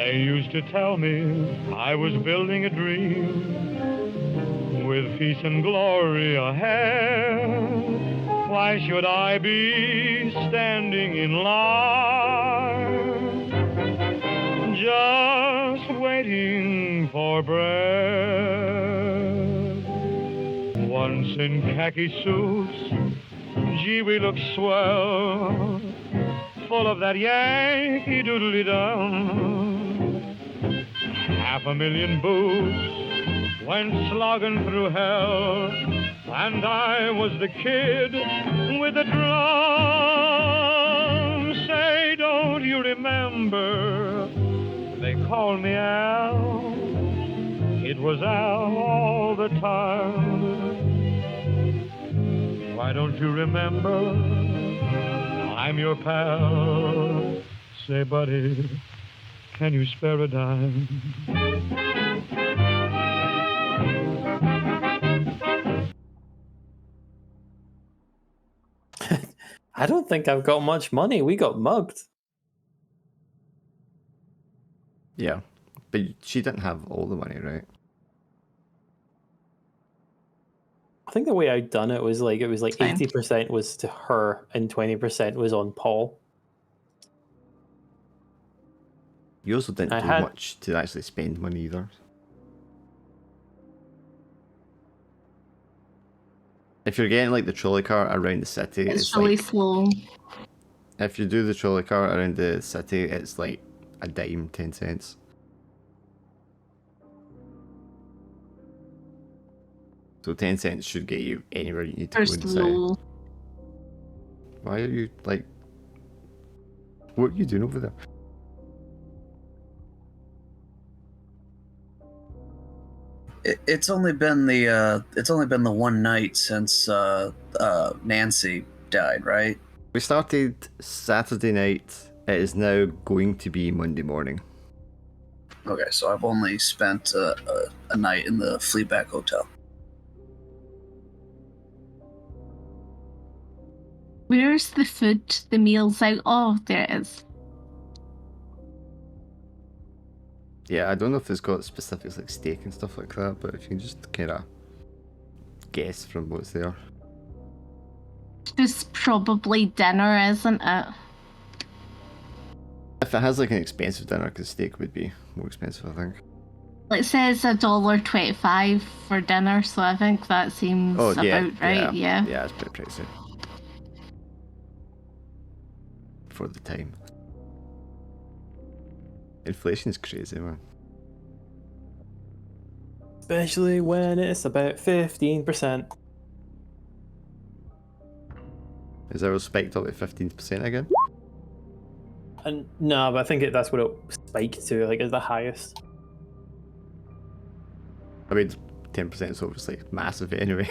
They used to tell me I was building a dream with peace and glory ahead. Why should I be standing in line, just waiting for bread? Once in khaki suits, gee, we look swell, full of that Yankee doodly-dum. 500,000 boots went slogging through hell, and I was the kid with the drum. Say, don't you remember? They called me Al. It was Al all the time. Why don't you remember? I'm your pal. Say, buddy, can you spare a dime? I don't think I've got much money. We got mugged. Yeah, but she didn't have all the money, right? I think the way I'd done it was like 80% Fine. was to her and 20% was on Paul. You also didn't I do had- much to actually spend money either. If you're getting like the trolley car around the city, It's really like, slow. if you do the trolley car around the city, it's like a dime, 10 cents. So 10 cents should get you anywhere you need to They're go in the city. slow. Why are you like... What are you doing over there? It's only been the one night since Nancy died, right? We started Saturday night. It is now going to be Monday morning. Okay, so I've only spent a night in the Fleetback Hotel. Where's the food? The meals out? Oh, there it is. Yeah, I don't know if it's got specifics like steak and stuff like that, but if you can just kind of guess from what's there. It's probably dinner, isn't it? If it has like an expensive dinner, because steak would be more expensive, I think. It says $1.25 for dinner, so I think that seems Oh, about yeah, right. Yeah. Yeah, it's pretty pricey. For the time. Inflation is crazy, man. Especially when it's about 15%. Is ours spiked up at 15% again? And no, but I think that's what it spiked to, like, is the highest. I mean, 10% is obviously massive anyway.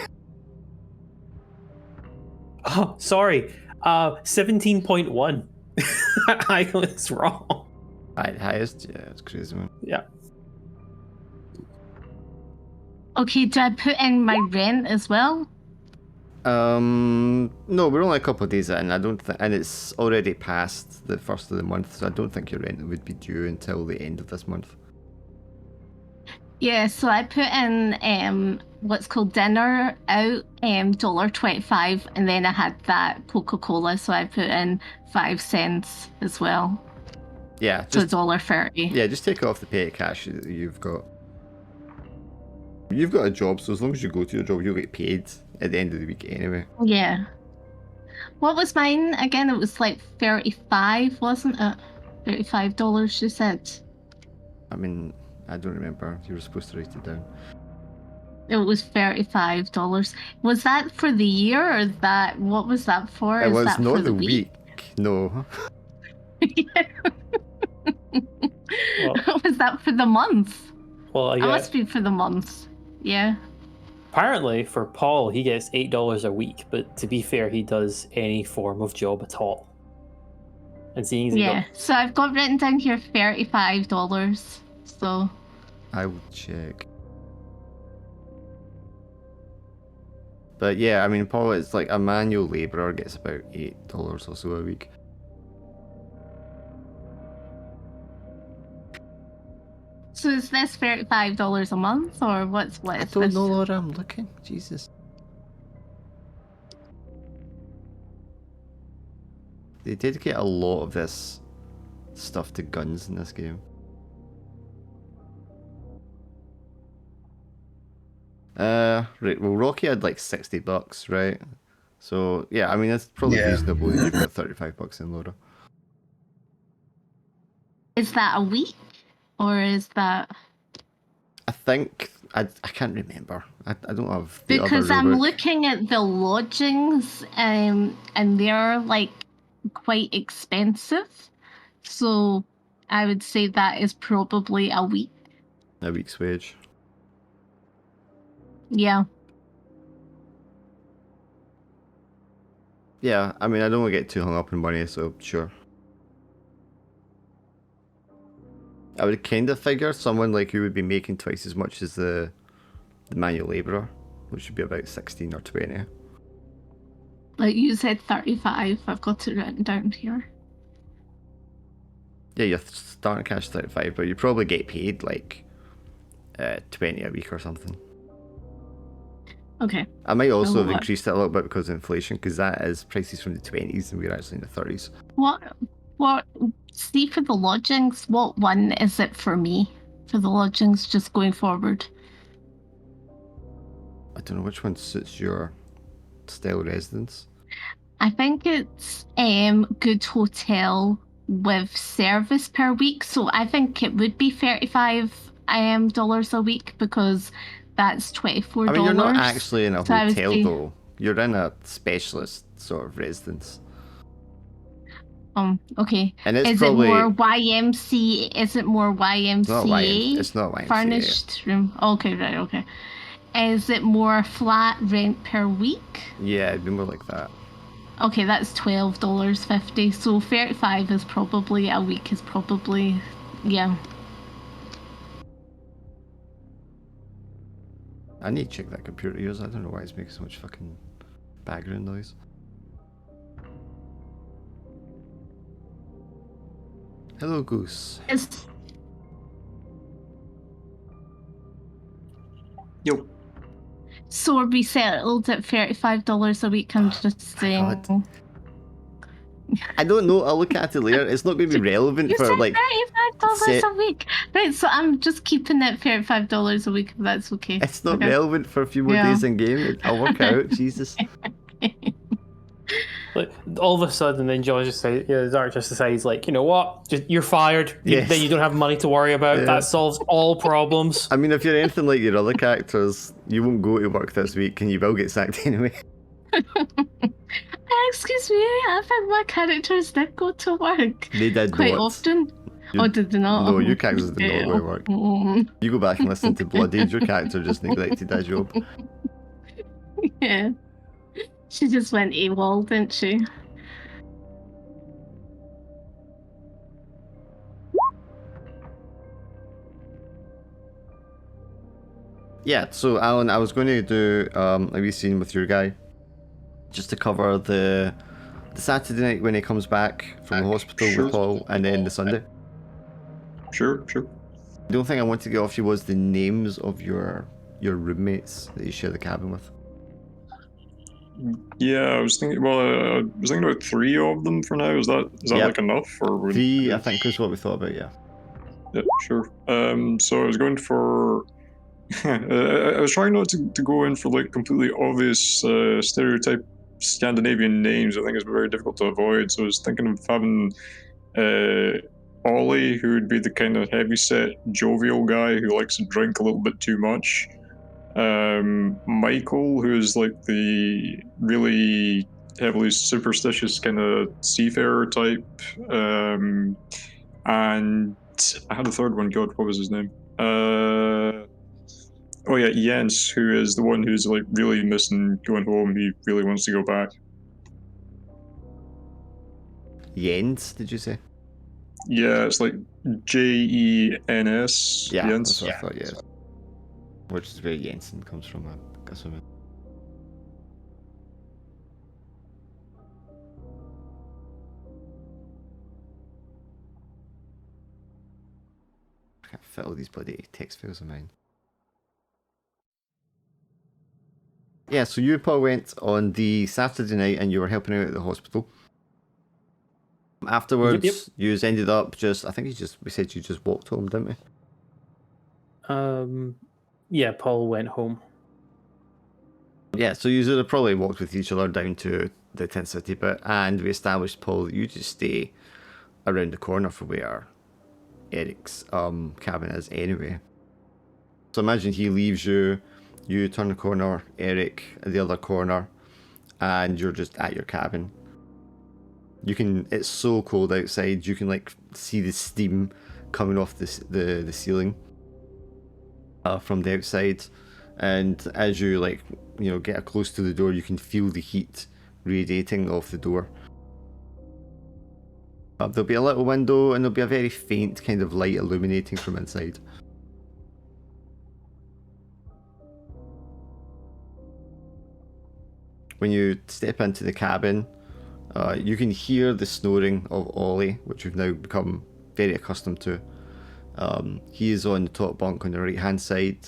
Oh, sorry. 17.1. I was wrong. Highest? Yeah, it's crazy, man. Yeah. Okay, do I put in my rent as well? No, we're only a couple of days in. I don't think, and it's already past the first of the month, so I don't think your rent would be due until the end of this month. Yeah, so I put in what's called dinner out, $1.25, and then I had that Coca-Cola, so I put in 5 cents as well. Yeah, So just $1.30. yeah, just take off the petty cash that you've got. You've got a job, so as long as you go to your job, you'll get paid at the end of the week anyway. Yeah. What was mine again? It was like 35, wasn't it? $35, you said. I mean, I don't remember. You were supposed to write it down. It was $35. Was that for the year, or that? What was that for? It Is was that not for the week. No. Was that for the month? Well, It yeah. must be for the month. Yeah. Apparently, for Paul, he gets $8 a week, but to be fair, he does any form of job at all. And seeing as he Yeah. So I've got written down here $35. So. I will check. But yeah, I mean, Paul, it's like a manual labourer gets about $8 or so a week. So is this $35 a month, or what I is don't this? know, Laura. I'm looking. Jesus. They dedicate a lot of this stuff to guns in this game. Right. Well, Rocky had like $60, right? So yeah, I mean it's probably Yeah. reasonable that you put $35 in, Laura. Is that a week, or is that? I think I can't remember. I don't have the Because other I'm rulebook. looking at the lodgings, and they're like quite expensive. So I would say that is probably a week. A week's wage. Yeah. Yeah, I mean I don't want to get too hung up on money, so sure. I would kind of figure someone like you would be making twice as much as the manual labourer, which would be about 16 or 20. Like you said 35. I've got it written down here. Yeah, you're starting cash 35, but you probably get paid like 20 a week or something. Okay. I might also have What? increased it a little bit because of inflation, because that is prices from the 20s and we're actually in the 30s. What see for the lodgings, what one is it for me? For the lodgings just going forward. I don't know which one suits your style residence. I think it's good hotel with service per week. So I think it would be $35 dollars a week, because that's $24. I mean, you're not actually in a So I would hotel say- though. You're in a specialist sort of residence. Okay. And it's Is probably it more YMCA? Is it more YMCA? It's not YMCA. Furnished room. Okay, right, okay. Is it more flat rent per week? Yeah, it'd be more like that. Okay, that's $12.50. So 35 is probably a week. Is probably, yeah. I need to check that computer of yours. I don't know why it's making so much fucking background noise. Hello, Goose. It's Yo. so are we settled at $35 a week? I'm just saying. God. I don't know. I'll look at it later. It's not going to be relevant You for said like. $35 set- a week, right? So I'm just keeping it $35 a week. If that's okay. It's not Okay. relevant for a few more Yeah. days in game. I'll work it out. Jesus. Like all of a sudden, then John just says, "Yeah, the Dark just decides, like, you know what? Just you're fired. Yes. Then you don't have money to worry about. Yeah. That solves all problems." I mean, if you're anything like your other characters, you won't go to work this week, and you will get sacked anyway. Excuse me, I think my characters did go to work They did quite not. often. You- Oh, did they not? No, your characters did not go to work. You go back and listen to Bloodied. Your character just neglected that job. Yeah. She just went AWOL, didn't she? Yeah, so Alan, I was going to do a wee scene with your guy, just to cover the Saturday night when he comes back from the hospital Sure. with Paul, and then the Sunday. Sure. The only thing I wanted to get off you was the names of your roommates that you share the cabin with. Yeah, I was thinking. Well, I was thinking about 3 of them for now. Is that Yep. like enough, or would 3, I think, was what we thought about. Yeah. Yeah, sure. So I was going for. I was trying not to go in for like completely obvious stereotype Scandinavian names. I think it's very difficult to avoid. So I was thinking of having Ollie, who would be the kind of heavyset, jovial guy who likes to drink a little bit too much. Michael, who is like the really heavily superstitious kind of seafarer type. And I had a third one. God, what was his name? Oh yeah, Jens, who is the one who's like really missing going home. He really wants to go back. Jens, did you say? Yeah, it's like Jens. Yeah, Jens. that's what I thought. Yeah. Which is where Jensen comes from, I'm assuming. I can't fit all these bloody text files of mine. Yeah, so you and Paul went on the Saturday night and you were helping out at the hospital. Afterwards, Yep. you ended up just, I think we said you just walked home, didn't we? Yeah, Paul went home. Yeah, so you would have probably walked with each other down to the Tent City bit, and we established, Paul, that you just stay around the corner from where Eric's cabin is anyway. So imagine he leaves you, you turn the corner, Eric at the other corner, and you're just at your cabin. It's so cold outside, you can like see the steam coming off the ceiling from the outside, and as you get close to the door, you can feel the heat radiating off the door. There'll be a little window and there'll be a very faint kind of light illuminating from inside. When you step into the cabin, you can hear the snoring of Ollie, which you've now become very accustomed to. He is on the top bunk on the right hand side.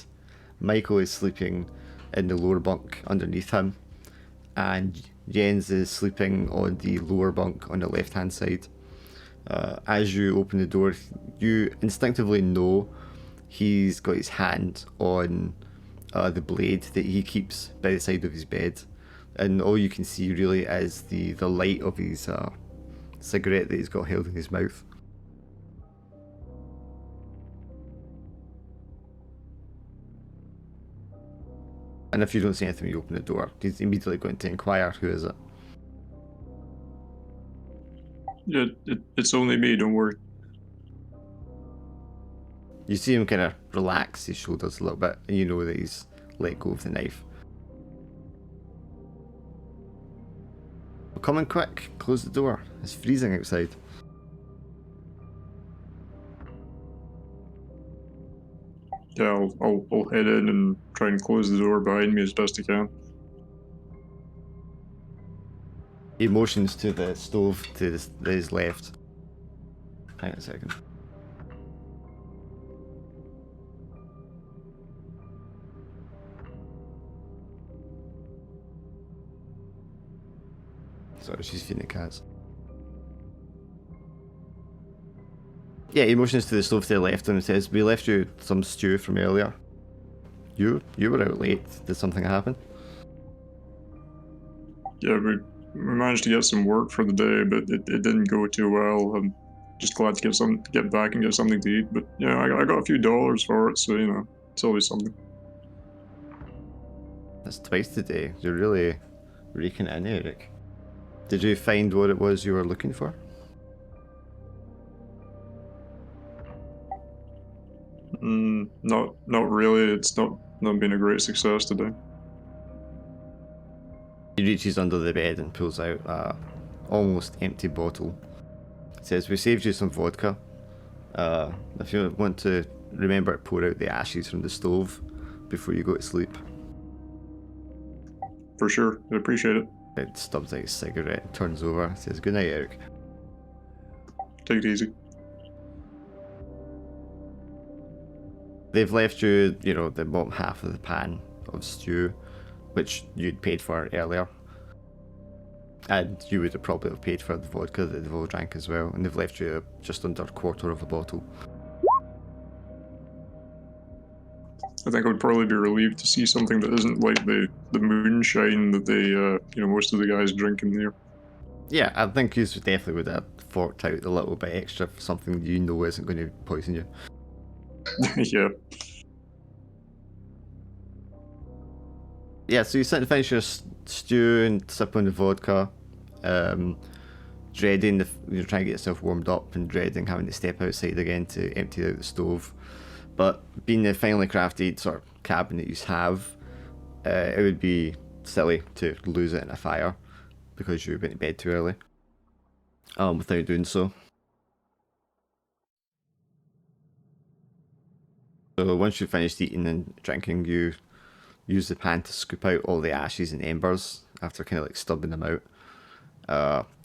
Michael is sleeping in the lower bunk underneath him, and Jens is sleeping on the lower bunk on the left hand side. As you open the door, you instinctively know he's got his hand on the blade that he keeps by the side of his bed, and all you can see really is the light of his cigarette that he's got held in his mouth. And if you don't see anything when you open the door, he's immediately going to inquire, who is it? Yeah, it's only me, don't worry. You see him kind of relax his shoulders a little bit, and you know that he's let go of the knife. Come in quick, close the door. It's freezing outside. Yeah, I'll head in and try and close the door behind me as best I can. He motions to the stove to his left. Hang on a second. Sorry, she's feeding the cats. Yeah, he motions to the stove to the left and says, "We left you some stew from earlier. You were out late. Did something happen?" Yeah, we managed to get some work for the day, but it didn't go too well. I'm just glad to get back and get something to eat. But yeah, I got a few dollars for it, so it's always something. That's twice today. You're really raking it in, Eric. Did you find what it was you were looking for? Not really. It's not been a great success today. He reaches under the bed and pulls out a almost empty bottle. He says, "We saved you some vodka. If you want to remember to pour out the ashes from the stove before you go to sleep." For sure, I appreciate it. It stubs out his cigarette and turns over. He says, "Good night, Eric." Take it easy. They've left you, the bottom half of the pan of stew, which you'd paid for earlier. And you would have probably have paid for the vodka that they've all drank as well. And they've left you just under a quarter of a bottle. I think I would probably be relieved to see something that isn't like the moonshine that they, most of the guys drink in there. Yeah, I think you definitely would have forked out a little bit extra for something you know isn't going to poison you. Yeah. Yeah, so you sit and finish your stew and sip on the vodka, dreading you're trying to get yourself warmed up and dreading having to step outside again to empty out the stove. But being the finely crafted sort of cabin that you have, it would be silly to lose it in a fire because you went to bed too early without doing so. So once you've finished eating and drinking, you use the pan to scoop out all the ashes and embers after kind of like stubbing them out.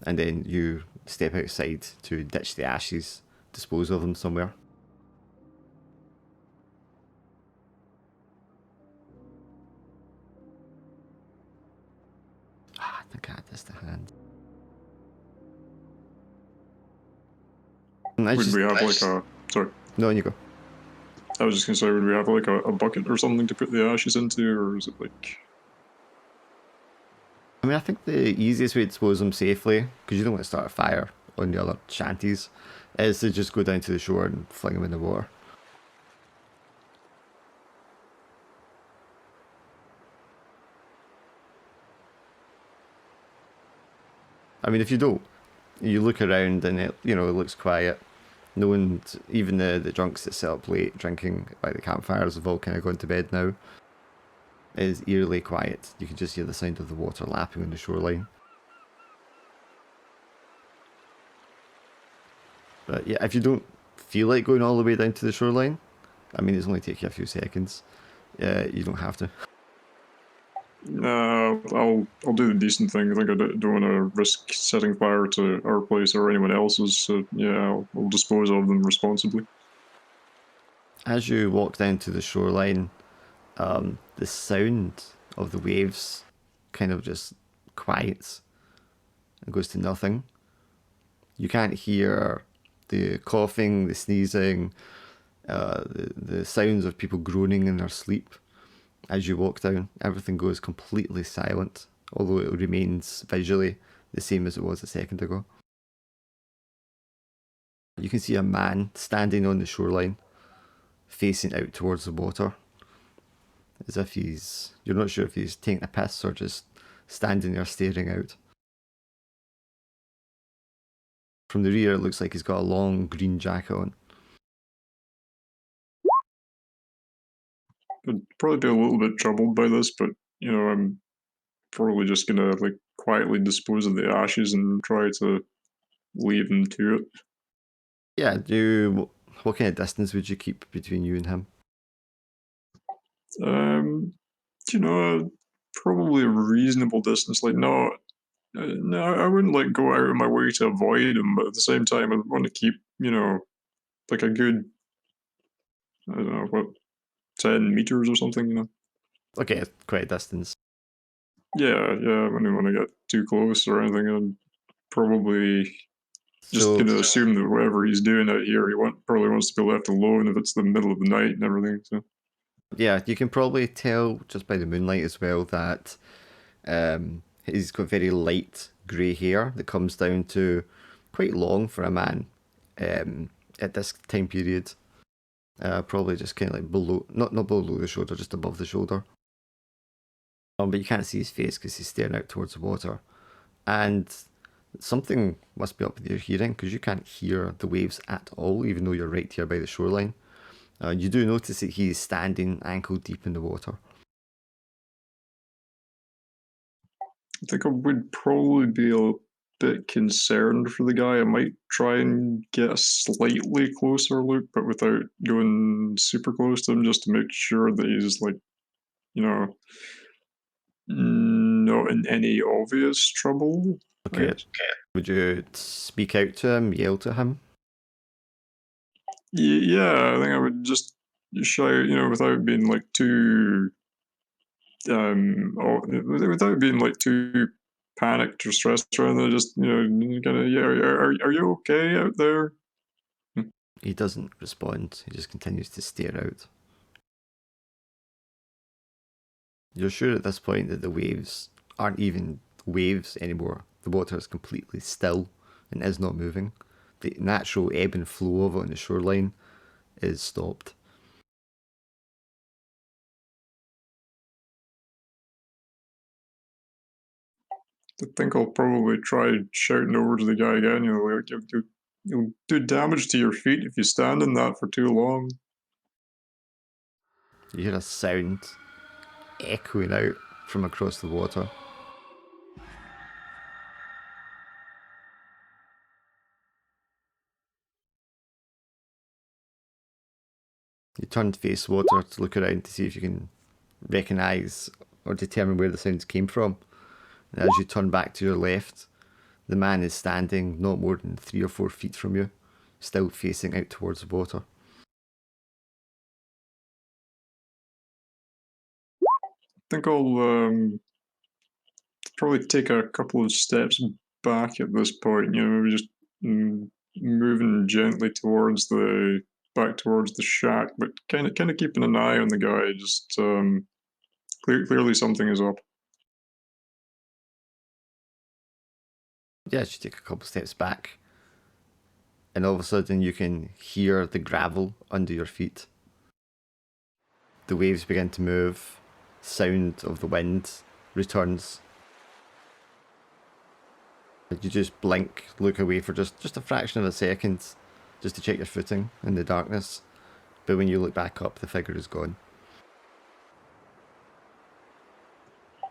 And then you step outside to ditch the ashes, dispose of them somewhere. think I had this to hand. And I Would just, we have like a... Sorry. no, you go. I was just going to say, would we have like a bucket or something to put the ashes into, or is it like... I mean, I think the easiest way to dispose them safely, because you don't want to start a fire on the other shanties, is to just go down to the shore and fling them in the water. I mean, if you don't, you look around and it, you know, it looks quiet. No one, even the drunks that sit up late drinking by the campfires have all kind of gone to bed now. It is eerily quiet. You can just hear the sound of the water lapping on the shoreline. But yeah, if you don't feel like going all the way down to the shoreline, I mean, it's only take you a few seconds. You don't have to. I'll do the decent thing. I think I don't want to risk setting fire to our place or anyone else's, so yeah, I'll dispose of them responsibly. As you walk down to the shoreline, the sound of the waves kind of just quiets and goes to nothing. You can't hear the coughing, the sneezing, the sounds of people groaning in their sleep. As you walk down, everything goes completely silent, although it remains visually the same as it was a second ago. You can see a man standing on the shoreline, facing out towards the water, as if you're not sure if he's taking a piss or just standing there staring out. From the rear, it looks like he's got a long green jacket on. I'd probably be a little bit troubled by this, but you know, I'm probably just gonna like quietly dispose of the ashes and try to leave them to it. Yeah, what kind of distance would you keep between you and him? You know, probably a reasonable distance. Like, no, I wouldn't like go out of my way to avoid him, but at the same time, I want to keep, you know, like a good, I don't know, what, 10 meters or something, you know? Okay, quite a distance. Yeah, I wouldn't want to get too close or anything. I'm probably just So, going to assume that whatever he's doing out here, probably wants to be left alone if it's the middle of the night and everything, so. yeah, you can probably tell just by the moonlight as well that he's got very light grey hair that comes down to quite long for a man at this time period. Probably just kind of like below, not below the shoulder, just above the shoulder. But you can't see his face because he's staring out towards the water. And something must be up with your hearing because you can't hear the waves at all, even though you're right here by the shoreline. You do notice that he's standing ankle deep in the water. I think I would probably be a bit concerned for the guy. I might try and get a slightly closer look, but without going super close to him, just to make sure that he's like, you know, not in any obvious trouble. Okay. Would you speak out to him, yell to him? Yeah, I think I would just shout, you know, without being like too, without being like too panicked or stressed or anything. Just, you know, kind of, yeah, are you okay out there? He doesn't respond. He just continues to stare out. You're sure at this point that the waves aren't even waves anymore. The water is completely still and is not moving. The natural ebb and flow of it on the shoreline is stopped. I think I'll probably try shouting over to the guy again. You know, like you'll do damage to your feet if you stand in that for too long. You hear a sound echoing out from across the water. You turn to face water to look around to see if you can recognise or determine where the sounds came from. And as you turn back to your left, the man is standing not more than 3 or 4 feet from you, still facing out towards the water. I think I'll probably take a couple of steps back at this point. Maybe just moving gently back towards the shack, but kind of keeping an eye on the guy. Just clearly something is up. Yeah, you take a couple steps back, and all of a sudden you can hear the gravel under your feet. The waves begin to move. Sound of the wind returns. You just blink, look away for just a fraction of a second, just to check your footing in the darkness. But when you look back up, the figure is gone.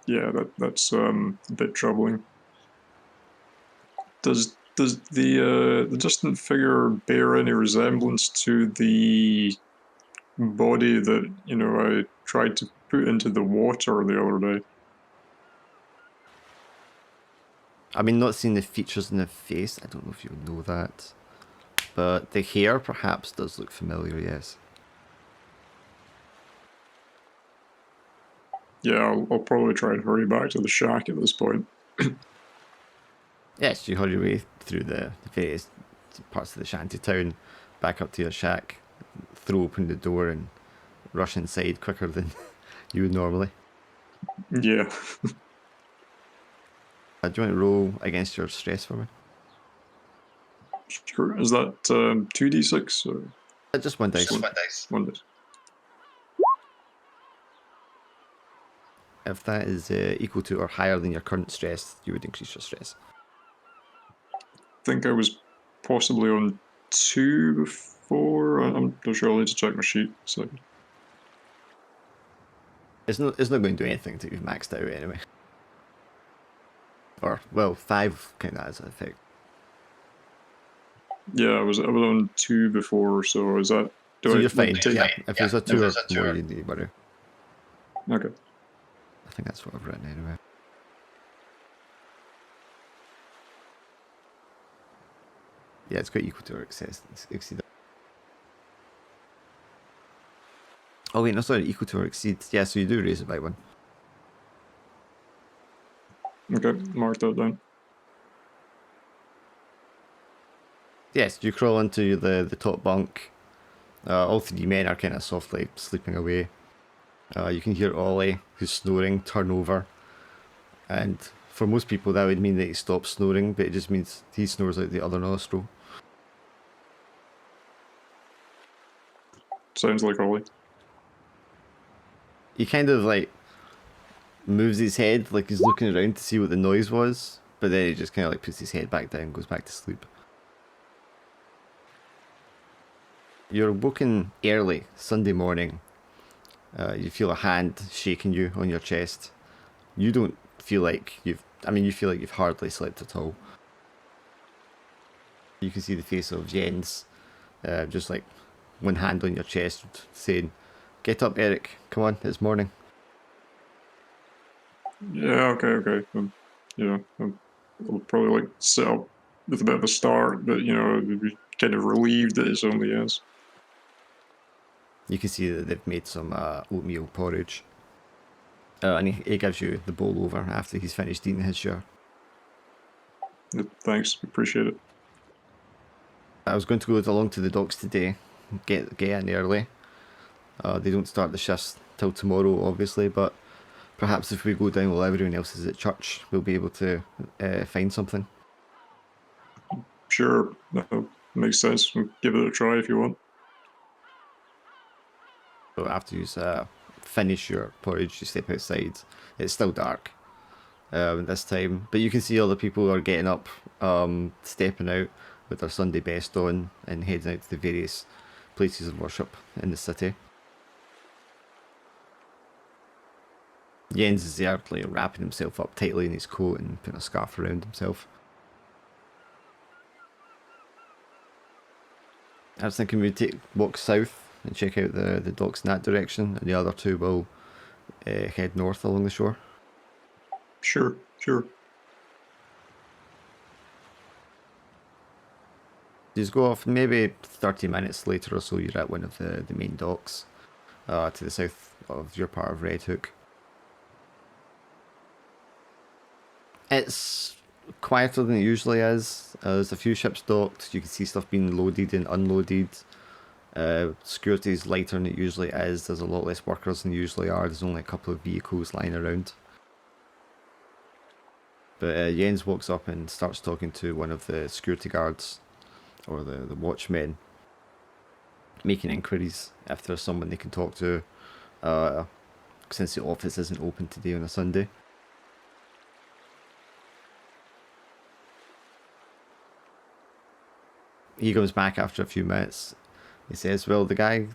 Yeah, that's a bit troubling. Does the distant figure bear any resemblance to the body that I tried to put into the water the other day? I mean, not seeing the features in the face, I don't know if you'll know that. But the hair perhaps does look familiar, yes. Yeah, I'll probably try and hurry back to the shack at this point. Yes, you hurry your way through the various parts of the shanty town, back up to your shack, throw open the door and rush inside quicker than you would normally. Yeah. Do you want to roll against your stress for me? Sure. Is that 2d6 or Just one dice. just one dice? One dice. If that is equal to or higher than your current stress, you would increase your stress. I think I was possibly on 2 before. I'm not sure. I'll need to check my sheet. So It's not going to do anything until you've maxed out anyway. Or, well, 5 kind of has an effect. yeah, I was on 2 before. So is that? So you're fine. Yeah, if there's a 2 or more, you need to worry. Okay. I think that's what I've written anyway. Yeah, it's got equal to or exceed. Oh wait, no, sorry, equal to or exceed. Yeah, so you do raise it by 1. Okay, mark that down. Yes, you crawl into the top bunk. All 3 men are kind of softly sleeping away. You can hear Ollie, who's snoring, turn over. And for most people, that would mean that he stops snoring, but it just means he snores out the other nostril. Sounds like Ollie. He kind of like moves his head like he's looking around to see what the noise was, but then he just kind of like puts his head back down and goes back to sleep. You're woken early Sunday morning. You feel a hand shaking you on your chest. You don't feel like you feel like you've hardly slept at all. You can see the face of Jens, just like one hand on your chest saying, "Get up, Eric, come on, it's morning." Yeah, okay. I'll probably like sit up with a bit of a start, but be kind of relieved that it's only us. You can see that they've made some oatmeal porridge. And he gives you the bowl over after he's finished eating his share. Thanks, appreciate it. I was going to go along to the docks today, get in early. They don't start the shifts till tomorrow, obviously, but perhaps if we go down while everyone else is at church, we'll be able to find something. Sure, that makes sense. Give it a try if you want. So after you finish your porridge, you step outside. It's still dark this time, but you can see all the people who are getting up, stepping out with their Sunday best on and heading out to the various places of worship in the city. Jens is there, like, wrapping himself up tightly in his coat and putting a scarf around himself. I was thinking we'd walk south and check out the docks in that direction, and the other 2 will head north along the shore. Sure. Just go off, maybe 30 minutes later or so, you're at one of the main docks to the south of your part of Red Hook. It's quieter than it usually is. There's a few ships docked. You can see stuff being loaded and unloaded. Security is lighter than it usually is. There's a lot less workers than there usually are. There's only a couple of vehicles lying around. But Jens walks up and starts talking to one of the security guards, or the watchmen, making inquiries if there's someone they can talk to, since the office isn't open today on a Sunday. He comes back after a few minutes. He says, well, the guy,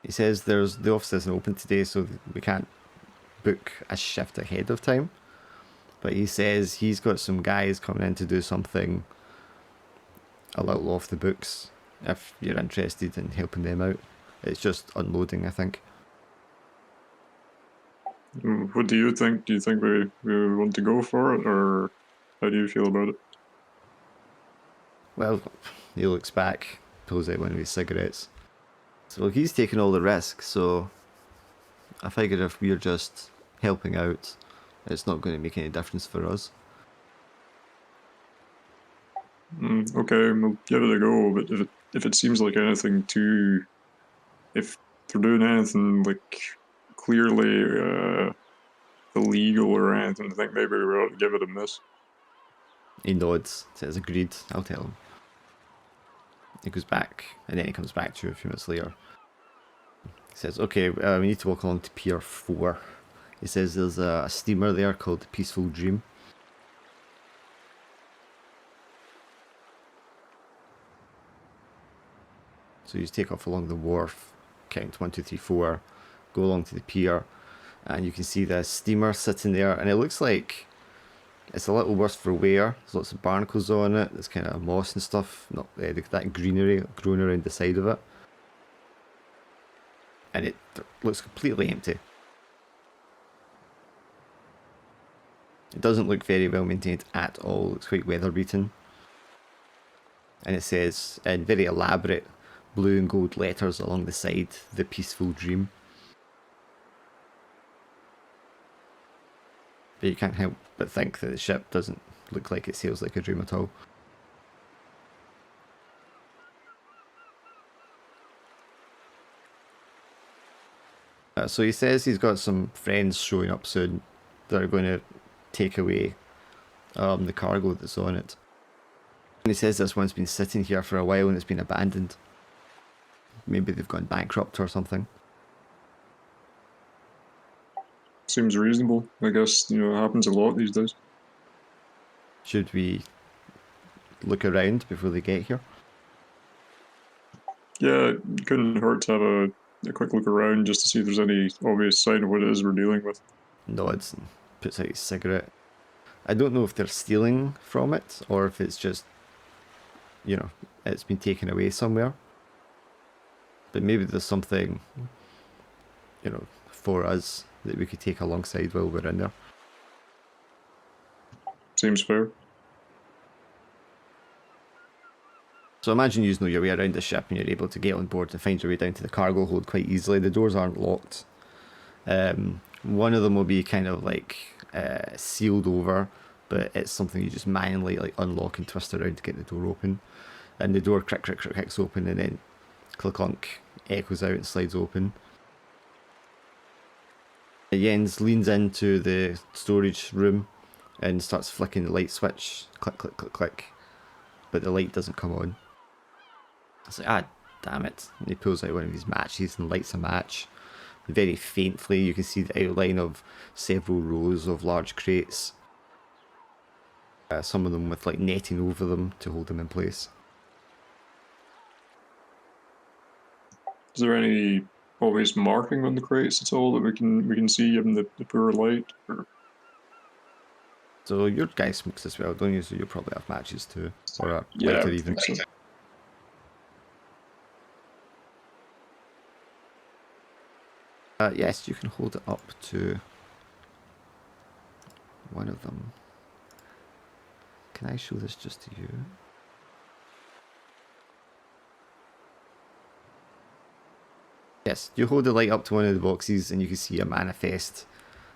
he says the office isn't open today, so we can't book a shift ahead of time. But he says he's got some guys coming in to do something a little off the books, if you're interested in helping them out. It's just unloading, I think. What do you think? Do you think we want to go for it, or how do you feel about it? Well, he looks back, pulls out one of his cigarettes. So he's taking all the risk, so I figure if we're just helping out, it's not going to make any difference for us. Okay, we'll give it a go, but if it seems like anything too... If they're doing anything, like, clearly illegal or anything, I think maybe we ought to give it a miss. He nods, says agreed, I'll tell him. He goes back, and then he comes back to you a few minutes later. He says, okay, we need to walk along to Pier 4. He says there's a steamer there called the Peaceful Dream. So you just take off along the wharf, count 1, 2, 3, 4, go along to the pier, and you can see the steamer sitting there, and it looks like it's a little worse for wear. There's lots of barnacles on it, there's kind of moss and stuff, not that greenery growing around the side of it. And it looks completely empty. It doesn't look very well maintained at all, it's quite weather beaten. And it says, in very elaborate blue and gold letters along the side, The Peaceful Dream. But you can't help but think that the ship doesn't look like it sails like a dream at all. So he says he's got some friends showing up soon that are going to take away the cargo that's on it. And he says this one's been sitting here for a while and it's been abandoned. Maybe they've gone bankrupt or something. Seems reasonable. I guess, it happens a lot these days. Should we look around before they get here? Yeah, it couldn't hurt to have a quick look around just to see if there's any obvious sign of what it is we're dealing with. Nods and puts out his cigarette. I don't know if they're stealing from it or if it's just, it's been taken away somewhere. But maybe there's something, for us that we could take alongside while we're in there. Seems fair. So imagine you know your way around the ship and you're able to get on board and find your way down to the cargo hold quite easily. The doors aren't locked. One of them will be kind of like sealed over, but it's something you just manually unlock and twist around to get the door open. And the door clicks open, and then clunk echoes out and slides open. Jens leans into the storage room and starts flicking the light switch. Click, click, click, click. But the light doesn't come on. It's like, damn it. And he pulls out one of his matches and lights a match. Very faintly, you can see the outline of several rows of large crates. Some of them with netting over them to hold them in place. Is there any obvious marking on the crates at all that we can see given the poor light? Or... So your guy smokes as well, don't you? So you'll probably have matches too, or a lighter even. So. Yes, you can hold it up to one of them. Can I show this just to you? Yes, you hold the light up to one of the boxes and you can see a manifest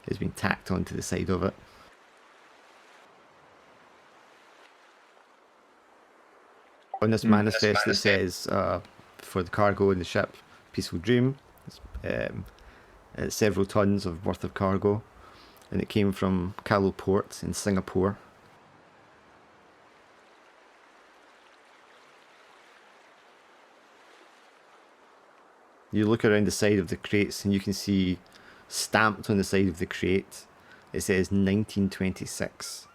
has been tacked onto the side of it. On this manifest it says, for the cargo in the ship, Peaceful Dream, it's several tons of worth of cargo, and it came from Calo Port in Singapore. You look around the side of the crates and you can see stamped on the side of the crate, it says 1926,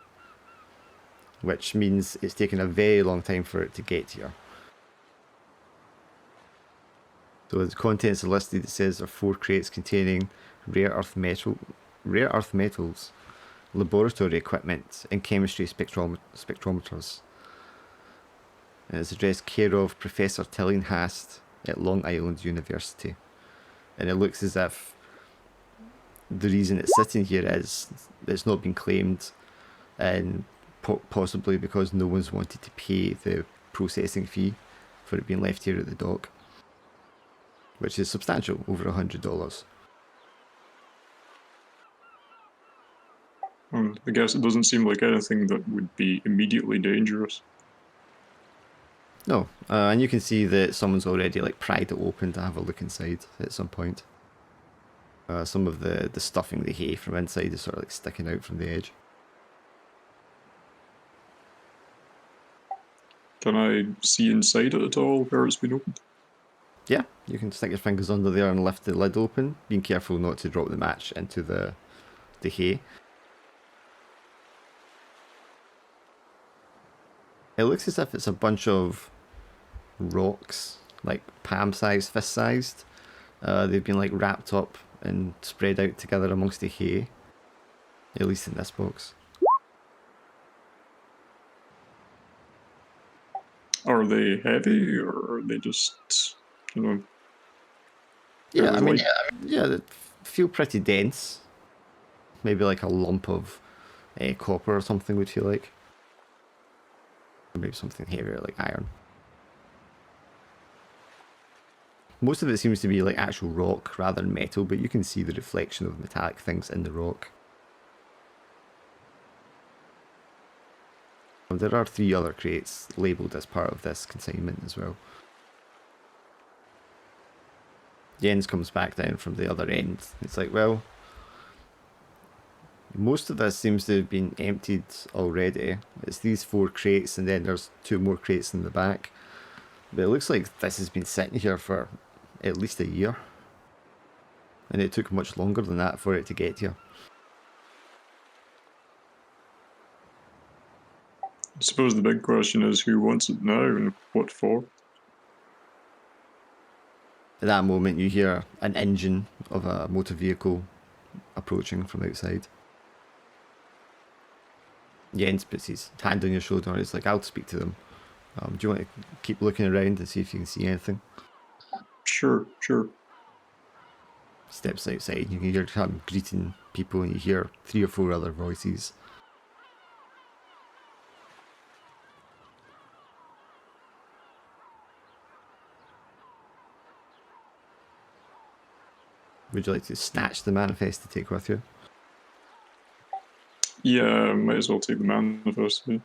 which means it's taken a very long time for it to get here. So the contents are listed. It says there are 4 crates containing rare earth metals, laboratory equipment, and chemistry spectrometers. And it's addressed care of Professor Tillinghast at Long Island University. And it looks as if the reason it's sitting here is it's not been claimed, and possibly because no one's wanted to pay the processing fee for it being left here at the dock, which is substantial, over $100. I guess it doesn't seem like anything that would be immediately dangerous. No, and you can see that someone's already like pried it open to have a look inside at some point. Some of the stuffing, the hay from inside is sort of like sticking out from the edge. Can I see inside it at all where it's been opened? Yeah, you can stick your fingers under there and lift the lid open, being careful not to drop the match into the hay. It looks as if it's a bunch of rocks, like palm-sized, fist-sized. They've been like wrapped up and spread out together amongst the hay, at least in this box. Are they heavy, or are they just, you know? Yeah, I mean, yeah, they feel pretty dense. Maybe like a lump of copper or something would feel like. Or maybe something heavier like iron. Most of it seems to be like actual rock rather than metal, but you can see the reflection of metallic things in the rock. There are 3 other crates labelled as part of this consignment as well. Jens comes back down from the other end. It's like, well, most of this seems to have been emptied already. It's these 4 crates, and then there's 2 more crates in the back. But it looks like this has been sitting here for at least a year. And it took much longer than that for it to get here. I suppose the big question is who wants it now and what for? At that moment, you hear an engine of a motor vehicle approaching from outside. Jens puts his hand on your shoulder and he's like, I'll speak to them. Do you want to keep looking around and see if you can see anything? Sure. Steps outside, you can hear him greeting people, and you hear 3 or 4 other voices. Would you like to snatch the manifest to take with you? Yeah, might as well take the manifest. Yeah.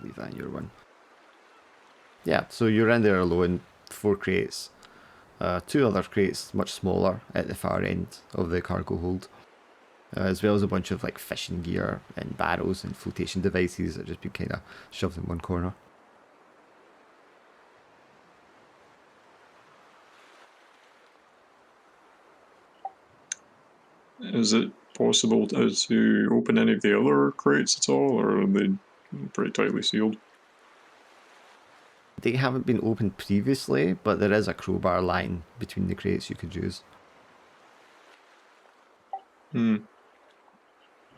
Leave that in your one. Yeah, so you're in there alone, 4 crates. 2 other crates, much smaller, at the far end of the cargo hold. As well as a bunch of like fishing gear and barrels and flotation devices that have just been kind of shoved in one corner. Is it possible to open any of the other crates at all, or are they pretty tightly sealed? They haven't been opened previously, but there is a crowbar line between the crates you could use.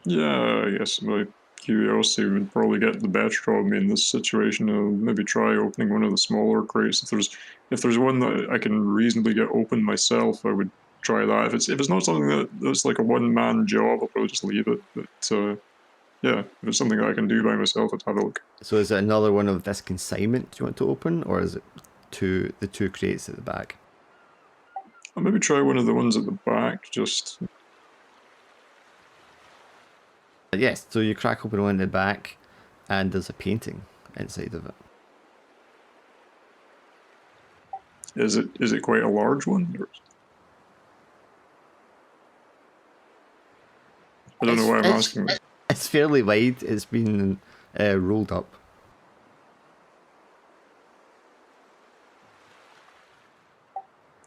Yeah, I guess my curiosity would probably get the better of me in this situation. I'll maybe try opening one of the smaller crates. If there's one that I can reasonably get open myself, I would try that. If it's not something that's like a one-man job, I'll probably just leave it. But yeah, if it's something that I can do by myself, I'd have a look. So is it another one of this consignment you want to open, or is it the two crates at the back? I'll maybe try one of the ones at the back, just... Yes, so you crack open one in the back, and there's a painting inside of it. Is it quite a large one? Or... I don't know why I'm asking this. It's fairly wide. It's been rolled up.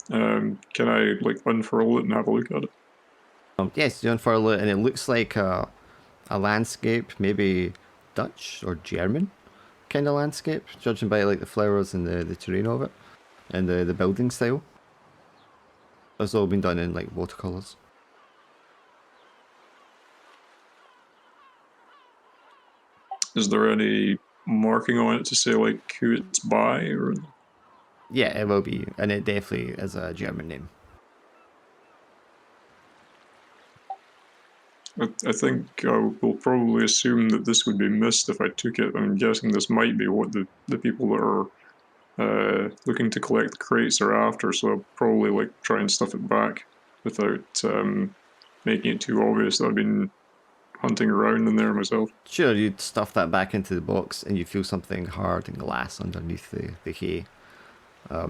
Can I like unfurl it and have a look at it? Yes, you unfurl it, and it looks like a landscape, maybe Dutch or German kind of landscape, judging by like the flowers and the terrain of it, and the building style. It's all been done in like watercolors. Is there any marking on it to say like who it's by, or? Yeah, it will be, and it definitely is a German name. I think I will probably assume that this would be missed if I took it. I'm guessing this might be what the people that are looking to collect the crates are after, so I'll probably like try and stuff it back without making it too obvious that I've been hunting around in there myself. Sure, you'd stuff that back into the box, and you feel something hard and glass underneath the hay.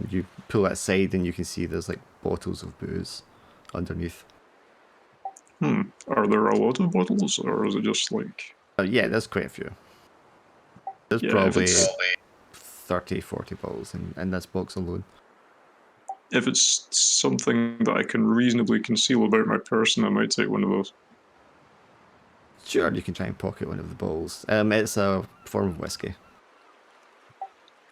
You pull it aside, and you can see there's like bottles of booze underneath. Are there a lot of bottles, or is it just like... Yeah, there's quite a few. There's probably 30, 40 bottles in this box alone. If it's something that I can reasonably conceal about my person, I might take one of those. Sure, you can try and pocket one of the bottles. It's a form of whiskey.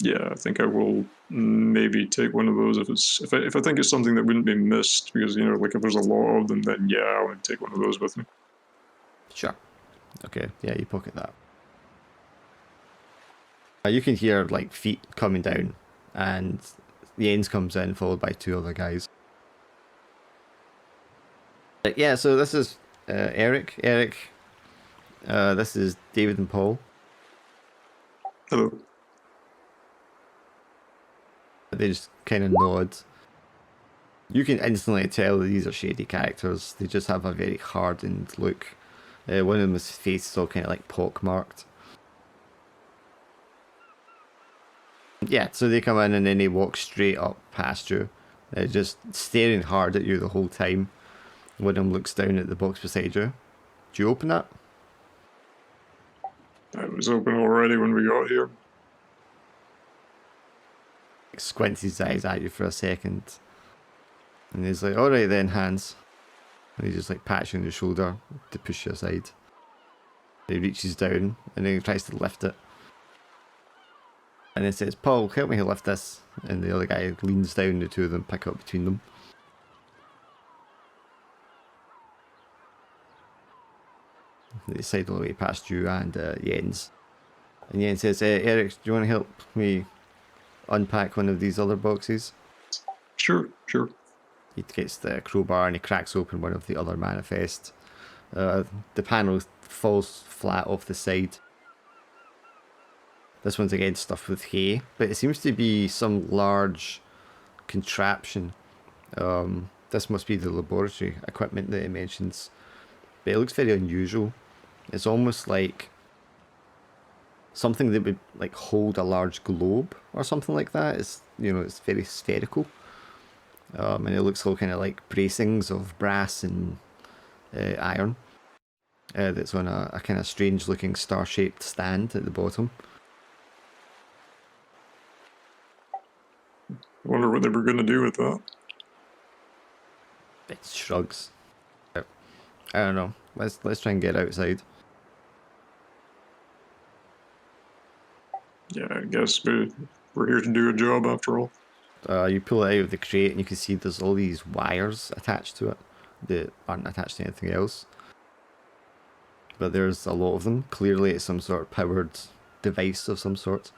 Yeah, I think I will maybe take one of those if I think it's something that wouldn't be missed, because, you know, like if there's a lot of them, then yeah, I would take one of those with me. Sure. Okay, yeah, you pocket that. You can hear like feet coming down, and Jens comes in followed by two other guys. Yeah, so this is Eric. Eric, this is David and Paul. Hello. They just kind of nod. You can instantly tell that these are shady characters. They just have a very hardened look. One of them's face is all kind of like pockmarked. Yeah, so they come in and then they walk straight up past you, just staring hard at you the whole time. One of them looks down at the box beside you. Do you open that? It was open already when we got here. Squints his eyes at you for a second. And he's like, alright then, Hans. And he just like pats you on the shoulder to push you aside. He reaches down and then he tries to lift it. And then says, Paul, help me lift this. And the other guy leans down, the two of them pick up between them. They sidle away past you and Jens. And Jens says, Eric, do you want to help me unpack one of these other boxes? Sure. He gets the crowbar and he cracks open one of the other manifests. The panel falls flat off the side. This one's again stuffed with hay, but it seems to be some large contraption. This must be the laboratory equipment that it mentions. But it looks very unusual. It's almost like something that would like hold a large globe or something like that. It's, you know, it's very spherical. And it looks all kind of like bracings of brass and iron. That's on a kind of strange looking star-shaped stand at the bottom. I wonder what they were going to do with that. It shrugs. I don't know. Let's try and get outside. Yeah, I guess we're here to do a job after all. You pull it out of the crate and you can see there's all these wires attached to it that aren't attached to anything else. But there's a lot of them. Clearly it's some sort of powered device of some sort.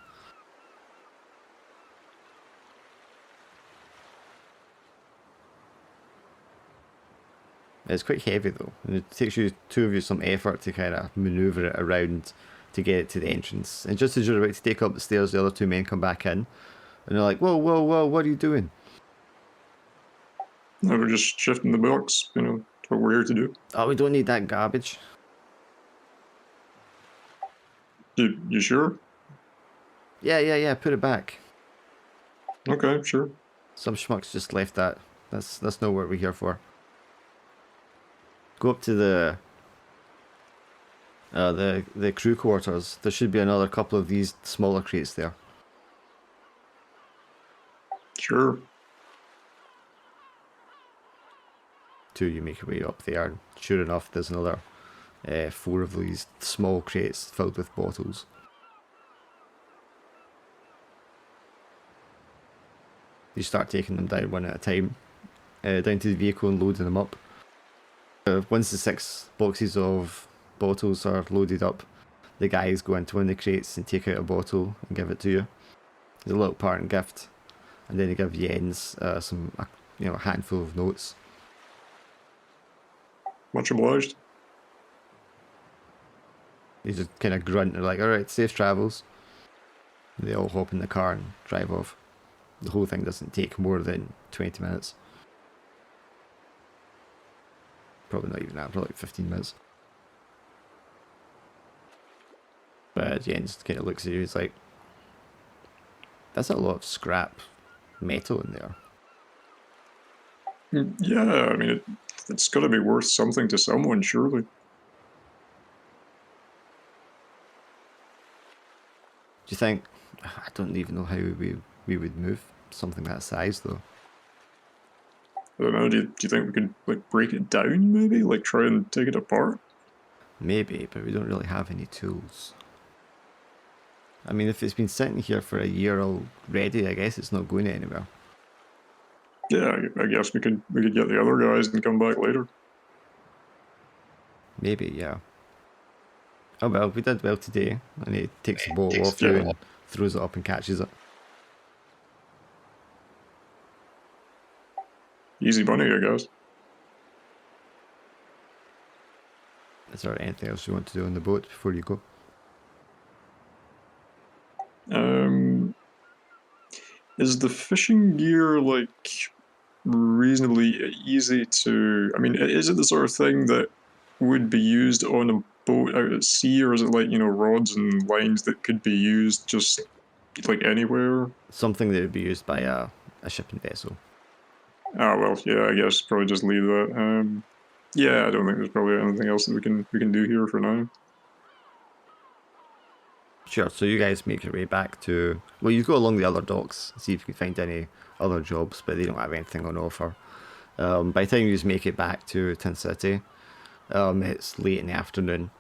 It's quite heavy though, and it takes you two of you some effort to kind of maneuver it around to get it to the entrance. And just as you're about to take up the stairs, the other two men come back in, and they're like, "Whoa, what are you doing?" No, we're just shifting the box, you know, that's what we're here to do. Oh, we don't need that garbage. You sure? Yeah, put it back. Okay, sure. Some schmucks just left that. That's not what we're here for. Go up to the crew quarters. There should be another couple of these smaller crates there. Sure. Two, you make your way up there. And sure enough, there's another 4 of these small crates filled with bottles. You start taking them down one at a time, down to the vehicle and loading them up. Once the 6 boxes of bottles are loaded up, the guys go into one of the crates and take out a bottle and give it to you. It's a little parting gift, and then they give Jens a handful of notes. Much obliged. They just kind of grunt. They're like, "All right, safe travels." And they all hop in the car and drive off. The whole thing doesn't take more than 20 minutes. Probably not even that, probably like 15 minutes. But Jens kind of looks at you, he's like, "That's a lot of scrap metal in there." Yeah, I mean, it's got to be worth something to someone, surely. Do you think... I don't even know how we would move something that size, though. I don't know, do you think we could, like, break it down, maybe? Like, try and take it apart? Maybe, but we don't really have any tools. I mean, if it's been sitting here for a year already, I guess it's not going anywhere. Yeah, I guess we could get the other guys and come back later. Maybe, yeah. Oh well, we did well today. And he takes the bottle off you and throws it up and catches it. Easy money, I guess. Is there anything else you want to do on the boat before you go? Is the fishing gear, like, reasonably easy to... I mean, is it the sort of thing that would be used on a boat out at sea, or is it like, you know, rods and lines that could be used just, like, anywhere? Something that would be used by a shipping vessel. Ah, well, yeah, I guess probably just leave that. Yeah, I don't think there's probably anything else that we can do here for now. Sure, so you guys make your way back to... Well, you go along the other docks, see if you can find any other jobs, but they don't have anything on offer. By the time you just make it back to Tin City, it's late in the afternoon.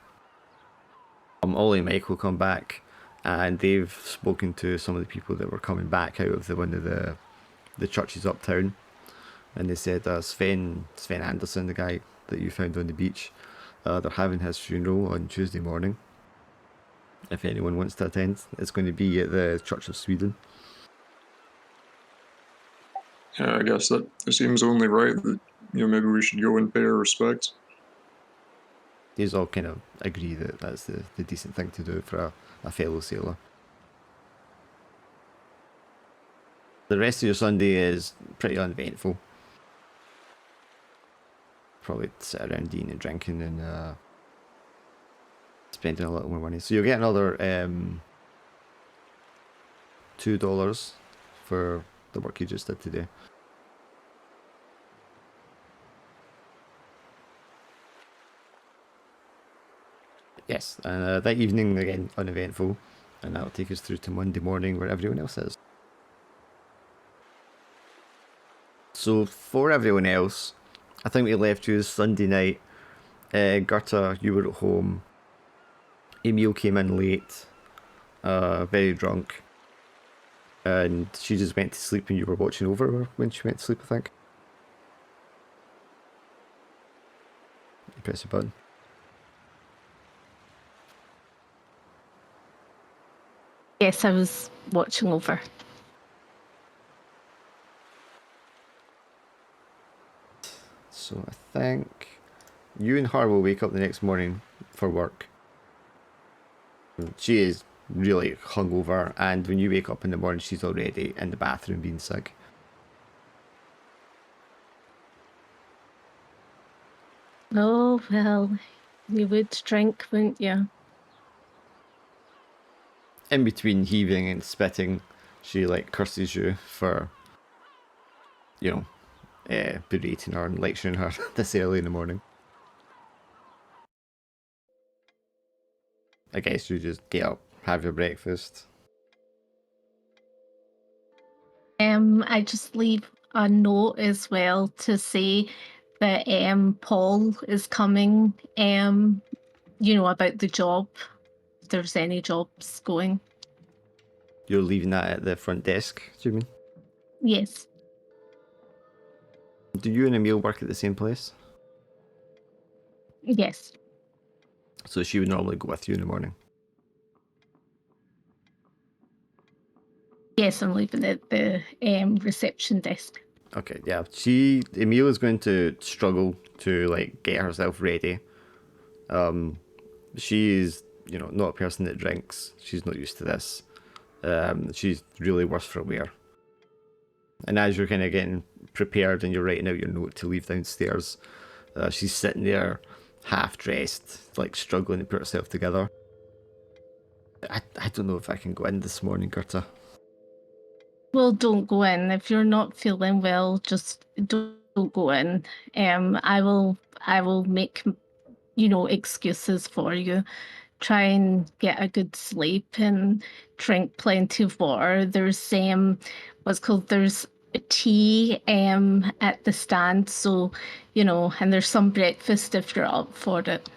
Ollie and Mike will come back, and they've spoken to some of the people that were coming back out of one of the churches uptown. And they said Sven Anderson, the guy that you found on the beach, they're having his funeral on Tuesday morning. If anyone wants to attend, it's going to be at the Church of Sweden. Yeah, I guess that it seems only right that, you know, maybe we should go and pay our respects. These all kind of agree that that's the decent thing to do for a fellow sailor. The rest of your Sunday is pretty uneventful. Probably sit around eating and drinking and spending a little more money. So you'll get another $2 for the work you just did today. Yes, and that evening again uneventful, and that'll take us through to Monday morning where everyone else is. So for everyone else, I think we left you Sunday night. Gerta, you were at home. Emil came in late, very drunk, and she just went to sleep and you were watching over her when she went to sleep, I think. You press a button. Yes, I was watching over. So I think you and her will wake up the next morning for work. She is really hungover, and when you wake up in the morning, she's already in the bathroom being sick. Oh, well, you would drink, wouldn't you? In between heaving and spitting, she curses you for, berating her and lecturing her this early in the morning. I guess you just get up, have your breakfast. I just leave a note as well to say that Paul is coming, about the job, if there's any jobs going. You're leaving that at the front desk, do you mean? Yes. Do you and Emil work at the same place? Yes. So she would normally go with you in the morning. Yes, I'm leaving at the reception desk. Okay, yeah. Emil is going to struggle to get herself ready. She is, not a person that drinks. She's not used to this. She's really worse for wear. And as you're kind of getting prepared and you're writing out your note to leave downstairs, she's sitting there half dressed, struggling to put herself together. I don't know if I can go in this morning, Gerta. Well, don't go in. If you're not feeling well, just don't go in. I will make, excuses for you. Try and get a good sleep and drink plenty of water. There's there's a tea at the stand, so and there's some breakfast if you're up for it.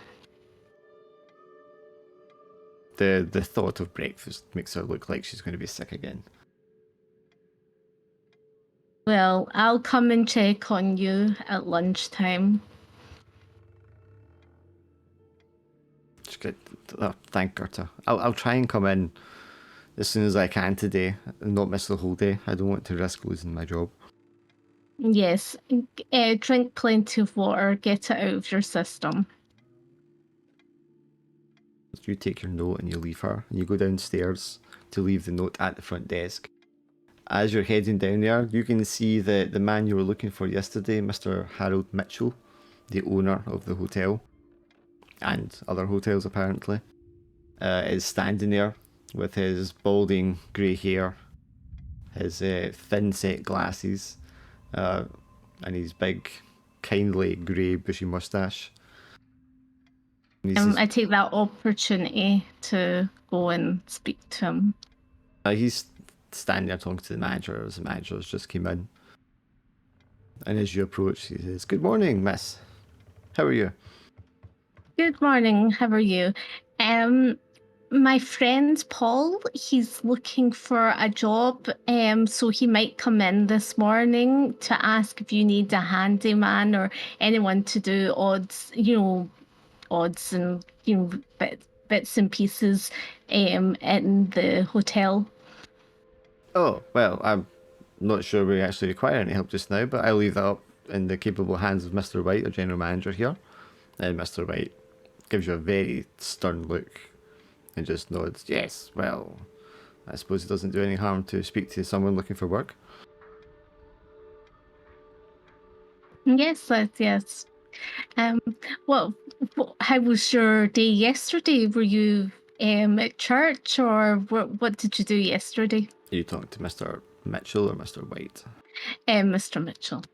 The thought of breakfast makes her look like she's going to be sick again. Well, I'll come and check on you at lunchtime. She's good. Oh, thank Gerta. I'll try and come in as soon as I can today and not miss the whole day. I don't want to risk losing my job. Yes, drink plenty of water, get it out of your system. You take your note and you leave her, and you go downstairs to leave the note at the front desk. As you're heading down there, you can see the man you were looking for yesterday, Mr. Harold Mitchell, the owner of the hotel, and other hotels apparently, is standing there with his balding grey hair, his thin set glasses, and his big, kindly grey bushy moustache. I take that opportunity to go and speak to him. He's standing there talking to the manager as the manager's just came in. And as you approach, he says, "Good morning, miss. How are you?" Good morning, how are you? My friend Paul, he's looking for a job, so he might come in this morning to ask if you need a handyman or anyone to do odds and bits and pieces in the hotel. Oh, well, I'm not sure we actually require any help just now, but I'll leave that up in the capable hands of Mr. White, our general manager here. And Mr. White gives you a very stern look and just nods. Yes, well, I suppose it doesn't do any harm to speak to someone looking for work. Yes, yes. Well, how was your day yesterday? Were you at church, or what did you do yesterday? Are you talking to Mr. Mitchell or Mr. White? Mr. Mitchell.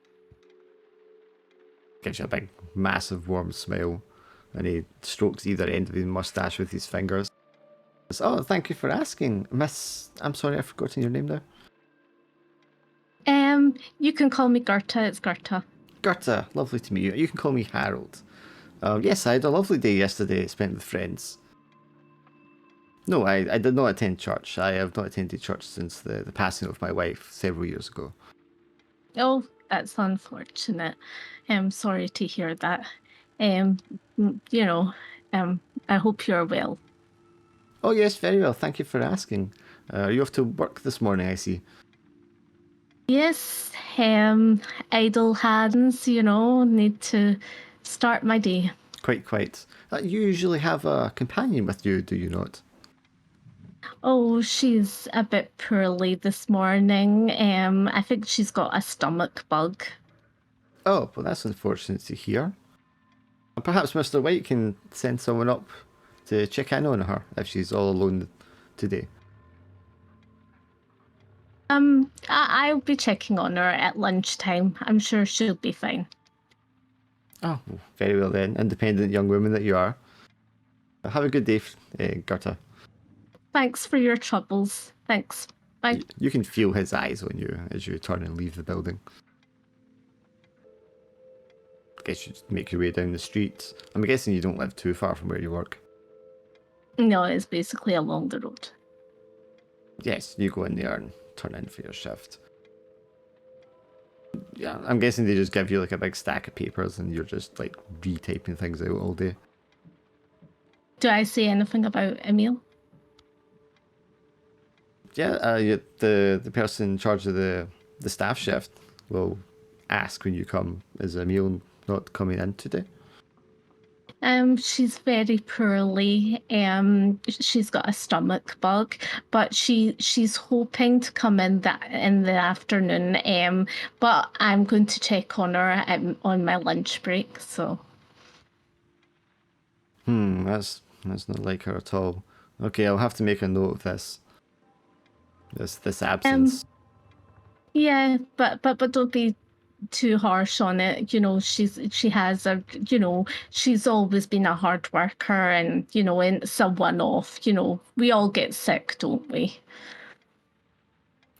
Gives you a big, massive, warm smile, and he strokes either end of his mustache with his fingers. Says, "Oh, thank you for asking, Miss. I'm sorry, I've forgotten your name now." You can call me Gerta. It's Gerta. Gerta, lovely to meet you. You can call me Harold. Yes, I had a lovely day yesterday spent with friends. No, I did not attend church. I have not attended church since the passing of my wife several years ago. Oh, that's unfortunate. I'm sorry to hear that. I hope you're well. Oh yes, very well. Thank you for asking. Are you off to work this morning, I see? Yes, idle hands, need to start my day. Quite. You usually have a companion with you, do you not? Oh, she's a bit poorly this morning. I think she's got a stomach bug. Oh, well, that's unfortunate to hear. Perhaps Mr. White can send someone up to check in on her if she's all alone today. I'll be checking on her at lunchtime. I'm sure she'll be fine. Oh, very well then, independent young woman that you are. Have a good day, Gerta. Thanks for your troubles. Thanks. Bye. You can feel his eyes on you as you turn and leave the building. I guess you just make your way down the street. I'm guessing you don't live too far from where you work. No, it's basically along the road. Yes, you go in there and turn in for your shift. Yeah, I'm guessing they just give you like a big stack of papers and you're just like retyping things out all day. Do I say anything about Emil? Yeah, the person in charge of the staff shift will ask when you come, is Emil not coming in today? She's very poorly. She's got a stomach bug, but she's hoping to come in the afternoon. But I'm going to check on her on my lunch break. So. That's not like her at all. Okay, I'll have to make a note of this. This absence. Yeah, but don't be too harsh on it. You know, she's always been a hard worker, and and it's a one-off. We all get sick, don't we?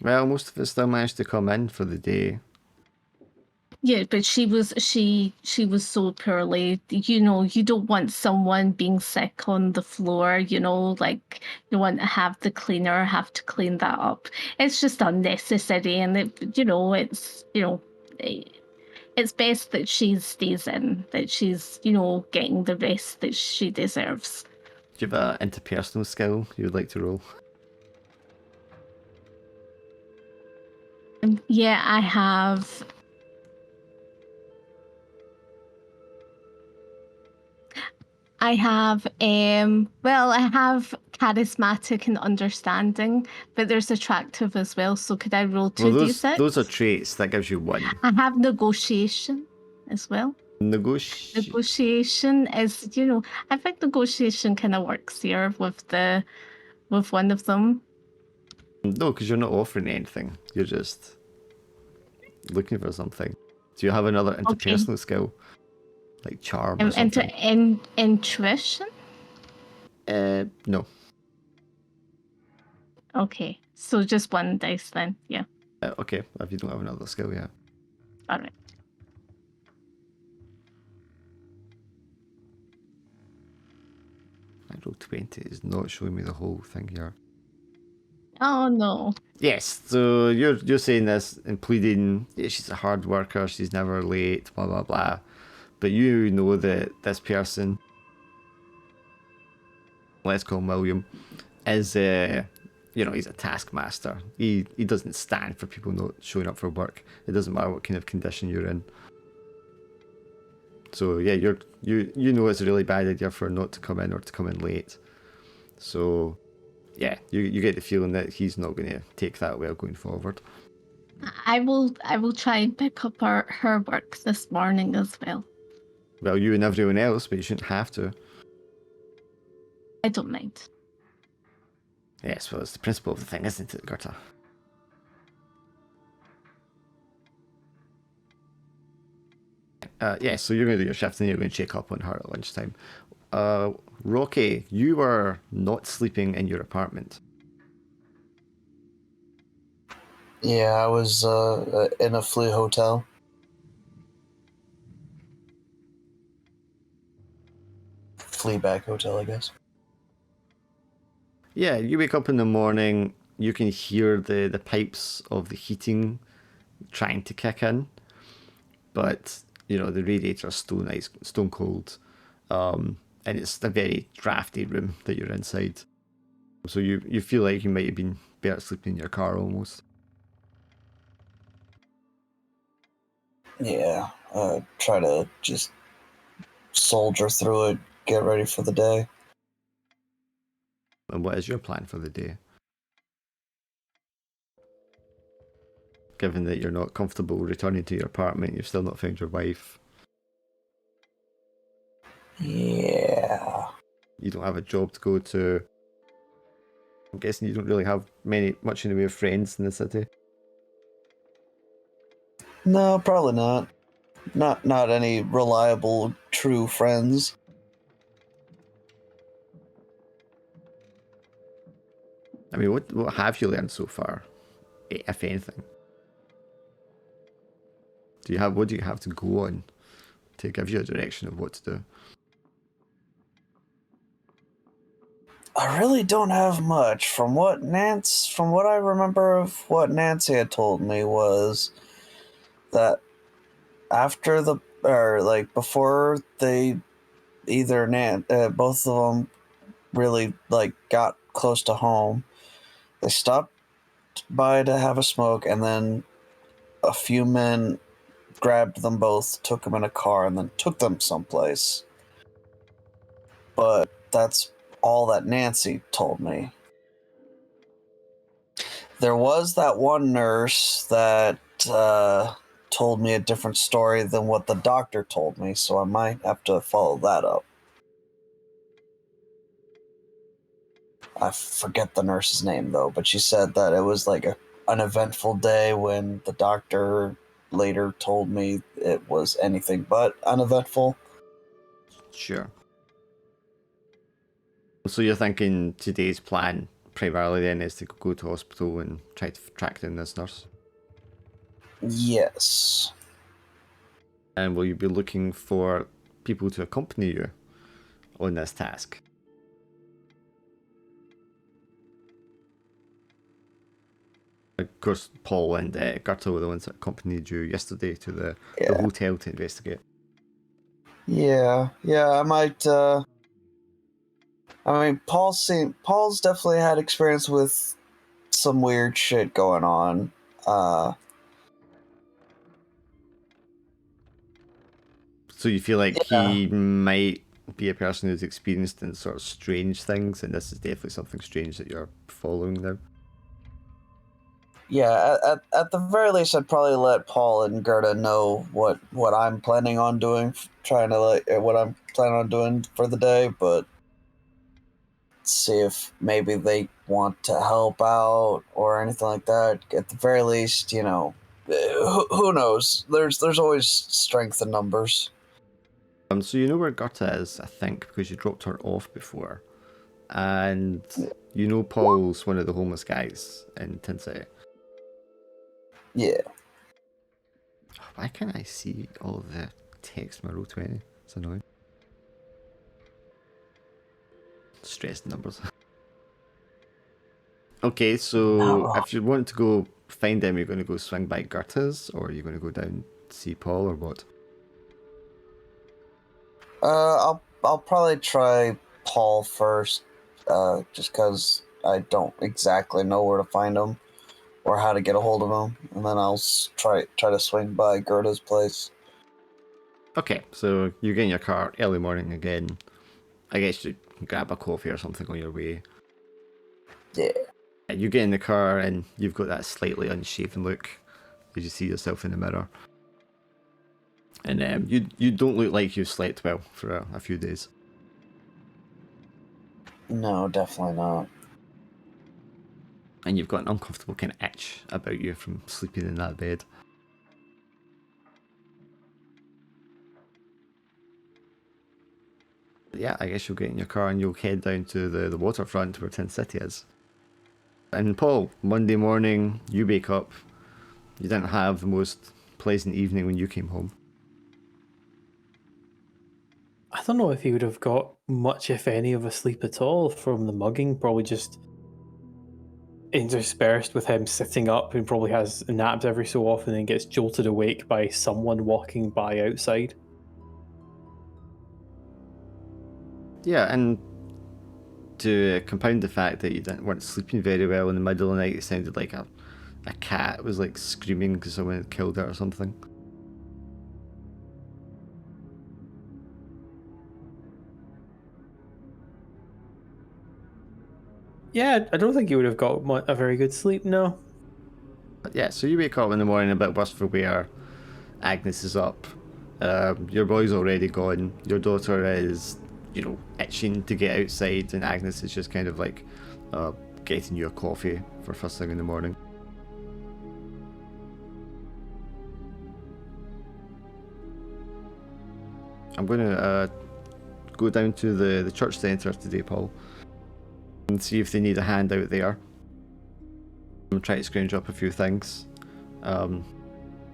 Well, most of us still managed to come in for the day. Yeah, but she was so poorly. You don't want someone being sick on the floor. Like you want to have the cleaner have to clean that up. It's just unnecessary, and it's best that she stays in, that she's getting the rest that she deserves. Do you have an interpersonal skill you would like to roll? Yeah, I have. I have charismatic and understanding, but there's attractive as well. So could I roll 2d6? Those are traits. That gives you 1. I have negotiation as well. Negotiation is, I think negotiation kind of works here with one of them. No, because you're not offering anything. You're just looking for something. Do you have another interpersonal skill? Like charm or something? Intuition? No. Okay, so just 1 dice then, yeah. Okay, if you don't have another skill, yeah. Alright. I rolled 20. It's not showing me the whole thing here. Oh no. Yes, so you're saying this and pleading, yeah, she's a hard worker, she's never late, blah blah blah. But you know that this person, let's call him William, is he's a taskmaster. He doesn't stand for people not showing up for work. It doesn't matter what kind of condition you're in. So yeah, you know it's a really bad idea for not to come in or to come in late. So yeah, you get the feeling that he's not going to take that well going forward. I will try and pick up her work this morning as well. Well, you and everyone else, but you shouldn't have to. I don't mind. Yes, well, it's the principle of the thing, isn't it, Gerta? Yeah, so you're going to do your shift and you're going to check up on her at lunchtime. Rocky, you were not sleeping in your apartment. Yeah, I was in a flea hotel. Fleabag hotel, I guess. Yeah, you wake up in the morning, you can hear the pipes of the heating trying to kick in, but the radiator is stone cold, and it's a very drafty room that you're inside. So you feel like you might have been better sleeping in your car almost. Yeah, try to just soldier through it, get ready for the day. And what is your plan for the day? Given that you're not comfortable returning to your apartment, you've still not found your wife. Yeah. You don't have a job to go to. I'm guessing you don't really have much in the way of friends in the city. No, probably not. Not any reliable, true friends. I mean, what have you learned so far, if anything? What do you have to go on to give you a direction of what to do? I really don't have much. From what I remember of what Nancy had told me was that before they both of them really got close to home, they stopped by to have a smoke, and then a few men grabbed them both, took them in a car, and then took them someplace. But that's all that Nancy told me. There was that one nurse that told me a different story than what the doctor told me, so I might have to follow that up. I forget the nurse's name, though, but she said that it was like an eventful day when the doctor later told me it was anything but uneventful. Sure. So you're thinking today's plan primarily then is to go to hospital and try to track down this nurse? Yes. And will you be looking for people to accompany you on this task? Of course, Paul and Gertrude were the ones that accompanied you yesterday to the hotel to investigate. Yeah, I might. I mean, Paul's definitely had experience with some weird shit going on. So you feel like he might be a person who's experienced in sort of strange things, and this is definitely something strange that you're following now? Yeah, at the very least, I'd probably let Paul and Gerda know what I'm planning on doing, what I'm planning on doing for the day, but see if maybe they want to help out or anything like that. At the very least, who knows? There's always strength in numbers. So you know where Gerta is, I think, because you dropped her off before. And you know Paul's one of the homeless guys in Tin City. Yeah. Why can't I see all the text in my Roll20? It's annoying. Stress numbers. Okay, so if you want to go find them, you're going to go swing by Gerta's, or are you going to go down to see Paul, or what? I'll probably try Paul first, just because I don't exactly know where to find him or how to get a hold of him, and then I'll try to swing by Gerda's place. Okay, so you get in your car early morning again. I guess you can grab a coffee or something on your way. Yeah. You get in the car and you've got that slightly unshaven look as you see yourself in the mirror. And you don't look like you've slept well for a few days. No, definitely not. And you've got an uncomfortable kind of itch about you from sleeping in that bed. But yeah, I guess you'll get in your car and you'll head down to the waterfront where Tin City is. And Paul, Monday morning, you wake up. You didn't have the most pleasant evening when you came home. I don't know if he would have got much, if any, of a sleep at all from the mugging. Probably just interspersed with him sitting up and probably has naps every so often and gets jolted awake by someone walking by outside. Yeah, and to compound the fact that you weren't sleeping very well in the middle of the night, it sounded like a cat was like screaming because someone had killed it or something. Yeah, I don't think he would have got a very good sleep, no. But yeah, so you wake up in the morning a bit worse for wear. Agnes is up. Your boy's already gone. Your daughter is, itching to get outside, and Agnes is just kind of like getting you a coffee for first thing in the morning. I'm going to go down to the church centre today, Paul, and see if they need a hand out there. I'm trying to scrounge up a few things. Are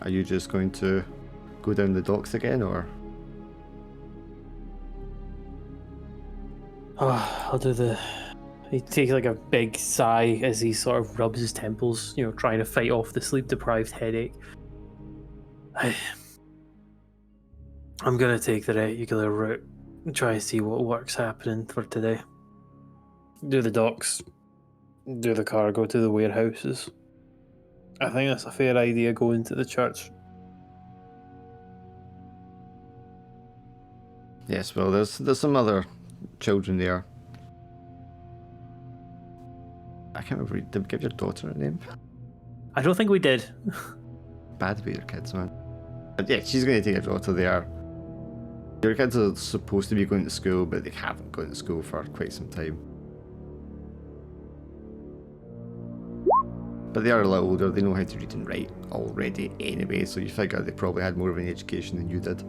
you just going to go down the docks again, or? Oh, I'll do the... He takes like a big sigh as he sort of rubs his temples, trying to fight off the sleep-deprived headache. I'm gonna take the regular route and try to see what work's happening for today. Do the docks, do the cargo to the warehouses. I think that's a fair idea going to the church. Yes, well, there's some other children there. I can't remember, did we give your daughter a name? I don't think we did. Bad about your kids, man. But yeah, she's going to take your daughter there. Your kids are supposed to be going to school, but they haven't gone to school for quite some time. But they are a little older, they know how to read and write already anyway, so you figure they probably had more of an education than you did.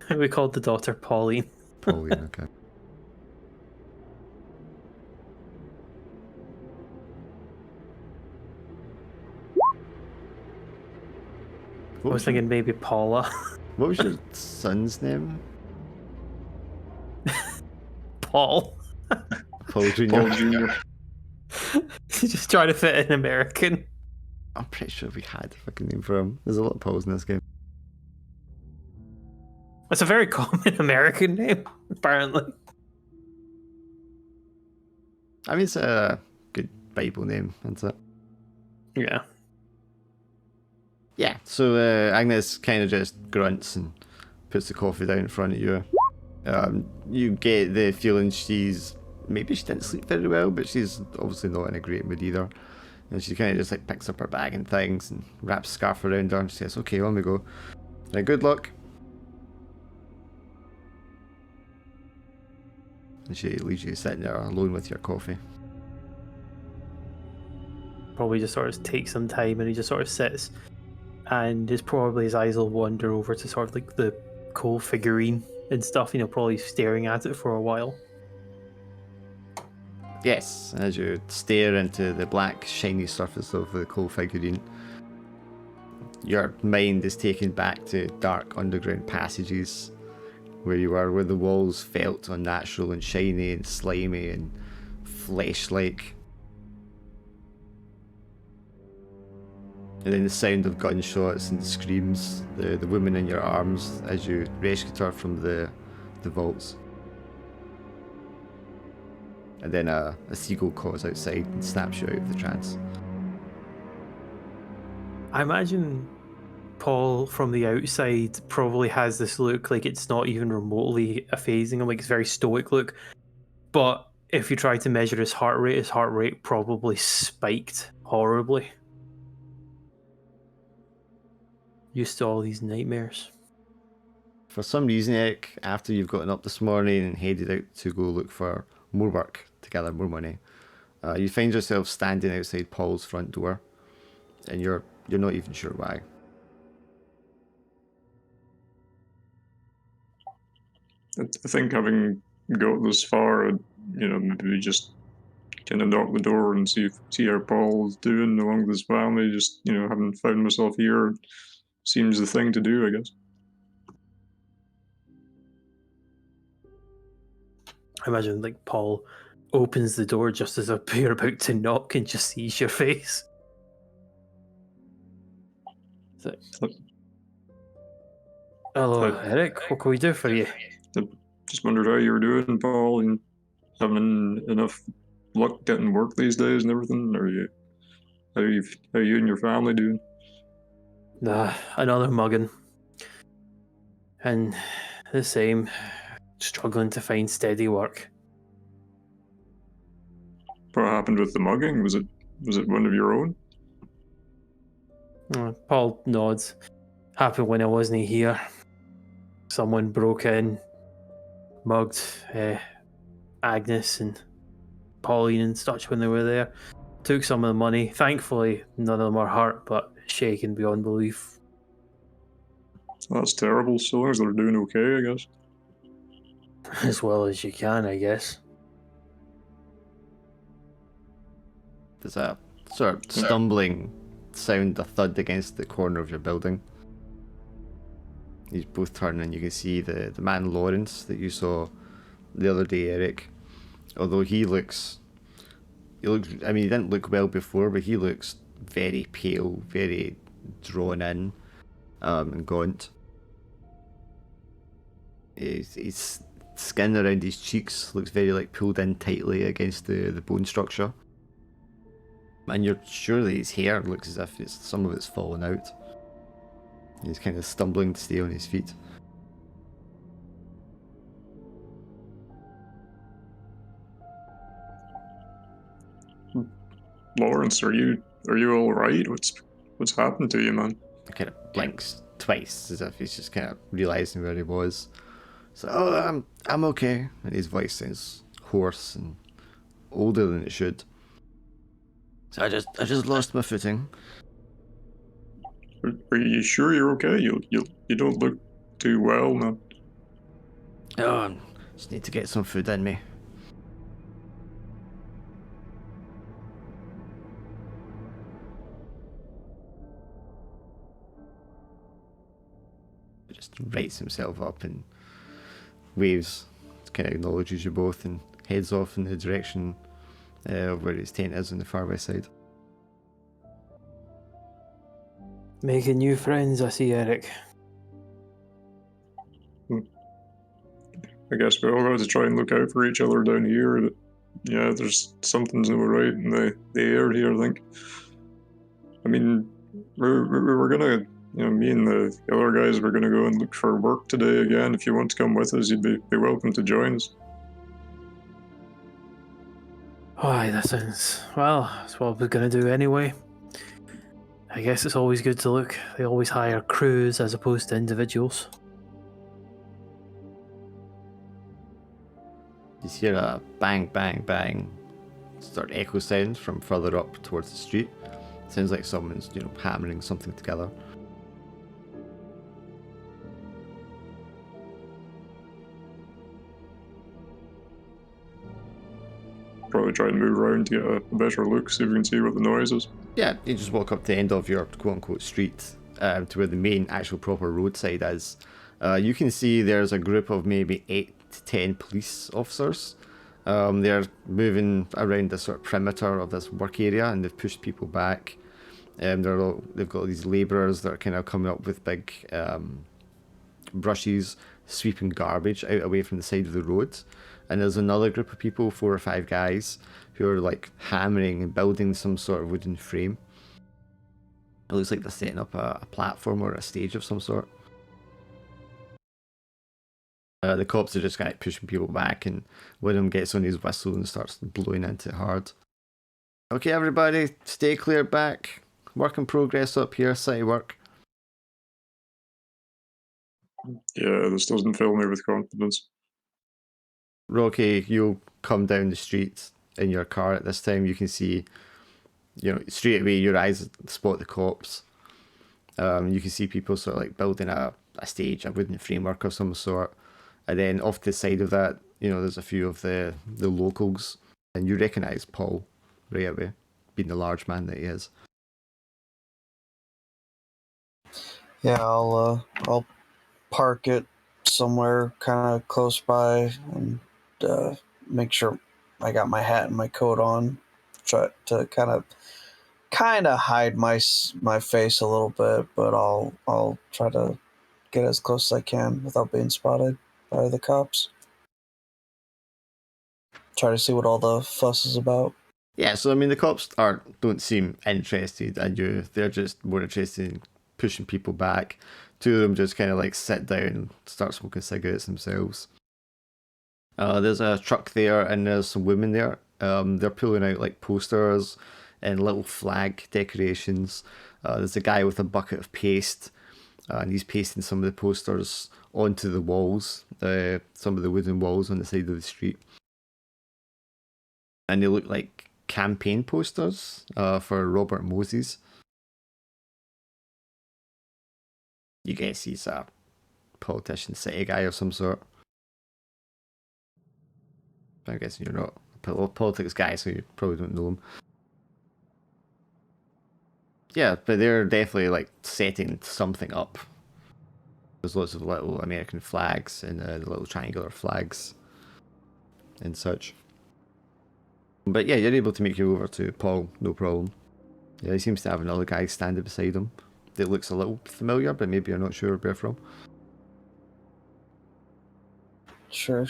We called the daughter Pauline. Pauline, okay. I was thinking maybe Paula. What was your son's name? Paul. Paul Jr. Paul Jr. He's just trying to fit in American. I'm pretty sure we had a fucking name for him. There's a lot of Pauls in this game. It's a very common American name, apparently. I mean, it's a good Bible name, isn't it? Yeah. Yeah, so Agnes kind of just grunts and puts the coffee down in front of you. You get the feeling maybe she didn't sleep very well, but she's obviously not in a great mood either. And she kind of just like picks up her bag and things and wraps a scarf around her and says, "Okay, on we go. Now, good luck." And she leaves you sitting there alone with your coffee. Probably just sort of takes some time and he just sort of sits. And his eyes will wander over to sort of like the cool figurine and stuff, probably staring at it for a while. Yes, as you stare into the black, shiny surface of the coal figurine, your mind is taken back to dark underground passages where you were, where the walls felt unnatural and shiny and slimy and flesh-like. And then the sound of gunshots and screams, the woman in your arms as you rescued her from the vaults. And then a seagull calls outside and snaps you out of the trance. I imagine Paul from the outside probably has this look like it's not even remotely phasing him, like it's a very stoic look. But if you try to measure his heart rate probably spiked horribly. Used to all these nightmares. For some reason, Eric, after you've gotten up this morning and headed out to go look for more work to gather more money, you find yourself standing outside Paul's front door, and you're not even sure why. I think having got this far, maybe just kind of knock the door and see how Paul's doing along with his family. Just having found myself here seems the thing to do, I guess. I imagine like Paul opens the door just as you're about to knock and just sees your face. It's like, hello, Eric. What can we do for you? Just wondered how you were doing, Paul, and having enough luck getting work these days and everything. How are you and your family doing? Nah, another mugging. And the same, struggling to find steady work. What happened with the mugging? Was it one of your own? Paul nods. Happened when I wasn't here. Someone broke in, mugged Agnes and Pauline and such when they were there. Took some of the money. Thankfully, none of them are hurt, but shaken beyond belief. That's terrible. So long as they're doing okay, I guess. As well as you can, I guess. There's a sort of stumbling sound, a thud against the corner of your building. You both turn and you can see the man Lawrence that you saw the other day, Eric. Although he looks, I mean, he didn't look well before, but he looks very pale, very drawn in, and gaunt. His skin around his cheeks looks very like pulled in tightly against the bone structure. And you're sure that his hair looks as if some of it's fallen out. He's kind of stumbling to stay on his feet. Lawrence, are you all right? What's happened to you, man? He kind of blinks twice as if he's just kind of realising where he was. So, oh, I'm okay. And his voice sounds hoarse and older than it should. So I just lost my footing. Are you sure you're okay? You don't look too well, man. Oh, I just need to get some food in me. He just rights himself up and waves, kind of acknowledges you both and heads off in the direction of where his tent is on the far west side. Making new friends, I see, Eric. I guess we all got to try and look out for each other down here. But yeah, there's something's not right in the air here, I think. I mean, we're gonna, me and the other guys were gonna go and look for work today again. If you want to come with us, you'd be welcome to join us. Aye, that sounds... Well, that's what we're going to do anyway. I guess it's always good to look. They always hire crews as opposed to individuals. You hear a bang, bang, bang start echo sounds from further up towards the street. Sounds like someone's, hammering something together. Probably try and move around to get a better look, see if we can see what the noise is. Yeah, you just walk up to the end of your quote-unquote street to where the main actual proper roadside is. You can see there's a group of maybe 8 to 10 police officers. They're moving around the sort of perimeter of this work area and they've pushed people back. They've got these labourers that are kind of coming up with big brushes, sweeping garbage out away from the side of the road. And there's another group of people, 4 or 5 guys, who are like hammering and building some sort of wooden frame. It looks like they're setting up a platform or a stage of some sort. The cops are just kind of pushing people back, and one of them gets on his whistle and starts blowing into it hard. Okay, everybody, stay clear back. Work in progress up here, city work. Yeah, this doesn't fill me with confidence. Rocky, you'll come down the street in your car at this time. You can see, straight away your eyes spot the cops. You can see people sort of like building a stage, a wooden framework of some sort. And then off to the side of that, there's a few of the locals. And you recognise Paul right away, being the large man that he is. Yeah, I'll park it somewhere kind of close by and make sure I got my hat and my coat on. Try to kind of hide my face a little bit, but I'll try to get as close as I can without being spotted by the cops. Try to see what all the fuss is about. Yeah, so I mean the cops don't seem interested in you. They're just more interested in pushing people back. 2 of them just kind of like sit down and start smoking cigarettes themselves. There's a truck there and there's some women there. They're pulling out like posters and little flag decorations. There's a guy with a bucket of paste. and he's pasting some of the posters onto the walls, some of the wooden walls on the side of the street. And they look like campaign posters for Robert Moses. You guess he's a politician, city guy of some sort. I'm guessing you're not a politics guy, so you probably don't know him. Yeah, but they're definitely like setting something up. There's lots of little American flags and the little triangular flags and such. But yeah, you're able to make your way over to Paul, no problem. Yeah, he seems to have another guy standing beside him that looks a little familiar, but maybe you're not sure where from. Sure.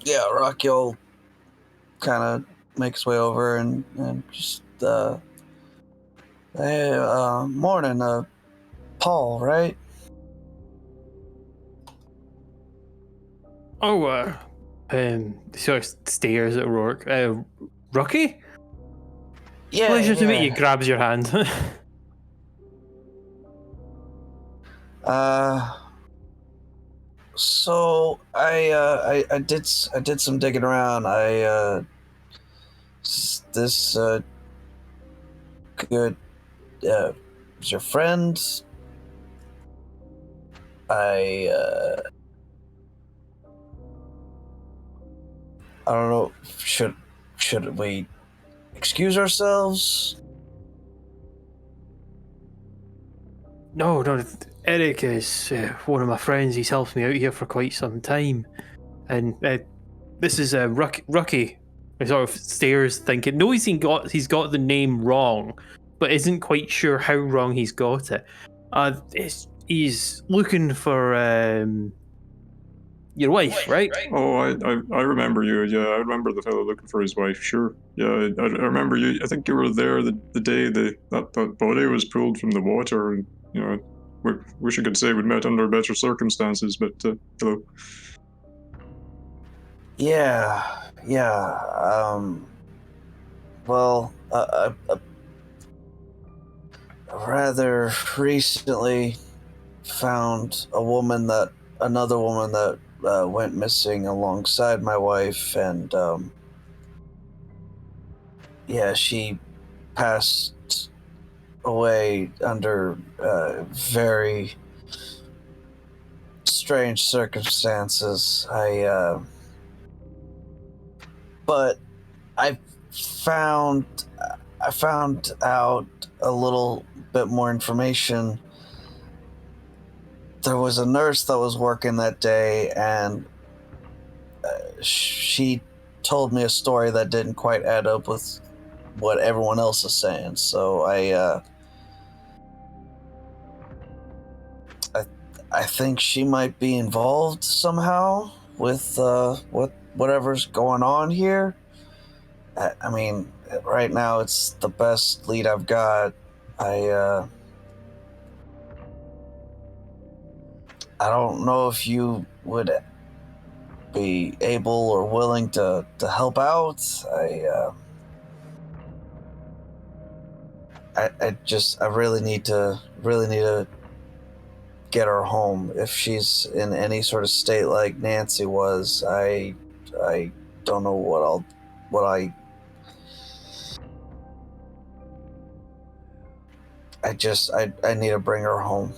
Yeah, Rocky kind of makes his way over and just, hey, morning, Paul, right? Oh, sort of stares at Rourke. Rookie? Yeah. Pleasure to meet you. Grabs your hand. So I did some digging around. This good is your friend. I don't know. Should we excuse ourselves? No, Eric is one of my friends. He's helped me out here for quite some time. And this is Rookie. He sort of stares, thinking, knows he's got the name wrong, but isn't quite sure how wrong he's got it. He's looking for your wife, right? Oh, I remember you. Yeah, I remember the fellow looking for his wife. Sure. Yeah, I remember you. I think you were there the day that body was pulled from the water. And you know, wish I could say we'd met under better circumstances, but hello. Yeah. Well, rather recently found another woman that went missing alongside my wife, and yeah, she passed away under very strange circumstances. But I found out a little bit more information. There was a nurse that was working that day, and she told me a story that didn't quite add up with what everyone else is saying. So I think she might be involved somehow with whatever's going on here. I mean, right now it's the best lead I've got. I don't know if you would be able or willing to help out. I really need to get her home. If she's in any sort of state like Nancy was, I don't know what I need to bring her home.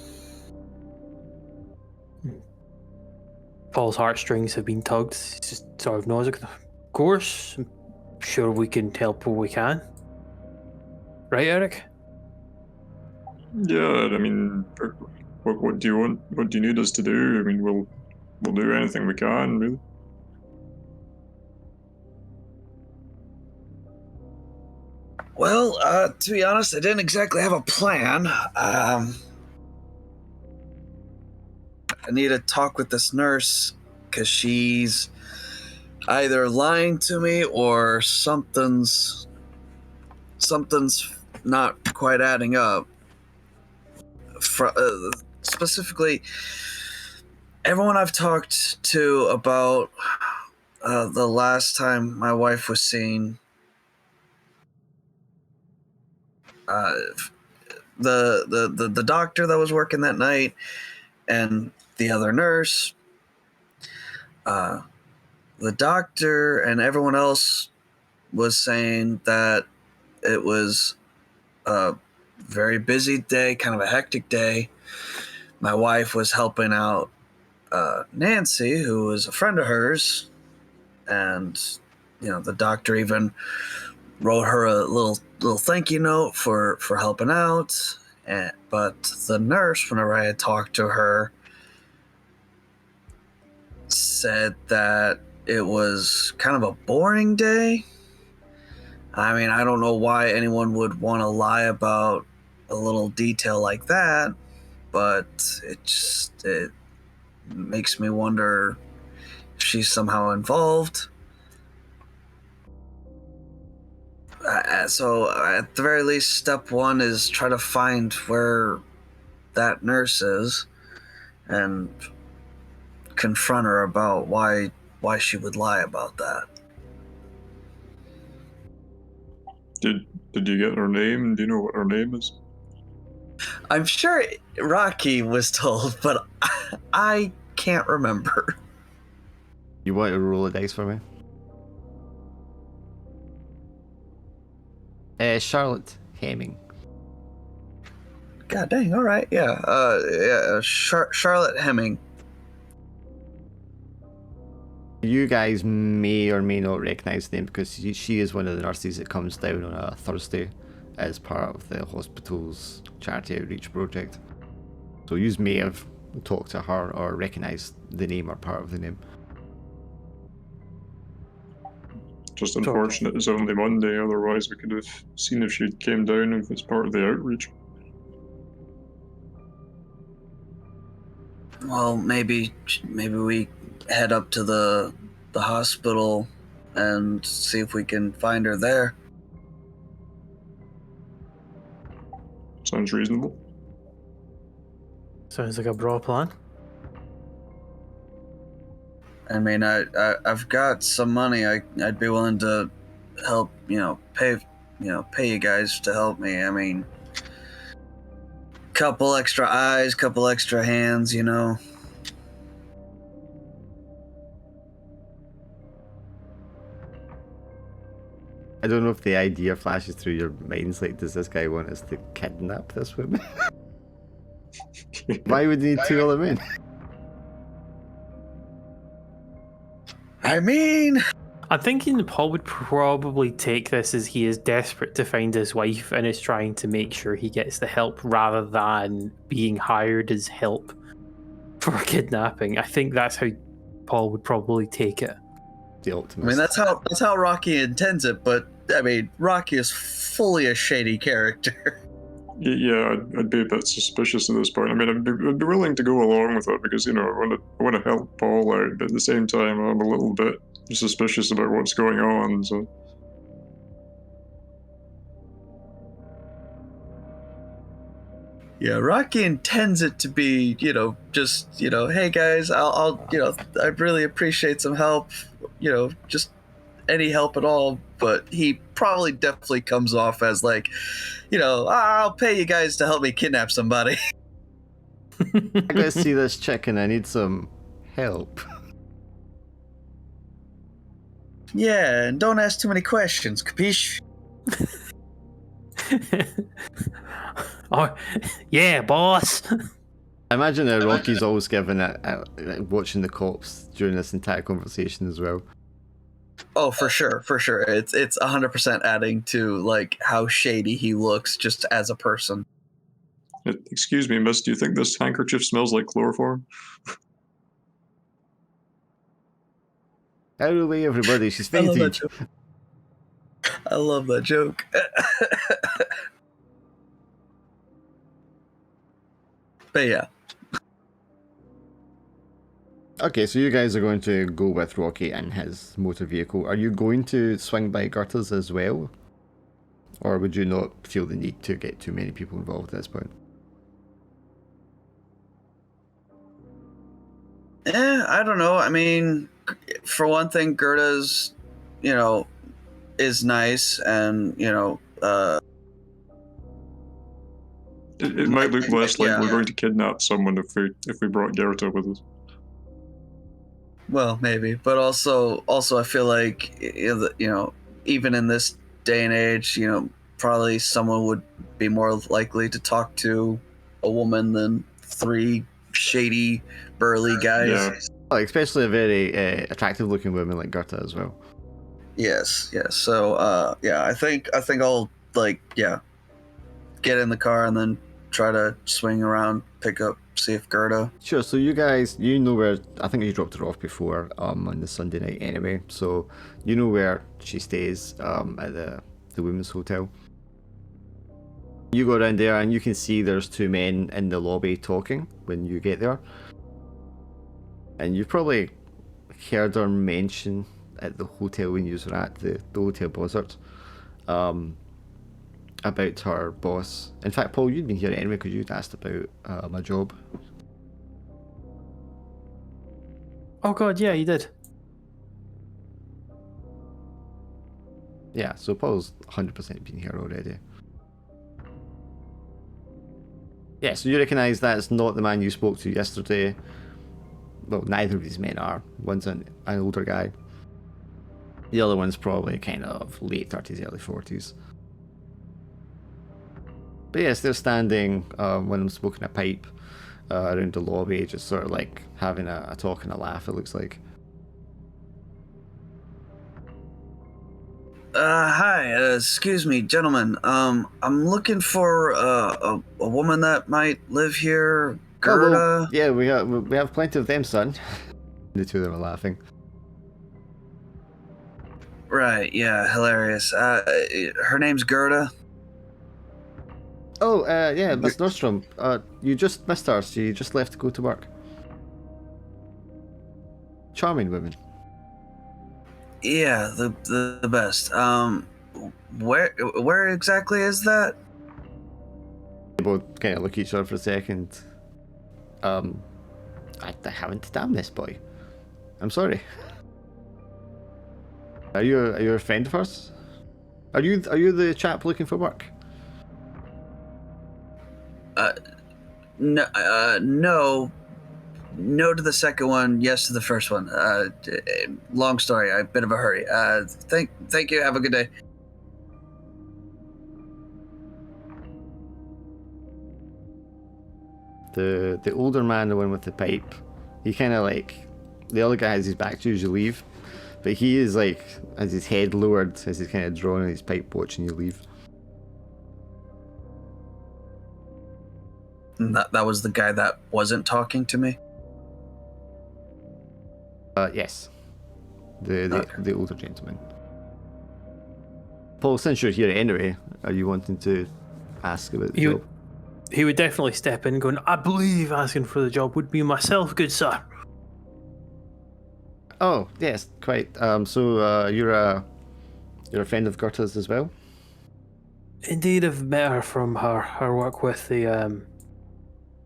Paul's heartstrings have been tugged. He just sort of nods. Of course, I'm sure we can help where we can. Right, Eric? Yeah, I mean, what do you want? What do you need us to do? I mean, we'll do anything we can, really. Well, to be honest, I didn't exactly have a plan. I need to talk with this nurse because she's either lying to me or something's not quite adding up. Specifically, everyone I've talked to about the last time my wife was seen, the doctor that was working that night and the other nurse. The doctor and everyone else was saying that it was a very busy day, kind of a hectic day. My wife was helping out Nancy, who was a friend of hers, and the doctor even wrote her a little thank you note for helping out. But the nurse, whenever I had talked to her, said that it was kind of a boring day. I mean, I don't know why anyone would want to lie about a little detail like that, but it makes me wonder if she's somehow involved. So at the very least, step one is try to find where that nurse is and confront her about why she would lie about that. Did you get her name? Do you know what her name is? I'm sure Rocky was told, but I can't remember. You want to roll a dice for me? Charlotte Hemming. God dang! All right, yeah. Charlotte Hemming. You guys may or may not recognise the name because she is one of the nurses that comes down on a Thursday as part of the hospital's charity outreach project. So you may have talked to her or recognised the name or part of the name. Just unfortunate it's only Monday, otherwise we could have seen if she came down if it's part of the outreach. Well, maybe we head up to the hospital and see if we can find her there. Sounds reasonable. Sounds like a broad plan. I mean, I've got some money. I'd be willing to help. Pay you guys to help me. I mean, couple extra eyes, couple extra hands. I don't know if the idea flashes through your minds, like, does this guy want us to kidnap this woman? Why would he need two other men? I mean, I'm thinking Paul would probably take this as he is desperate to find his wife and is trying to make sure he gets the help rather than being hired as help for kidnapping. I think that's how Paul would probably take it. The optimist. I mean, that's how Rocky intends it, but I mean, Rocky is fully a shady character. Yeah, I'd be a bit suspicious at this point. I mean, I'd be willing to go along with it because I want to help Paul out, but at the same time, I'm a little bit suspicious about what's going on. So. Yeah, Rocky intends it to be, just, hey guys, I'll I'd really appreciate some help, just any help at all. But he probably definitely comes off as like, I'll pay you guys to help me kidnap somebody. I gotta see this chick and I need some help. Yeah, and don't ask too many questions, capiche? Oh, yeah, boss. I imagine that Rocky's always given watching the cops during this entire conversation as well. Oh, for sure. It's 100% adding to like how shady he looks just as a person. Excuse me, miss, do you think this handkerchief smells like chloroform? Out of the way, everybody, she's fainted. I love that joke. But yeah. Okay, so you guys are going to go with Rocky and his motor vehicle. Are you going to swing by Gerta's as well? Or would you not feel the need to get too many people involved at this point? I don't know. I mean, for one thing, Gerta's, is nice and, It might look less like Yeah. we're going to kidnap someone if we brought Gerta with us. Well, maybe, but also I feel like even in this day and age, probably someone would be more likely to talk to a woman than three shady, burly guys. Yeah. Like, especially a very attractive-looking woman like Gerta as well. Yes. So, I think I'll get in the car and then try to swing around, pick up, see if Gerta. Sure. So you guys, you know where, I think you dropped her off before on the Sunday night anyway. So you know where she stays at the women's hotel. You go down there and you can see there's two men in the lobby talking when you get there. And you've probably heard her mention at the hotel when you were at the Hotel Buzzard about her boss. In fact, Paul, you'd been here anyway because you'd asked about my job. Oh god, yeah, you did. Yeah, so Paul's 100% been here already. Yeah, so you recognise that's not the man you spoke to yesterday. Well, neither of these men are. One's an older guy. The other one's probably kind of late 30s, early 40s. But yes, they're standing when I'm smoking a pipe around the lobby, just sort of like having a talk and a laugh, it looks like. Hi, excuse me, gentlemen. I'm looking for a woman that might live here. Gerta. Oh, well, yeah, we have plenty of them, son. The two of them are laughing. Right, yeah, hilarious. Her name's Gerta. Oh, yeah, Miss Nordstrom. You just missed her. She just left to go to work. Charming woman. Yeah, the best. Where exactly is that? They both kind of look at each other for a second. I haven't damn this boy. I'm sorry. Are you a friend of hers? Are you the chap looking for work? No. No to the second one, yes to the first one. Long story, a bit of a hurry. Thank you, have a good day. The older man, the one with the pipe, he kind of like, the other guy has his back to you as you leave, but he is like, has his head lowered as he's kind of drawing his pipe watching you leave. And that was the guy that wasn't talking to me? Yes. The older gentleman. Paul, since you're here anyway, are you wanting to ask about the job? He would definitely step in going, I believe asking for the job would be myself, good sir. Oh, yes, quite. So you're a friend of Gerta's as well? Indeed, I've met her from her work with the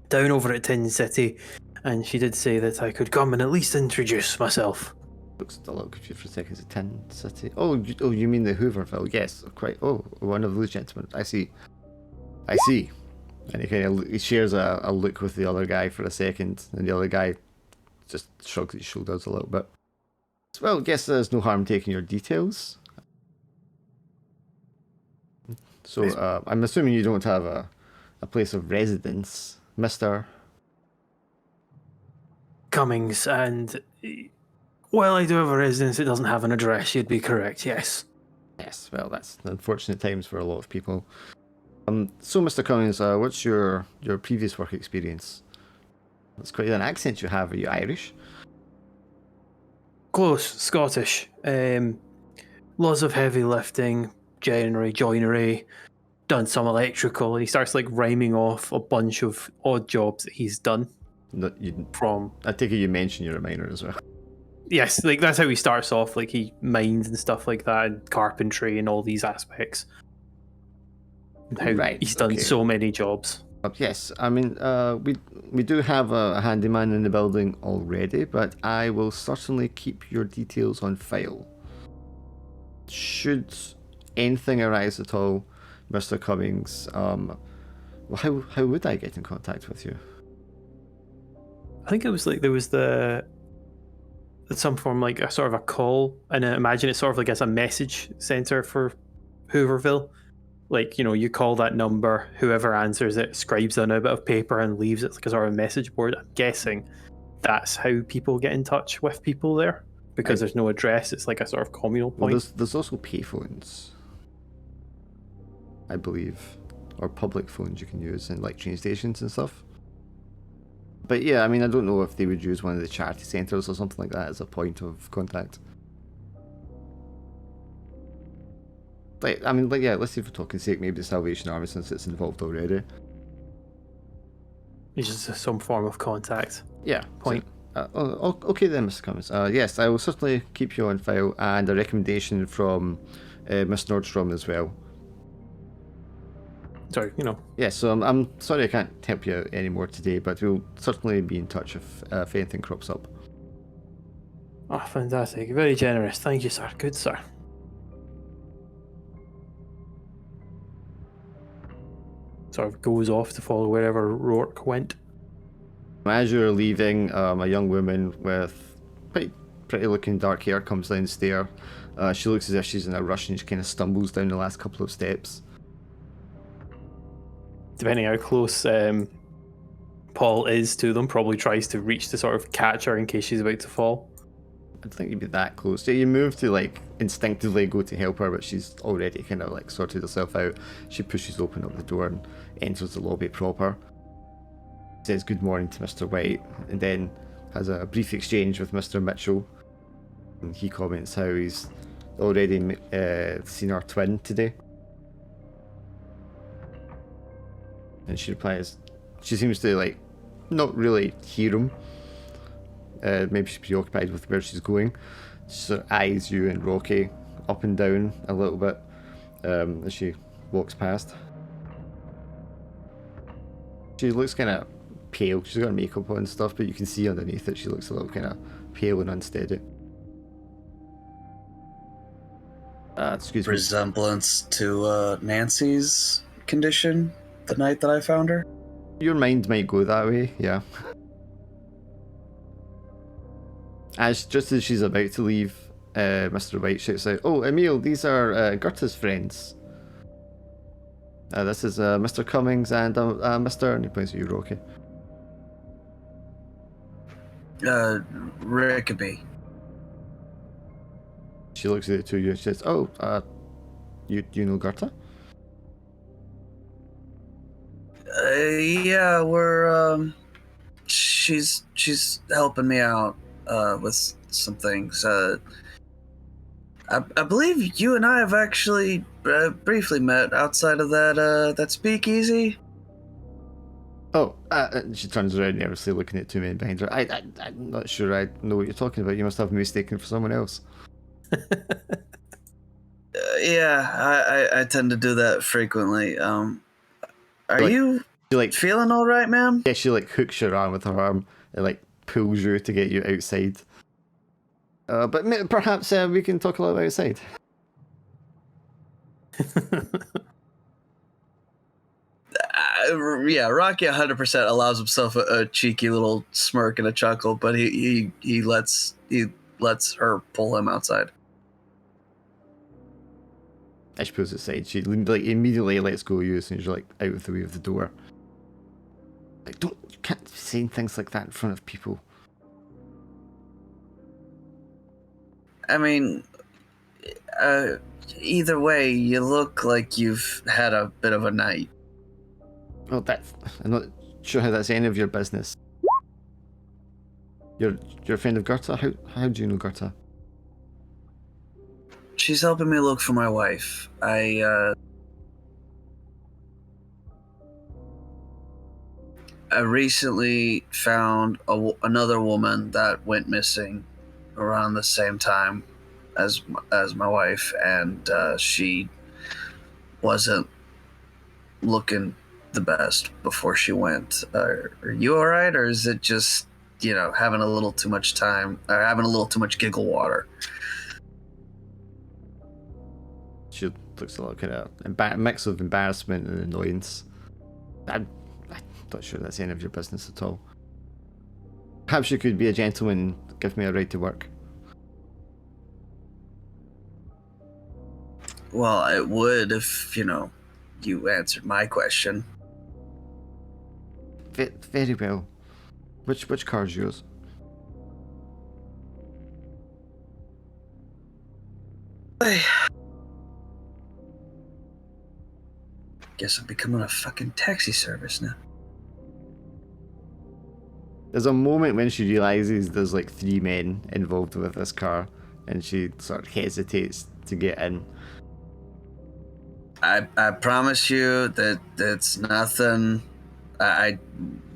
down over at Tin City, and she did say that I could come and at least introduce myself. Looks a little confused for a second. Is it Tin City? Oh, you mean the Hooverville? Yes, quite. Oh, one of those gentlemen. I see. And he shares a look with the other guy for a second, and the other guy just shrugs his shoulders a little bit. Well, guess there's no harm taking your details. So I'm assuming you don't have a place of residence, Mr. Cummings, and well, I do have a residence. It doesn't have an address. You'd be correct. Yes. Yes. Well, that's unfortunate times for a lot of people. So, Mr. Cummings, what's your previous work experience? That's quite an accent you have. Are you Irish? Close. Scottish. Lots of heavy lifting, joinery, done some electrical, and he starts like rhyming off a bunch of odd jobs that he's done. No, I take it you mentioned you're a miner as well. Yes, like that's how he starts off. Like he mines and stuff like that, and carpentry and all these aspects. And how he's done so many jobs. Yes, I mean, we do have a handyman in the building already, but I will certainly keep your details on file. Should anything arise at all, Mr. Cummings, Well, how would I get in contact with you? I think it was like there was some form like a sort of a call, and I imagine it's sort of like as a message center for Hooverville. Like, you know, you call that number, whoever answers it scribes on a bit of paper and leaves it like a sort of message board. I'm guessing that's how people get in touch with people there, because there's no address. It's like a sort of communal point. Well, there's also payphones, I believe, or public phones you can use in like train stations and stuff. But yeah, I mean, I don't know if they would use one of the charity centres or something like that as a point of contact. Like, I mean, like, yeah, let's see, for talking sake, maybe the Salvation Army, since it's involved already. It's just some form of contact. Yeah. Point. So, okay then, Mr. Cummins. Yes, I will certainly keep you on file, and a recommendation from Miss Nordstrom as well. Sorry, you know. Yeah, so I'm sorry I can't help you out anymore today, but we'll certainly be in touch if anything crops up. Oh, fantastic. Very generous. Thank you, sir. Good, sir. Sort of goes off to follow wherever Rourke went. As you're leaving, a young woman with pretty looking dark hair comes down the stair. She looks as if she's in a rush and she kind of stumbles down the last couple of steps. Depending how close Paul is to them, probably tries to reach to sort of catch her in case she's about to fall. I don't think you'd be that close. Yeah, you move to like instinctively go to help her, but she's already kind of like sorted herself out. She pushes open up the door and enters the lobby proper. Says good morning to Mr. White, and then has a brief exchange with Mr. Mitchell. And he comments how he's already seen her twin today. And she replies, she seems to like not really hear him. Maybe she's preoccupied with where she's going. She sort of eyes you and Rocky up and down a little bit as she walks past. She looks kind of pale. She's got makeup on and stuff, but you can see underneath it she looks a little kind of pale and unsteady. Excuse me. Resemblance to Nancy's condition the night that I found her. Your mind might go that way, yeah. Just as she's about to leave, Mr. White shouts out, "Oh, Emil, these are Gerta's friends. This is Mr. Cummings and Mr. and he points at you, Rocky. Rickaby." She looks at the two of you and she says, "Oh, you know Gerta?" Yeah, we're she's helping me out with some things. I believe you and I have actually briefly met outside of that speakeasy. Oh, she turns around nervously, looking at two men behind her. I'm not sure I know what you're talking about. You must have me mistaken for someone else. Yeah, I tend to do that frequently. Are Like, you she feeling all right, ma'am? Yeah, she hooks your arm with her arm and pulls you to get you outside. But perhaps we can talk a little outside. Yeah, Rocky 100% allows himself a cheeky little smirk and a chuckle, but he lets her pull him outside. As she pulls aside, she immediately lets go of you as soon as you're out of the way of the door. You can't be saying things like that in front of people. I mean, either way, you look like you've had a bit of a night. Well, I'm not sure how that's any of your business. You're a friend of Gerta? How do you know Gerta? She's helping me look for my wife. I recently found another woman that went missing around the same time as my wife, and she wasn't looking the best before she went. Are you all right, or is it just having a little too much time, or having a little too much giggle water? She looks a little kind of mix of embarrassment and annoyance. I'm not sure that's any of your business at all. Perhaps you could be a gentleman and give me a right to work. Well, it would if, you answered my question. Very well. Which car is yours? Guess I'm becoming a fucking taxi service now. There's a moment when she realizes there's like 3 men involved with this car, and she sort of hesitates to get in. I promise you that it's nothing.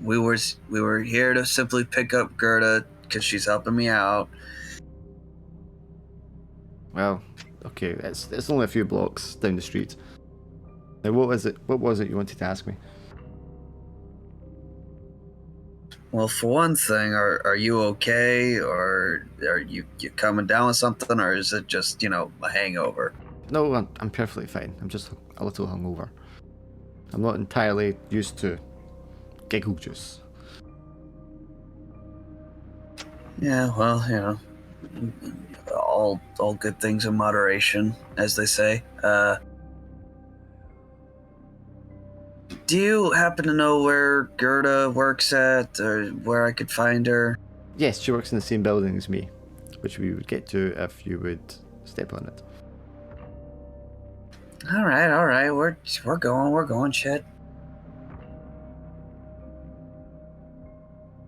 We were here to simply pick up Gerda because she's helping me out. Well, okay, it's only a few blocks down the street. Now, what was it you wanted to ask me? Well, for one thing, are you okay, or are you coming down with something, or is it just a hangover? No, I'm perfectly fine. I'm just a little hungover. I'm not entirely used to giggle juice. Yeah, well, all good things in moderation, as they say. Do you happen to know where Gerda works at, or where I could find her? Yes, she works in the same building as me, which we would get to if you would step on it. All right, we're going, shit.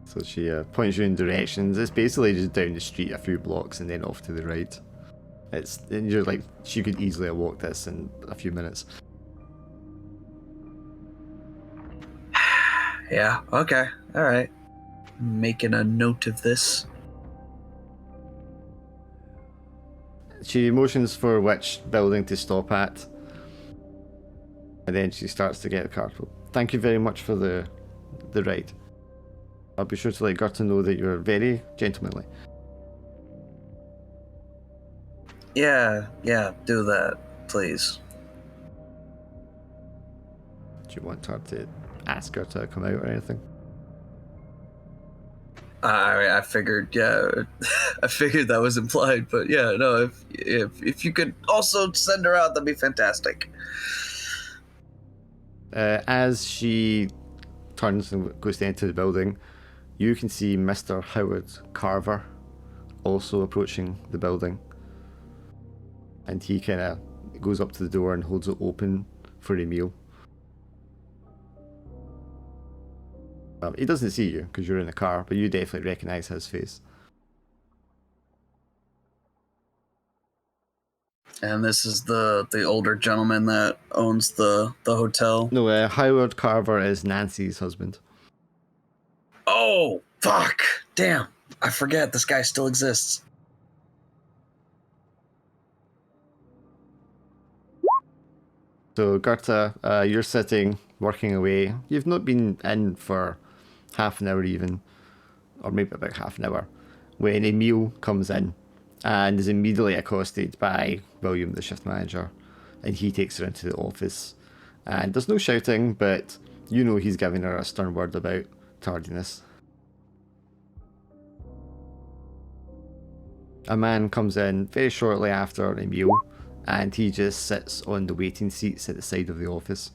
So she points you in directions. It's basically just down the street a few blocks and then off to the right. And you're like, she could easily have walked this in a few minutes. Yeah, okay, all right. Making a note of this. She motions for which building to stop at. And then she starts to get the car. Thank you very much for the ride. I'll be sure to let Gerta know that you're very gentlemanly. Yeah, do that, please. Do you want her to ask her to come out or anything? I figured, yeah, I figured that was implied, but yeah, no, if you could also send her out, that'd be fantastic. As she turns and goes to enter the building, you can see Mr. Howard Carver also approaching the building. And he kind of goes up to the door and holds it open for Emil. He doesn't see you because you're in the car, but you definitely recognise his face. And this is the older gentleman that owns the hotel. No, Howard Carver is Nancy's husband. Oh, fuck. Damn. I forget this guy still exists. So, Gerta, you're sitting, working away. You've not been in for half an hour even, or maybe about half an hour, when Emil comes in and is immediately accosted by William, the shift manager, and he takes her into the office. And there's no shouting, but you know he's giving her a stern word about tardiness. A man comes in very shortly after Emil, and he just sits on the waiting seats at the side of the office.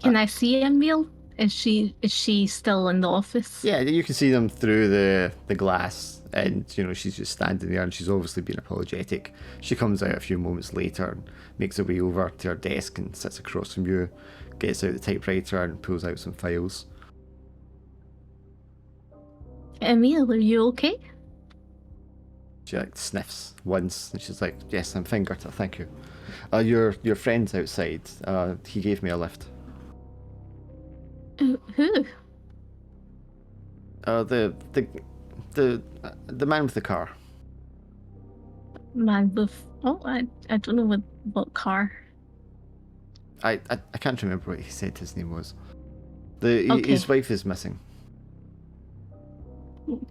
Can I see Emil? Is she still in the office? Yeah, you can see them through the glass, and she's just standing there, and she's obviously been apologetic. She comes out a few moments later and makes her way over to her desk and sits across from you, gets out the typewriter and pulls out some files. Emil, are you okay? She sniffs once, and she's like, "Yes, I'm fine, Gerta, thank you. Your friend's outside. He gave me a lift." Who? The man with the car. Man with... Oh, I don't know what car. I can't remember what he said his name was. Okay. His wife is missing.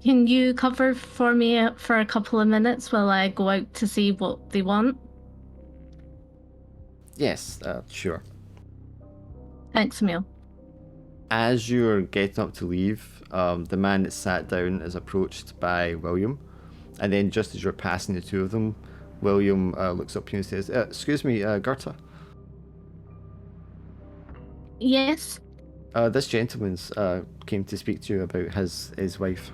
Can you cover for me for a couple of minutes while I go out to see what they want? Yes, sure. Thanks, Emil. As you're getting up to leave, the man that sat down is approached by William, and then just as you're passing the two of them, William looks up to you and says, "Excuse me, Gerta. Yes. This gentleman's came to speak to you about his wife."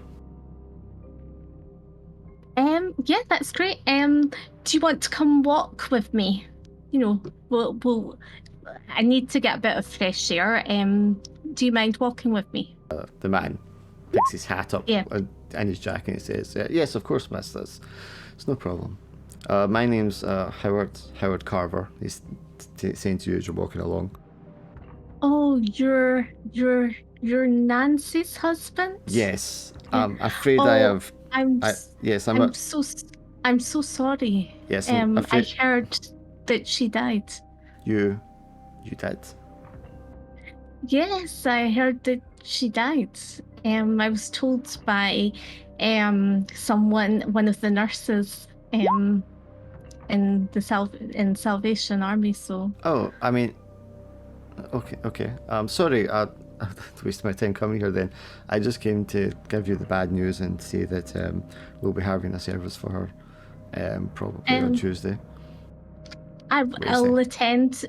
Yeah, that's great. Do you want to come walk with me? You know, we'll I need to get a bit of fresh air. Do you mind walking with me? The man picks his hat up Yeah. and his jacket and says, "Yes, of course, miss. It's no problem. My name's Howard Carver." He's saying to you as you're walking along. Oh, you're Nancy's husband? Yes. Yeah. I'm afraid I have. I'm so sorry. Yes, I'm I afraid heard that she died. you did. Yes, I heard that she died. I was told by one of the nurses in the Salvation Army. So Oh, I mean, okay. Sorry, I wasted my time coming here. Then I just came to give you the bad news and say that we'll be having a service for her, probably on Tuesday. I'll attend.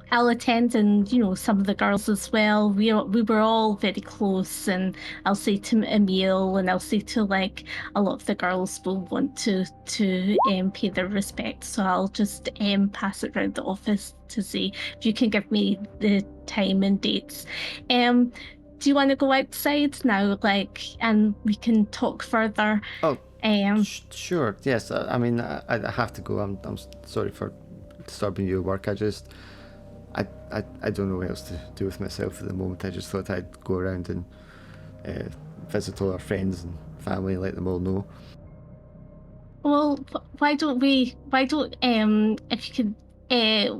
I'll attend, and some of the girls as well. We were all very close, and I'll say to Emil, and I'll say to a lot of the girls will want to pay their respects. So I'll just pass it around the office to see if you can give me the time and dates. Do you want to go outside now, and we can talk further? Oh, sure. Yes. I mean, I have to go. I'm sorry for disturbing your work. I don't know what else to do with myself at the moment. I just thought I'd go around and visit all our friends and family and let them all know. Well, why don't if you could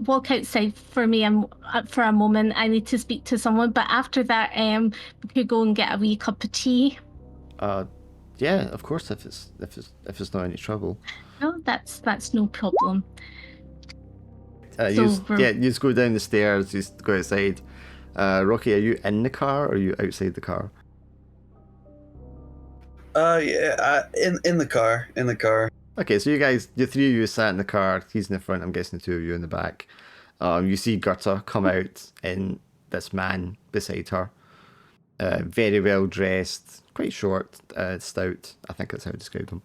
walk outside for me for a moment. I need to speak to someone, but after that we could go and get a wee cup of tea. Yeah, of course, if it's not any trouble. No, that's no problem. You just go down the stairs, you just go outside. Rocky, are you in the car or are you outside the car? Yeah, in the car. Okay, so the three of you sat in the car. He's in the front. I'm guessing the two of you in the back. You see Gerta come out and this man beside her. Very well dressed, quite short, stout. I think that's how I describe him.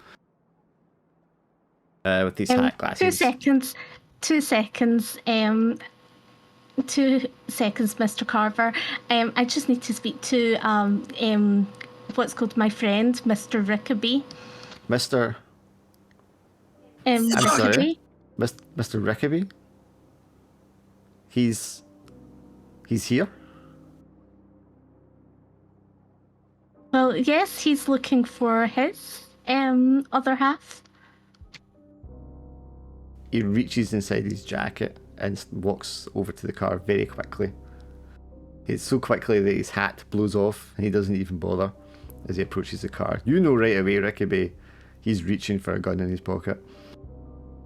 With these hat glasses. 2 seconds. 2 seconds. 2 seconds, Mr. Carver. I just need to speak to what's called my friend, Mr. Rickaby. Mr. I'm sorry? Mr. Rickaby? He's here? Well, yes, he's looking for his other half. He reaches inside his jacket and walks over to the car very quickly. It's so quickly that his hat blows off and he doesn't even bother as he approaches the car. You know right away, Rickaby, he's reaching for a gun in his pocket.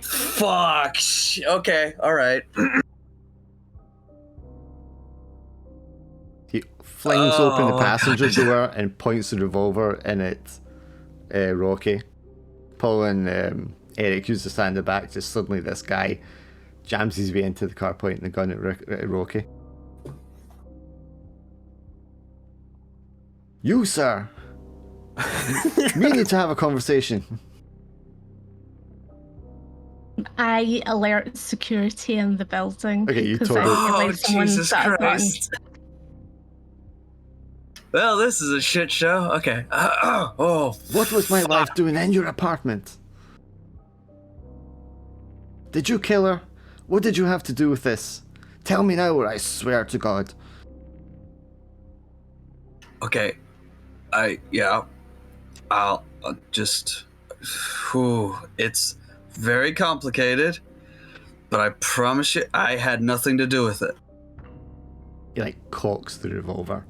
Fuck. Okay, alright. He flings open the passenger door and points the revolver in at Rocky. Paul and Eric used to stand in the back. Just suddenly this guy jams his way into the car pointing the gun at Rocky. You, sir! We need to have a conversation. I alert security in the building. Okay, you because told I feel Oh, like someone's Jesus got a gun. Christ. Well, this is a shit show. Okay. What was my wife doing in your apartment? Did you kill her? What did you have to do with this? Tell me now or I swear to God. Okay. I'll just... it's very complicated, but I promise you I had nothing to do with it. He cocks the revolver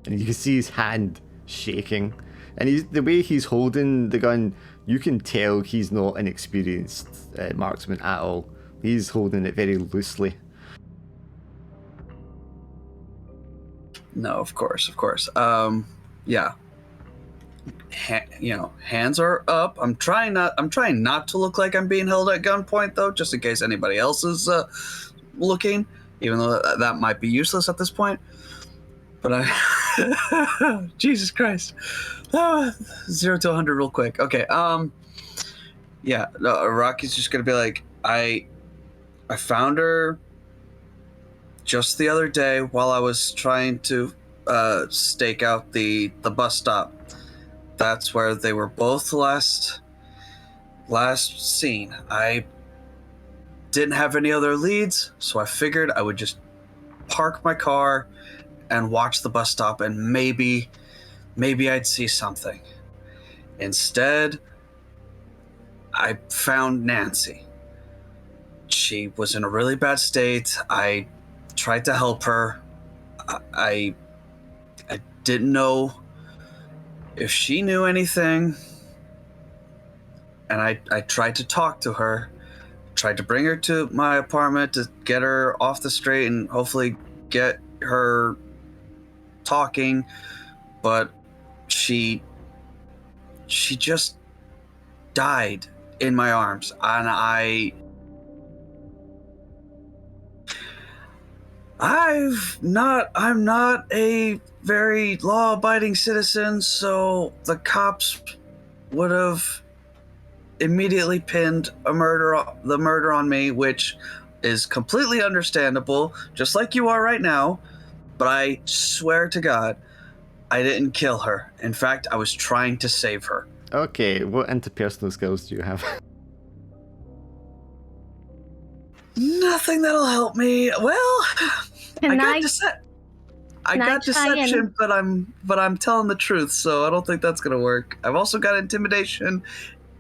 and you can see his hand shaking, and the way he's holding the gun, you can tell he's not an experienced marksman at all. He's holding it very loosely. No, of course. Yeah. Hands are up. I'm trying not to look like I'm being held at gunpoint, though, just in case anybody else is looking, even though that might be useless at this point. But I, Jesus Christ, 0 to 100 real quick. Okay. Yeah. No, Rocky's just gonna be like, I found her just the other day while I was trying to stake out the bus stop. That's where they were both last seen. I didn't have any other leads, so I figured I would just park my car and watch the bus stop, and maybe I'd see something. Instead, I found Nancy. She was in a really bad state. I tried to help her. I didn't know if she knew anything, and I tried to talk to her, tried to bring her to my apartment to get her off the street and hopefully get her talking, but she just died in my arms, and I'm not a very law-abiding citizen, so the cops would have immediately pinned the murder on me, which is completely understandable, just like you are right now. But I swear to God, I didn't kill her. In fact, I was trying to save her. Okay, what interpersonal skills do you have? Nothing that'll help me. Well, I got deception, but I'm telling the truth, so I don't think that's gonna work. I've also got intimidation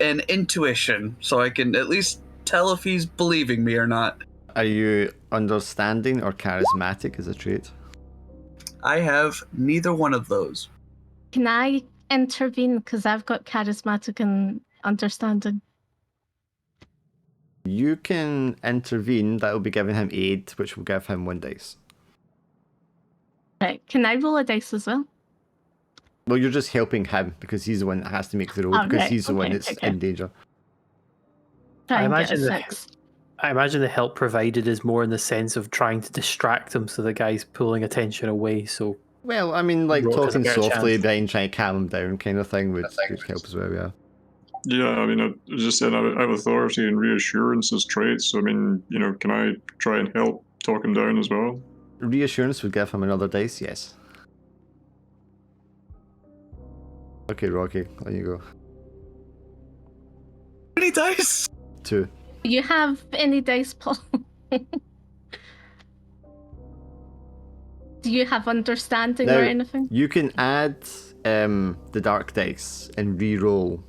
and intuition, so I can at least tell if he's believing me or not. Are you understanding or charismatic as a trait? I have neither one of those. Can I intervene? Because I've got charismatic and understanding. You can intervene. That will be giving him aid, which will give him 1 dice. Right. Can I roll a dice as well? Well, you're just helping him because he's the one that has to make the roll, because he's the one that's in danger. Try I and get a imagine 6. I imagine the help provided is more in the sense of trying to distract him so the guy's pulling attention away. So, Well, I mean, like Roll 'cause talking I get a softly chance. behind, trying to calm him down, kind of thing would help as well. Yeah. Yeah, I mean, I was just saying I have authority and reassurance as traits, so I mean, can I try and help talk him down as well? Reassurance would give him another dice, yes. Okay, Rocky, on you go. How many dice? 2. Do you have any dice, Paul? Do you have understanding Now, or anything? you can add the dark dice and re-roll.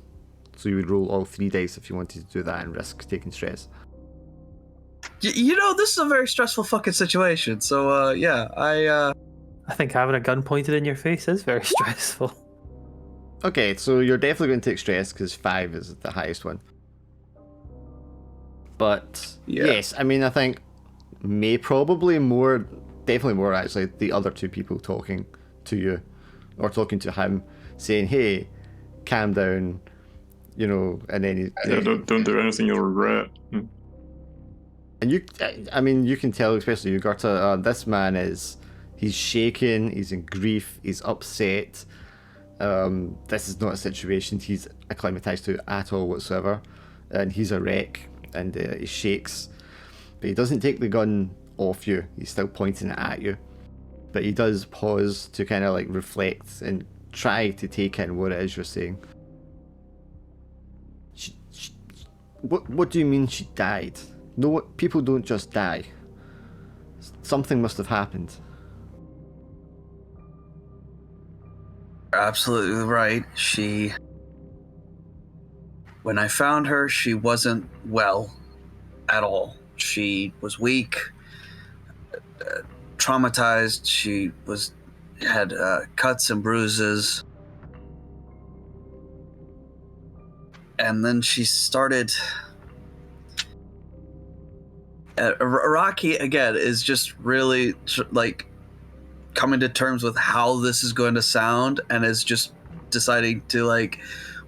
So you would roll all 3 dice if you wanted to do that and risk taking stress. This is a very stressful fucking situation. So, yeah, I think having a gun pointed in your face is very stressful. Okay, so you're definitely going to take stress because 5 is the highest one. But Yeah. yes, I mean, I think definitely more actually, the other 2 people talking to you or talking to him, saying, "Hey, calm down," and then Don't do anything you'll regret. and you can tell, especially Yugurta, this man he's shaking, he's in grief, he's upset. This is not a situation he's acclimatized to at all whatsoever, and he's a wreck, and he shakes, but he doesn't take the gun off you. He's still pointing it at you, but he does pause to kind of like reflect and try to take in what it is you're saying. What do you mean she died? No, people don't just die. Something must have happened. you're absolutely right. When I found her, she wasn't well at all. She was weak, traumatized. She had cuts and bruises. And then she started... Rocky, again, is just really, coming to terms with how this is going to sound and is just deciding to like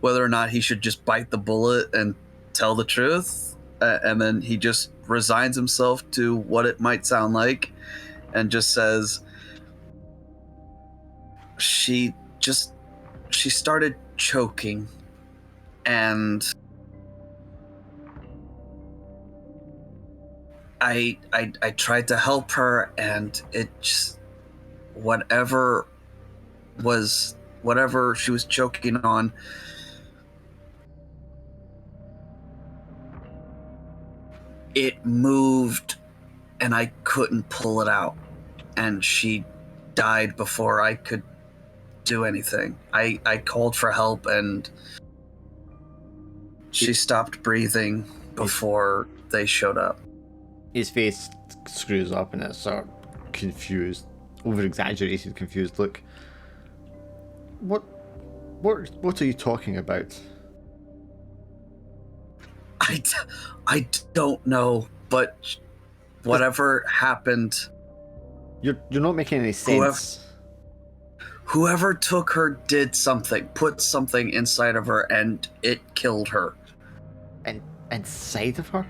whether or not he should just bite the bullet and tell the truth, and then he just resigns himself to what it might sound like and just says she started choking and I tried to help her, and it just whatever she was choking on, it moved and I couldn't pull it out, and she died before I could do anything. I called for help and she stopped breathing before they showed up. His face screws up in a sort of confused, over-exaggerated, confused look. What are you talking about? I don't know, but whatever happened, You're not making any sense. Whoever took her did something, put something inside of her, and it killed her. And inside of her?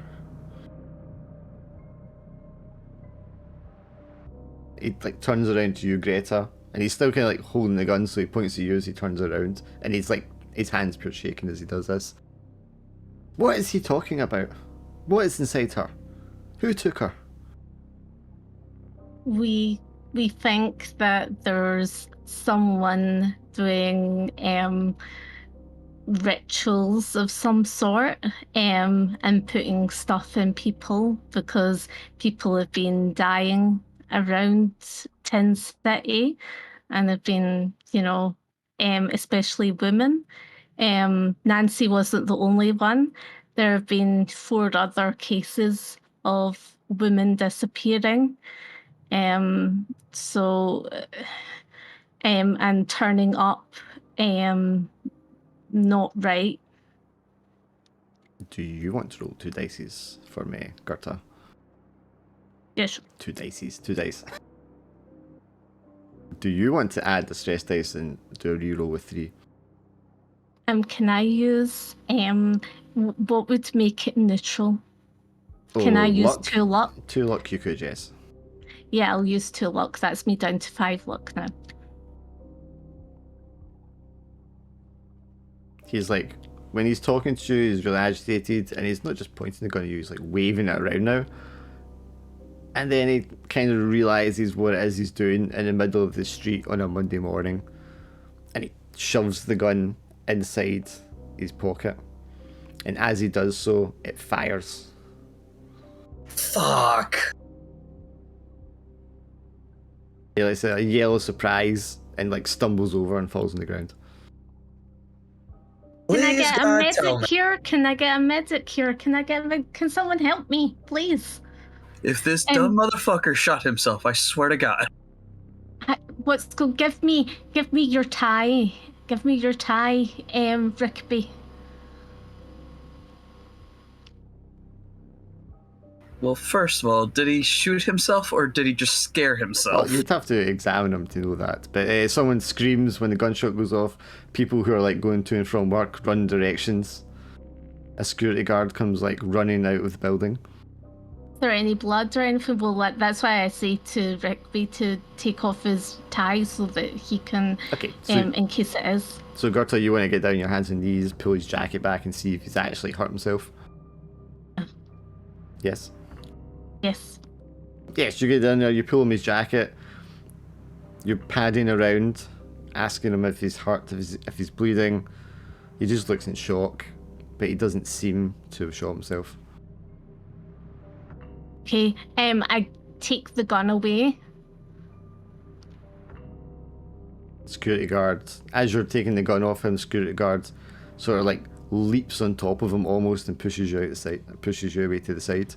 He like turns around to you, Greta, and he's still kind of like holding the gun, so he points to you as he turns around, and he's like, his hands pure shaking as he does this. What is he talking about? What is inside her? Who took her? We think that there's someone doing rituals of some sort and putting stuff in people, because people have been dying around Tin City and have been, especially women. Nancy wasn't the only one. There have been 4 other cases of women disappearing. And turning up not right. Do you want to roll 2 dices for me, Gerta? Yes. 2 dice. Do you want to add the stress dice and do a reroll with 3? Can I use what would make it neutral? Can I use luck? 2 luck? 2 luck you could, yes. Yeah, I'll use 2 luck. That's me down to 5 luck now. He's like, when he's talking to you, he's really agitated, and he's not just pointing the gun at you, he's like waving it around now. And then he kind of realizes what it is he's doing in the middle of the street on a Monday morning, and he shoves the gun inside his pocket, and as he does so, it fires. Fuck. He lets a yell of surprise and like stumbles over and falls on the ground. Can I Please, get a God, tell me. medic here? Can someone help me, please? If this dumb motherfucker shot himself, I swear to God. Give me your tie. Give me your tie, Rigby. Well, first of all, did he shoot himself or did he just scare himself? Well, you'd have to examine him to know that. But someone screams when the gunshot goes off. People who are like going to and from work run directions. A security guard comes like running out of the building. Is there any blood or anything? Well, that's why I say to Rigby to take off his tie so that he can, Okay, so, in case it is. So Gerta, you want to get down on your hands and knees, pull his jacket back and see if he's actually hurt himself? Yes? Yes. Yes, you get down there, you pull him his jacket, you're padding around, asking him if he's hurt, if he's bleeding. He just looks in shock, but he doesn't seem to have shot himself. Okay, I take the gun away. Security guard, as you're taking the gun off him, security guard sort of like leaps on top of him almost and pushes you out the side, pushes you away to the side.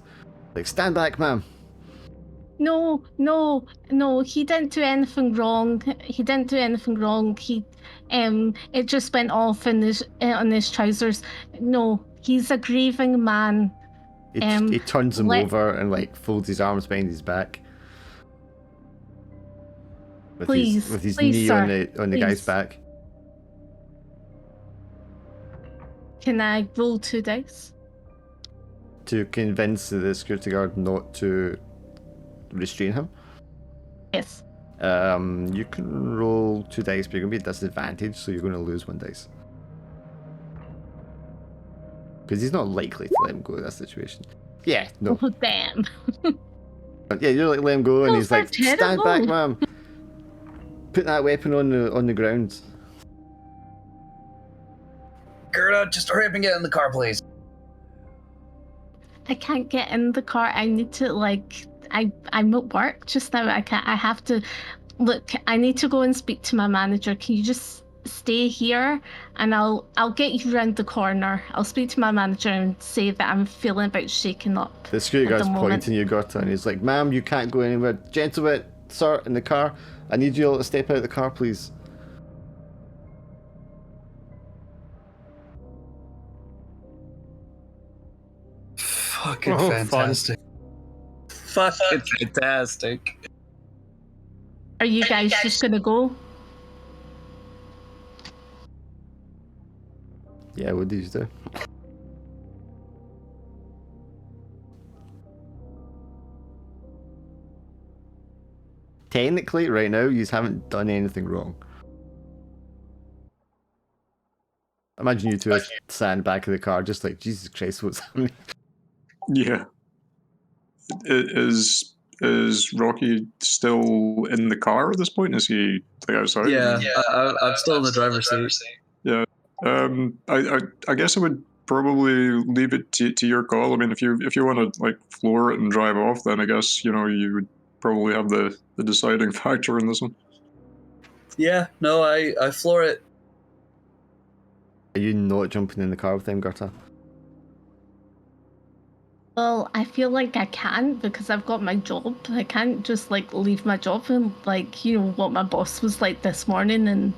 Like, stand back, ma'am. No, he didn't do anything wrong. He, it just went off on his trousers. No, he's a grieving man. He turns him over and like folds his arms behind his back. with Please, his please, knee sir, on the guy's please. back. Can I roll 2 dice? To convince the security guard not to restrain him. Yes. You can roll 2 dice, but you're going to be at disadvantage, so you're going to lose 1 dice. Because he's not likely to let him go in that situation. Yeah, no. Oh, damn. But yeah, you're like, let him go, and Those he's like, are stand back, terrible. ma'am. Put that weapon on the ground. Gerda, just hurry up and get in the car, please. I can't get in the car. I need to, like, I'm at work just now. I have to, look, I need to go and speak to my manager. Can you just stay here and I'll get you around the corner. I'll speak to my manager and say that I'm feeling about shaking up. The security at the guard's moment. pointing you, Gerta, and he's like, ma'am, you can't go anywhere. Gentlemen, sir, in the car. I need you all to step out of the car, please. Fucking Oh, fun. fantastic. Fucking fantastic. Are you guys just gonna go? Yeah, what did you do? Technically, right now, you haven't done anything wrong. Imagine you two are sat in the back of the car, just like, Jesus Christ, what's happening? Yeah. Is Rocky still in the car at this point? Is he like outside? Yeah, I'm still in the driver's seat. Yeah. I guess I would probably leave it to your call. I mean, if you want to like floor it and drive off, then I guess you would probably have the deciding factor in this one. Yeah, no, I floor it. Are you not jumping in the car with them, Gerta? Well, I feel like I can't because I've got my job. I can't just like leave my job and like what my boss was like this morning, and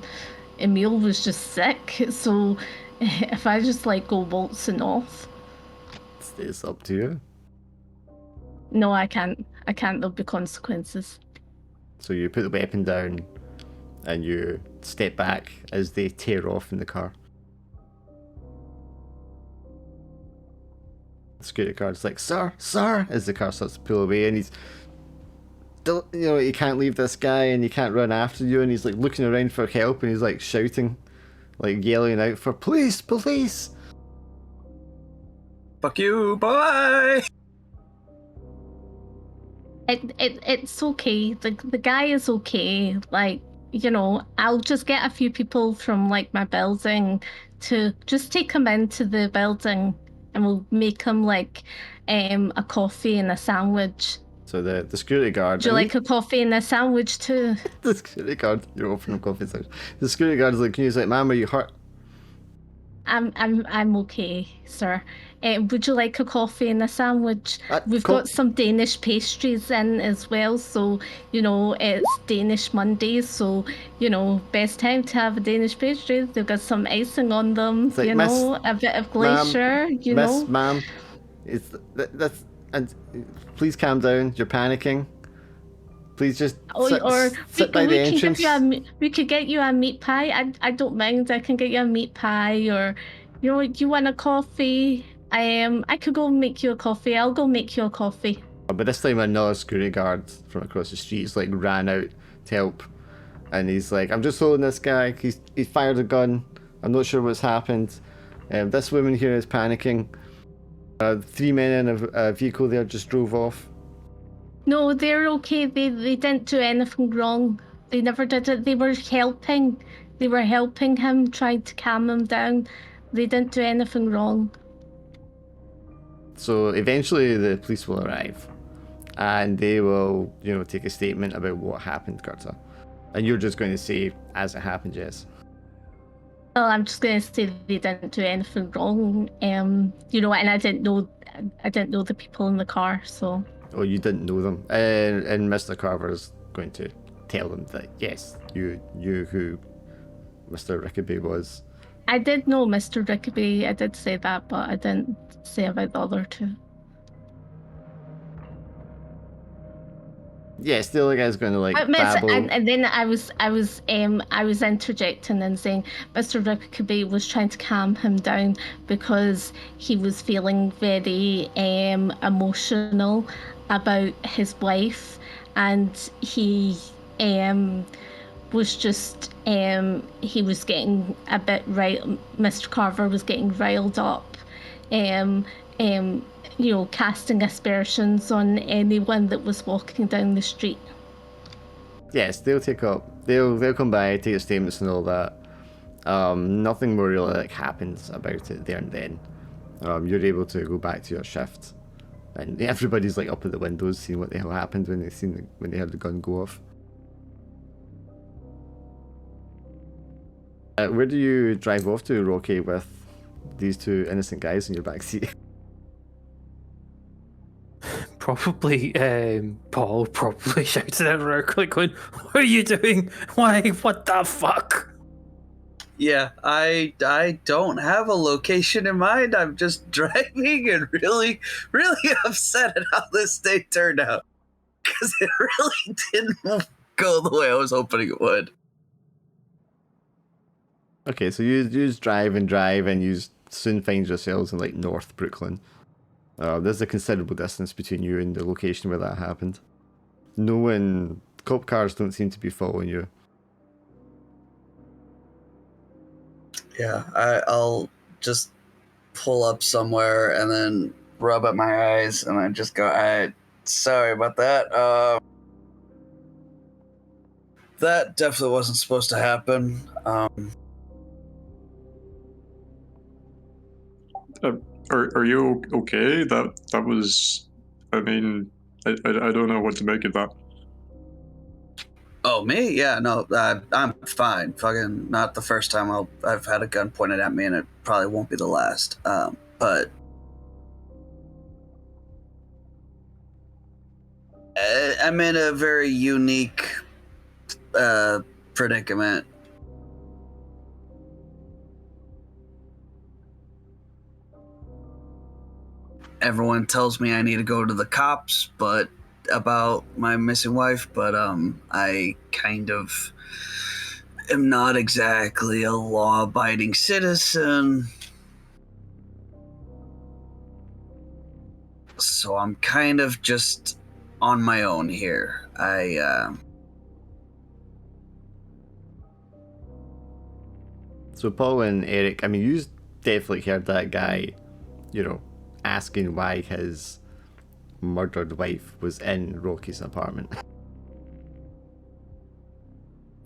Emil was just sick. So if I just like go waltzing off, It's up to you. no, I can't. I can't. There'll be consequences. So you put the weapon down and you step back as they tear off in the car. The security guard's like, sir, as the car starts to pull away, and he's still, you can't leave this guy and you can't run after you, and he's like looking around for help, and he's like shouting, like yelling out for police. Fuck you, bye! It's okay. The guy is okay. Like, I'll just get a few people from like my building to just take him into the building, and we'll make him like a coffee and a sandwich. So the security guard. Do you like a coffee and a sandwich too? The security guard. You're offering coffee and sandwich. The security guard's like, he's like, ma'am, are you hurt? I'm okay, sir. Would you like a coffee and a sandwich? We've got some Danish pastries in as well, so it's Danish Mondays, so best time to have a Danish pastry. They've got some icing on them, like, a bit of glacier, Miss, ma'am, that's and please calm down. You're panicking. Please just sit by the entrance. We could get you a meat pie. I don't mind. I can get you a meat pie, or you want a coffee. I could go make you a coffee. I'll go make you a coffee. But this time another security guard from across the street like ran out to help, and he's like, I'm just holding this guy. He fired a gun. I'm not sure what's happened. This woman here is panicking. 3 men in a vehicle there just drove off. No, they're okay. They didn't do anything wrong. They never did it. They were helping. They were helping him, trying to calm him down. They didn't do anything wrong. So eventually the police will arrive, and they will, take a statement about what happened, Gerta. And you're just going to say, as it happened, Jess. Well, I'm just going to say they didn't do anything wrong. And I didn't know the people in the car, so. Oh, you didn't know them. And Mr. Carver is going to tell them that, yes, you who Mr. Rickaby was. I did know Mr. Rickaby. I did say that, but I didn't say about the other two. Yeah, still the guy's going to like Miss, babble. and then I was interjecting and saying Mr. Rickaby was trying to calm him down because he was feeling very emotional about his wife, and he was just he was getting a bit Mr. Carver was getting riled up, casting aspersions on anyone that was walking down the street. Yes, they'll they'll come by, take your statements and all that. Nothing more really like happens about it there and then. You're able to go back to your shift, and everybody's like up at the windows seeing what the hell happened when they heard the gun go off. Where do you drive off to, Rocky, with these two innocent guys in your backseat? Probably, Paul probably shouted at Rourke, going, "What are you doing? Why? What the fuck?" Yeah, I don't have a location in mind. I'm just driving and really, really upset at how this day turned out. Because it really didn't go the way I was hoping it would. Okay, so you just drive, and you soon find yourselves in like North Brooklyn. There's a considerable distance between you and the location where that happened. Cop cars don't seem to be following you. Yeah, I'll just pull up somewhere and then rub at my eyes and then just go, sorry about that. That definitely wasn't supposed to happen. Are you okay? That was, I mean, I don't know what to make of that. Oh, me? Yeah, no, I'm fine. Fucking not the first time I've had a gun pointed at me, and it probably won't be the last. But I'm in a very unique predicament. Everyone tells me I need to go to the cops, but about my missing wife, but I kind of am not exactly a law-abiding citizen. So I'm kind of just on my own here. So Paul and Eric, I mean, you definitely heard that guy, asking why his murdered wife was in Rocky's apartment.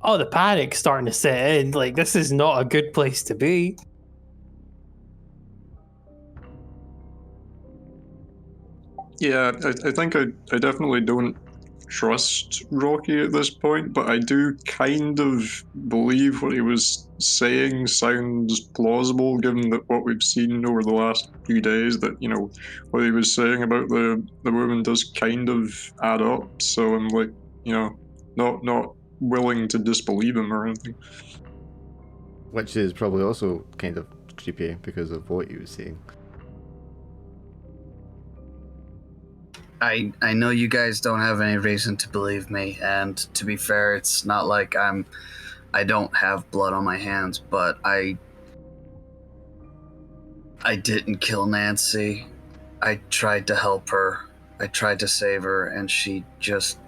Oh, the panic's starting to set in. Like, this is not a good place to be. Yeah, I think I definitely don't trust Rocky at this point, but I do kind of believe what he was saying sounds plausible given that what we've seen over the last few days, that, what he was saying about the woman does kind of add up. So I'm like, not willing to disbelieve him or anything. Which is probably also kind of creepy because of what he was saying. I know you guys don't have any reason to believe me, and to be fair, it's not like I don't have blood on my hands, but I didn't kill Nancy. I tried to help her. I tried to save her, and she just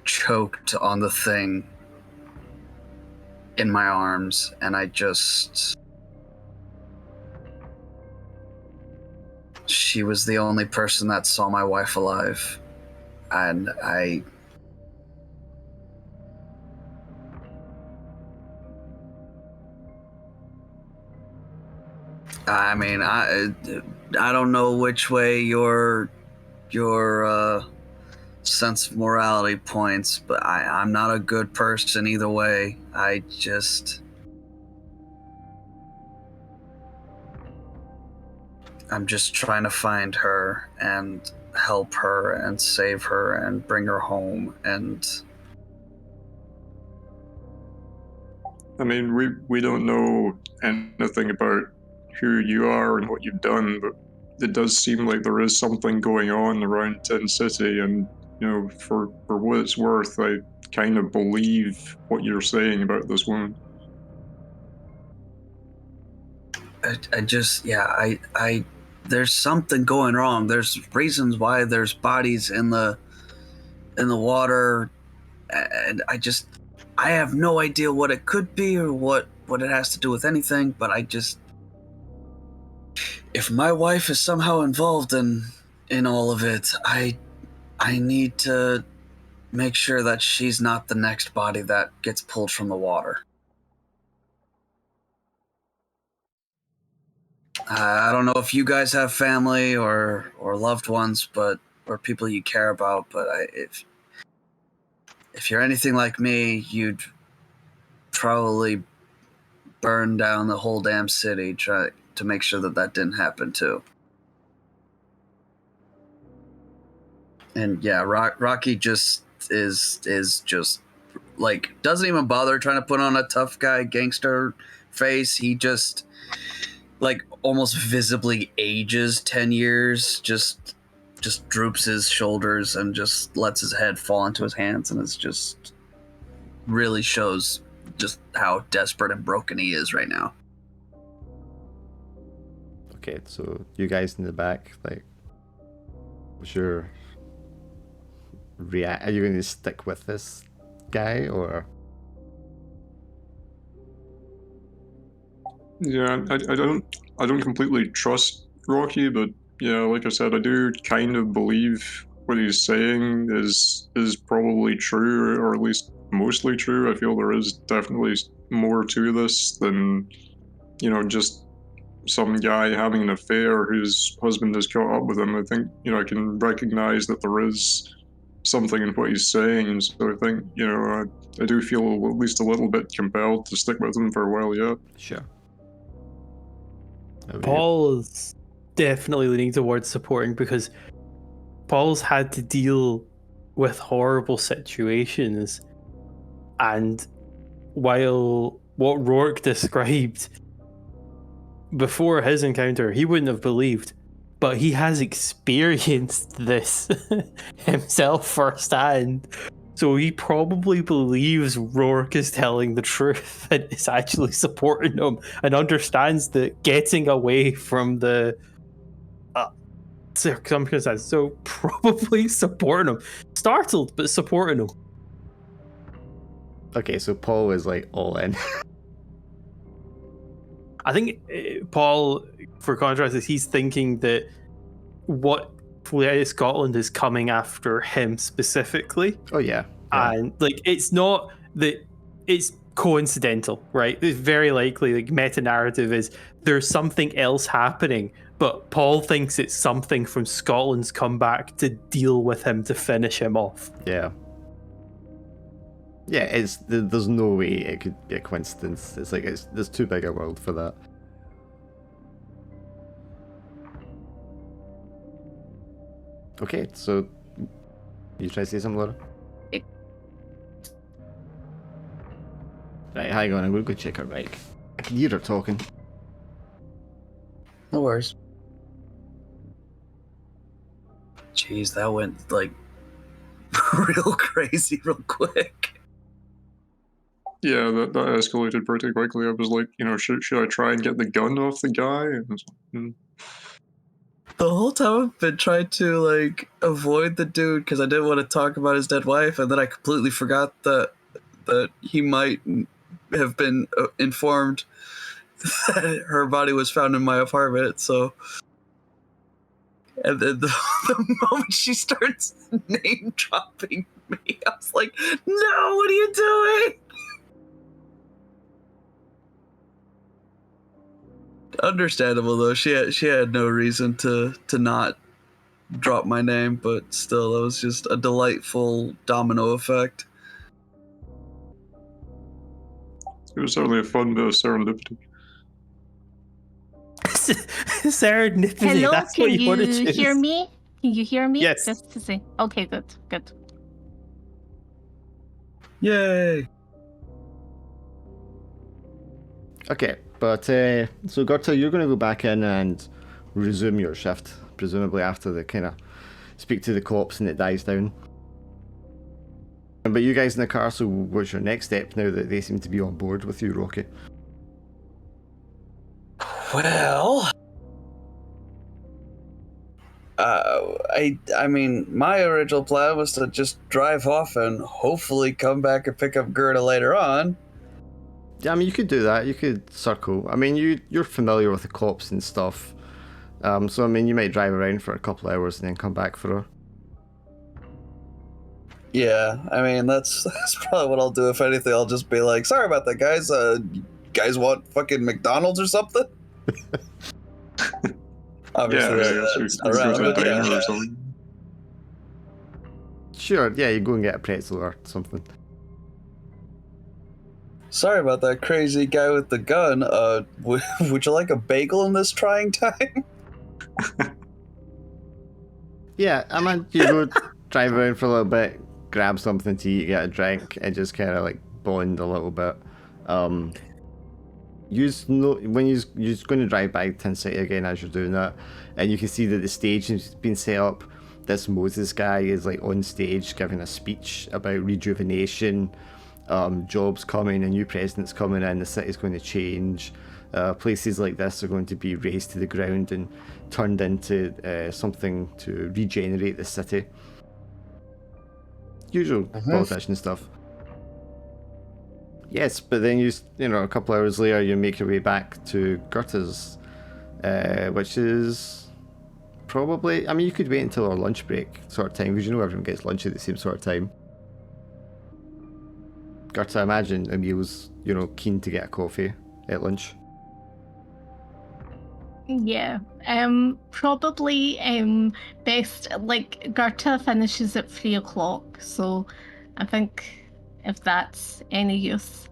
choked on the thing in my arms, and she was the only person that saw my wife alive, and I mean, I don't know which way your sense of morality points, but I'm not a good person either way. I'm just trying to find her and help her and save her and bring her home. And I mean, we don't know anything about who you are and what you've done, but it does seem like there is something going on around Tin City, and for what it's worth, I kind of believe what you're saying about this woman. I there's something going wrong. There's reasons why there's bodies in the water, and I have no idea what it could be or what it has to do with anything, but if my wife is somehow involved in all of it, I need to make sure that she's not the next body that gets pulled from the water. I don't know if you guys have family or loved ones, or people you care about, but if you're anything like me, you'd probably burn down the whole damn city try to make sure that didn't happen too. And yeah, Rocky just is just like doesn't even bother trying to put on a tough guy gangster face. He just like almost visibly ages 10 years, just droops his shoulders and just lets his head fall into his hands, and it's just really shows just how desperate and broken he is right now. Okay, so you guys in the back, like, what's your are you going to stick with this guy, or? Yeah, I don't completely trust Rocky, but yeah, like I said, I do kind of believe what he's saying is probably true, or at least mostly true. I feel there is definitely more to this than just some guy having an affair whose husband has caught up with him. I think I can recognize that there is something in what he's saying, and so I think I do feel at least a little bit compelled to stick with him for a while yet. Sure. Paul is definitely leaning towards supporting, because Paul's had to deal with horrible situations, and while what Rourke described before his encounter he wouldn't have believed, but he has experienced this himself firsthand, so he probably believes Rourke is telling the truth and is actually supporting him, and understands that getting away from the circumstances, so probably supporting him. Startled, but supporting him. Okay, so Paul is like all in. I think Paul, for contrast, is he's thinking that what Fleet Scotland is coming after him specifically. Oh yeah. And like it's not that it's coincidental, right? It's very likely like meta narrative is there's something else happening, but Paul thinks it's something from Scotland's comeback to deal with him to finish him off. Yeah. Yeah, there's no way it could be a coincidence. It's like there's too big a world for that. Okay, so you try to say something, Laura? Right, hang on, I'm gonna go check her mic. I can hear her talking. No worries. Jeez, that went like real crazy real quick. Yeah, that escalated pretty quickly. I was like, should I try and get the gun off the guy? And The whole time I've been trying to like avoid the dude because I didn't want to talk about his dead wife, and then I completely forgot that he might have been informed that her body was found in my apartment. So, and then the moment she starts name dropping me, I was like, "No, what are you doing?" Understandable though. She had no reason to not drop my name, but still, it was just a delightful domino effect. it was certainly a fun bit of serendipity. Serendipity. Hello, That's can what you want to you choose. hear me? Can you hear me? Yes. Just to say. Okay, good. Yay! Okay, but so Gerta, you're going to go back in and resume your shift, presumably after the kind of speak to the cops and it dies down. But you guys in the car, so what's your next step now that they seem to be on board with you, Rocky? Well, I mean, my original plan was to just drive off and hopefully come back and pick up Gerda later on. Yeah, I mean, you could do that. You could circle. I mean, you're familiar with the cops and stuff. So, I mean, you might drive around for a couple of hours and then come back for her. Yeah, I mean, that's probably what I'll do. If anything, I'll just be like, sorry about that, guys. You guys want fucking McDonald's or something? Obviously, that's not go around, to a but diner yeah. or something. Sure, yeah, you go and get a pretzel or something. Sorry about that crazy guy with the gun. Would you like a bagel in this trying time? Yeah, I mean, you go drive around for a little bit, grab something to eat, get a drink, and just kind of like bond a little bit. When you're going to drive by Tin City again as you're doing that, and you can see that the stage has been set up. This Moses guy is like on stage giving a speech about rejuvenation, jobs coming, a new president's coming in, the city's going to change. Places like this are going to be razed to the ground and turned into something to regenerate the city. Usual politician stuff. Yes, but then a couple hours later, you make your way back to Gerta's, which is probably, I mean, you could wait until our lunch break sort of time, because everyone gets lunch at the same sort of time. Gerta, I imagine Emil's, keen to get a coffee at lunch. Yeah. Probably best, like, Gerta finishes at 3 o'clock, so I think if that's any use.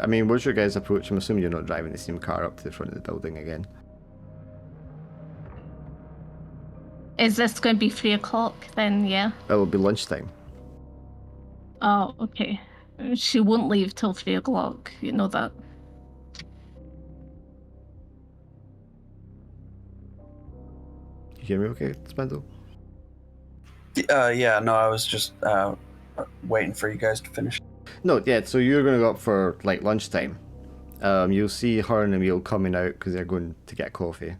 I mean, what's your guys' approach? I'm assuming you're not driving the same car up to the front of the building again. Is this going to be 3 o'clock then? Yeah. It'll be lunchtime. Oh, okay. She won't leave till 3 o'clock. You know that. You hear me okay, Spindle? Yeah, no, I was just waiting for you guys to finish. No, yeah, so you're going to go up for, like, lunchtime. You'll see her and Emil coming out because they're going to get coffee.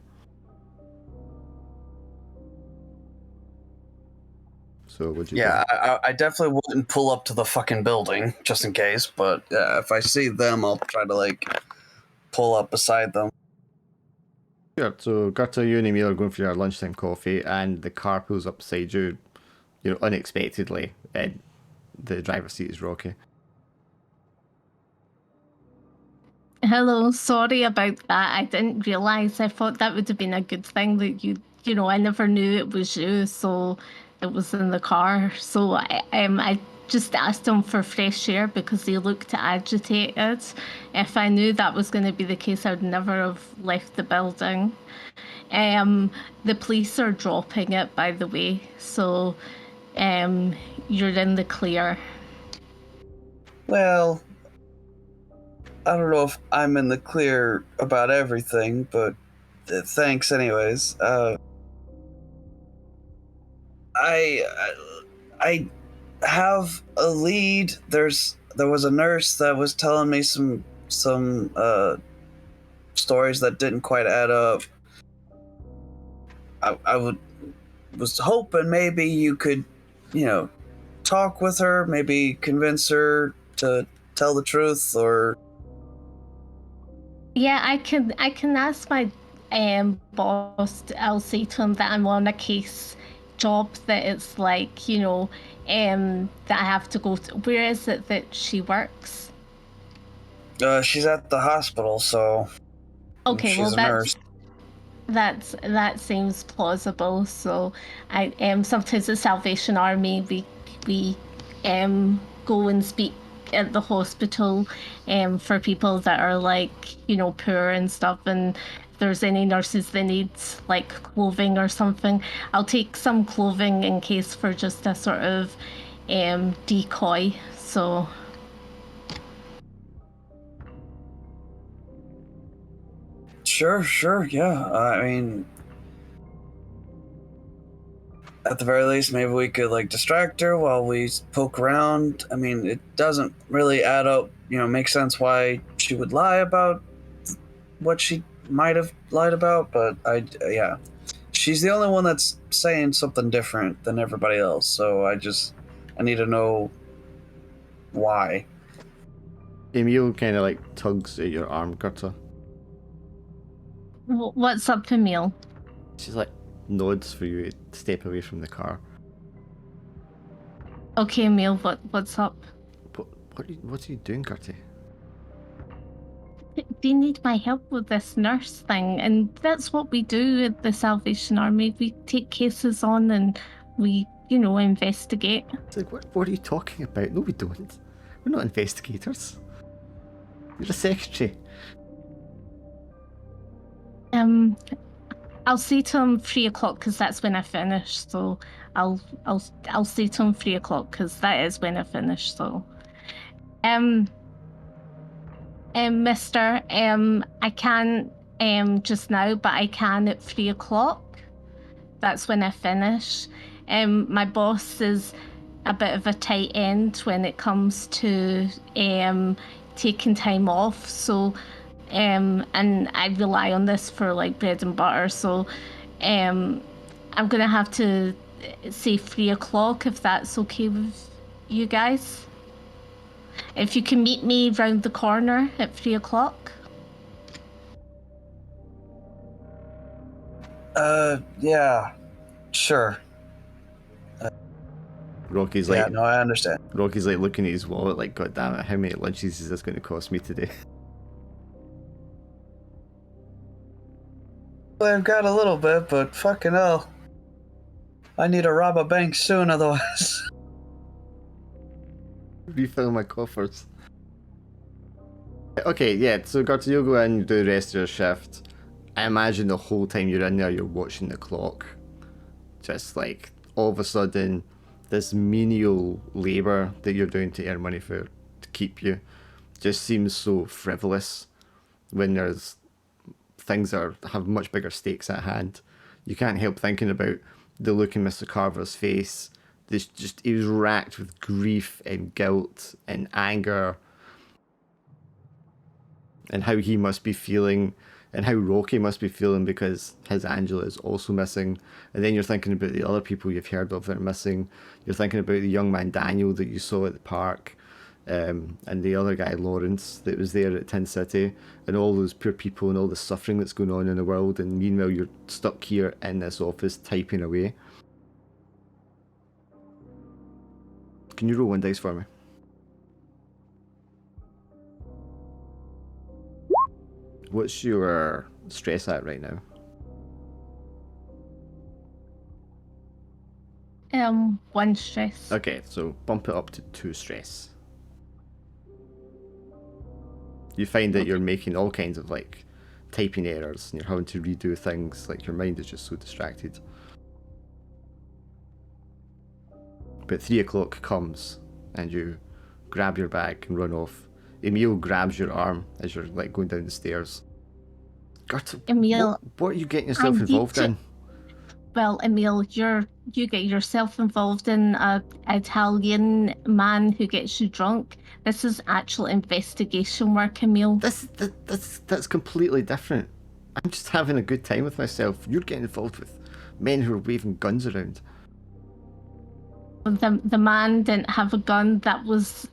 So would you? Yeah, I definitely wouldn't pull up to the fucking building just in case, but if I see them, I'll try to like pull up beside them. Sure. So Gerta, you and Emil are going for your lunchtime coffee, and the car pulls up beside you, unexpectedly, and the driver's seat is Rocky. Hello, sorry about that. I didn't realise. I thought that would have been a good thing that I never knew it was you, so it was in the car. So I just asked him for fresh air because he looked agitated. If I knew that was going to be the case, I would never have left the building. The police are dropping it, by the way, so you're in the clear. Well, I don't know if I'm in the clear about everything, but thanks anyways. I have a lead. There was a nurse that was telling me some stories that didn't quite add up. I was hoping maybe you could, talk with her, maybe convince her to tell the truth, or Yeah, I can ask my boss. I'll say to him that I'm on a case job, that it's like, that I have to go to. Where is it that she works? she's at the hospital, so Okay, she's well a nurse. that seems plausible. So I sometimes the Salvation Army we go and speak at the hospital for people that are like, poor and stuff, and if there's any nurses that need like clothing or something, I'll take some clothing in case for just a sort of decoy. So Sure, yeah. I mean, at the very least, maybe we could like distract her while we poke around. I mean, it doesn't really add up, make sense why she would lie about what she might have lied about, but yeah. She's the only one that's saying something different than everybody else, so I need to know why. Emil kind of like tugs at your arm, Gerta. What's up, Emil? She's like nods for you to step away from the car. Okay, Emil, what's up? What are you doing, Gertie? They need my help with this nurse thing, and that's what we do at the Salvation Army. We take cases on and we, investigate. It's like, what are you talking about? No, we don't. We're not investigators. You're a secretary. I'll say to him 3 o'clock because that's when I finish. So I'll say to him 3 o'clock because that is when I finish. So, Mister, I can't just now, but I can at 3 o'clock. That's when I finish. My boss is a bit of a tight end when it comes to taking time off. So, and I rely on this for like bread and butter. So, I'm gonna have to say 3 o'clock if that's okay with you guys. If you can meet me round the corner at 3 o'clock. Yeah, sure. Rocky's like, yeah, no, I understand. Rocky's like looking at his wallet, like, God damn it, how many lunches is this going to cost me today? Well, I've got a little bit, but fucking hell, I need to rob a bank soon, otherwise. Refill my coffers. Okay, yeah, so Gertie, you'll go in, do the rest of your shift. I imagine the whole time you're in there, you're watching the clock. Just like, all of a sudden, this menial labour that you're doing to earn money to keep you just seems so frivolous when there's things that have much bigger stakes at hand. You can't help thinking about the look in Mr. Carver's face. He was racked with grief and guilt and anger, and how he must be feeling, and how Rocky must be feeling because his Angela is also missing. And then you're thinking about the other people you've heard of that are missing. You're thinking about the young man Daniel that you saw at the park, and the other guy Lawrence that was there at Tin City, and all those poor people and all the suffering that's going on in the world. And meanwhile, you're stuck here in this office typing away. Can you roll 1 dice for me? What's your stress at right now? 1 stress. Okay, so bump it up to 2 stress. You find that you're making all kinds of like typing errors and you're having to redo things, like your mind is just so distracted. But 3 o'clock comes and you grab your bag and run off. Emil grabs your arm as you're like going down the stairs. Gerta, Emil, what are you getting yourself involved in? Well, Emil, you get yourself involved in an Italian man who gets you drunk. This is actual investigation work, Emil. That's completely different. I'm just having a good time with myself. You're getting involved with men who are waving guns around. The man didn't have a gun. That was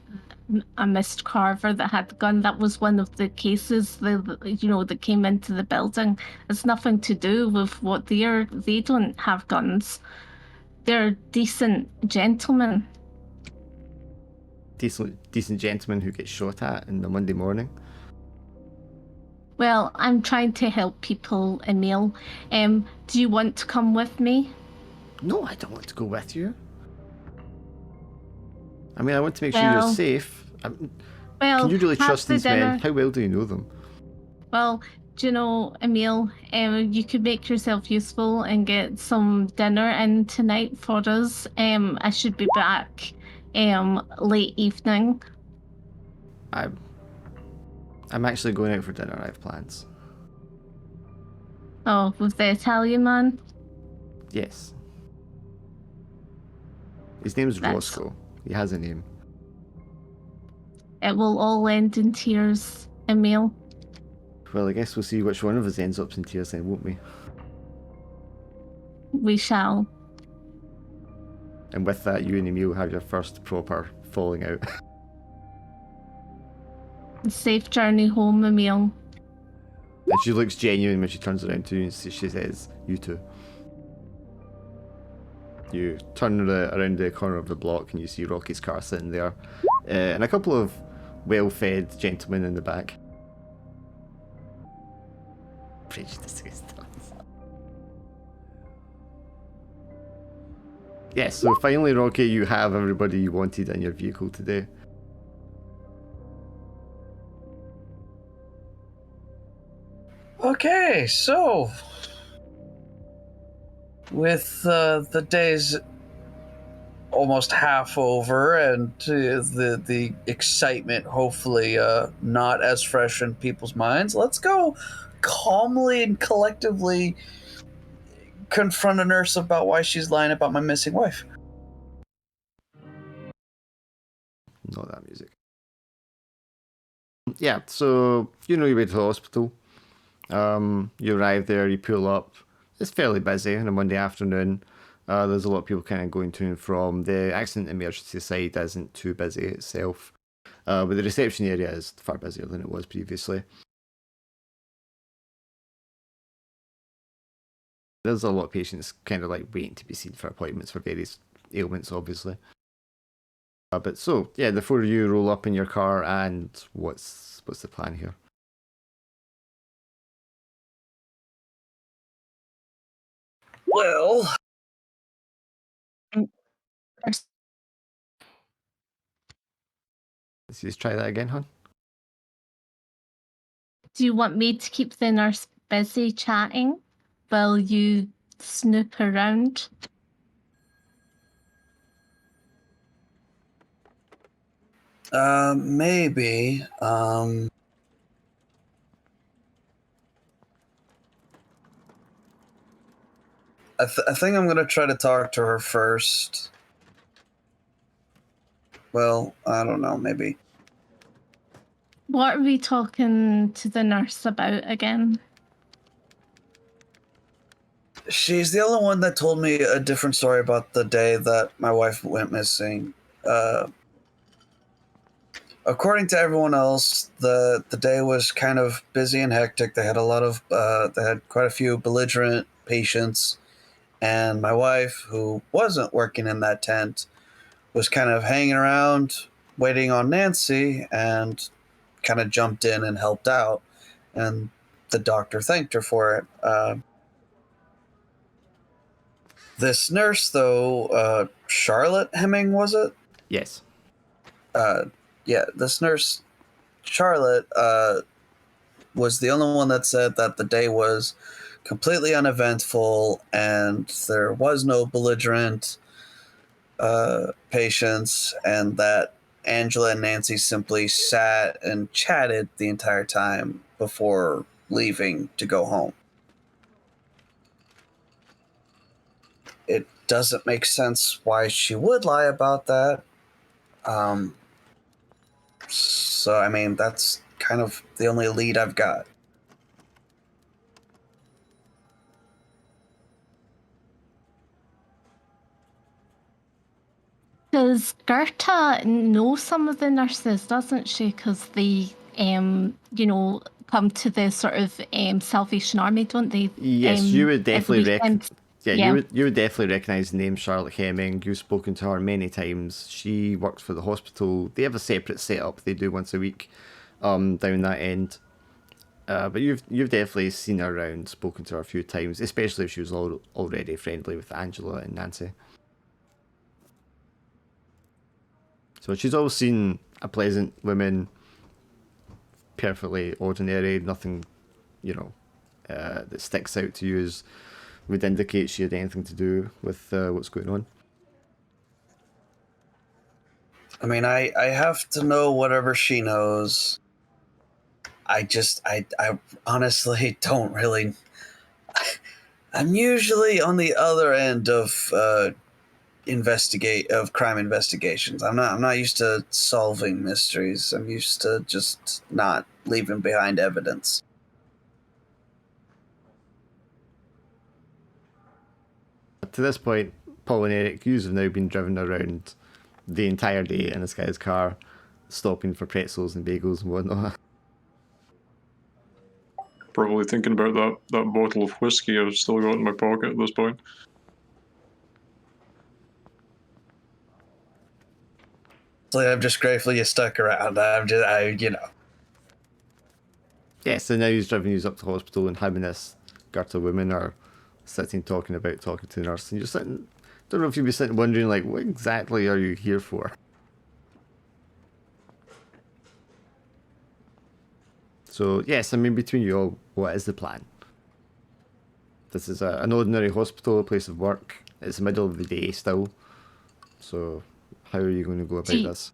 a Mr. Carver that had the gun. That was one of the cases that came into the building. It's nothing to do with what they don't have guns. They're decent gentlemen. Decent gentlemen who get shot at in the Monday morning. Well, I'm trying to help people, Emil. Do you want to come with me? No, I don't want to go with you. I mean, I want to make sure you're safe. Can you really trust these men? How well do you know them? Well, do you know, Emil, you could make yourself useful and get some dinner in tonight for us. I should be back late evening. I'm actually going out for dinner. I have plans. Oh, with the Italian man? Yes. His name's That's- Roscoe. He has a name. It will all end in tears, Emil. Well, I guess we'll see which one of us ends up in tears then, won't we? We shall. And with that, you and Emil have your first proper falling out. Safe journey home, Emil. And she looks genuine when she turns around to you and she says, "You too." You turn around the corner of the block and you see Rocky's car sitting there, and a couple of well-fed gentlemen in the back. Prejudice. Yes, so finally, Rocky, you have everybody you wanted in your vehicle today. Okay, so with the days almost half over and the excitement hopefully not as fresh in people's minds, let's go calmly and collectively confront a nurse about why she's lying about my missing wife. Not that music. Yeah, so you know your way to the hospital. You arrive there, you pull up. It's fairly busy on a Monday afternoon. There's a lot of people kind of going to and from. The accident emergency side isn't too busy itself, but the reception area is far busier than it was previously. There's a lot of patients kind of like waiting to be seen for appointments for various ailments, obviously. But so, yeah, the four of you roll up in your car, and what's the plan here? Well, Let's just try that again, hon. Do you want me to keep the nurse busy chatting while you snoop around? maybe. I think I'm gonna try to talk to her first. Well, I don't know, maybe. What are we talking to the nurse about again? She's the only one that told me a different story about the day that my wife went missing. According to everyone else, the day was kind of busy and hectic. They had they had quite a few belligerent patients, and my wife, who wasn't working in that tent, was kind of hanging around waiting on Nancy and kind of jumped in and helped out, and the doctor thanked her for it. This nurse, though, Charlotte Hemming, was it? Yes. Yeah, this nurse, Charlotte, was the only one that said that the day was completely uneventful and there was no belligerent patients, and that Angela and Nancy simply sat and chatted the entire time before leaving to go home. It doesn't make sense why she would lie about that. So, I mean, that's kind of the only lead I've got. Does Gerta know some of the nurses, doesn't she? Because they, come to the sort of Salvation Army, don't they? Yes, you would definitely Yeah. you would definitely recognise the name Charlotte Hemming. You've spoken to her many times. She works for the hospital. They have a separate setup they do once a week, down that end. But you've definitely seen her around, spoken to her a few times, especially if she was already friendly with Angela and Nancy. So she's always seen a pleasant woman, perfectly ordinary, nothing, that sticks out to you as would indicate she had anything to do with what's going on. I mean, I have to know whatever she knows. I honestly don't really. I'm usually on the other end of crime investigations. I'm not used to solving mysteries. I'm used to just not leaving behind evidence. To this point, Paul and Eric, you have now been driven around the entire day in this guy's car, stopping for pretzels and bagels and whatnot. Probably thinking about that bottle of whiskey I've still got in my pocket at this point. So I'm just grateful you stuck around. Yeah, so now he's driving you up to the hospital, and him and this Gerta woman are sitting talking to the nurse, and you're sitting, don't know if you'd be sitting wondering, like, what exactly are you here for? So, yes, I mean, between you all, what is the plan? This is an ordinary hospital, a place of work. It's the middle of the day still. So, how are you going to go about this?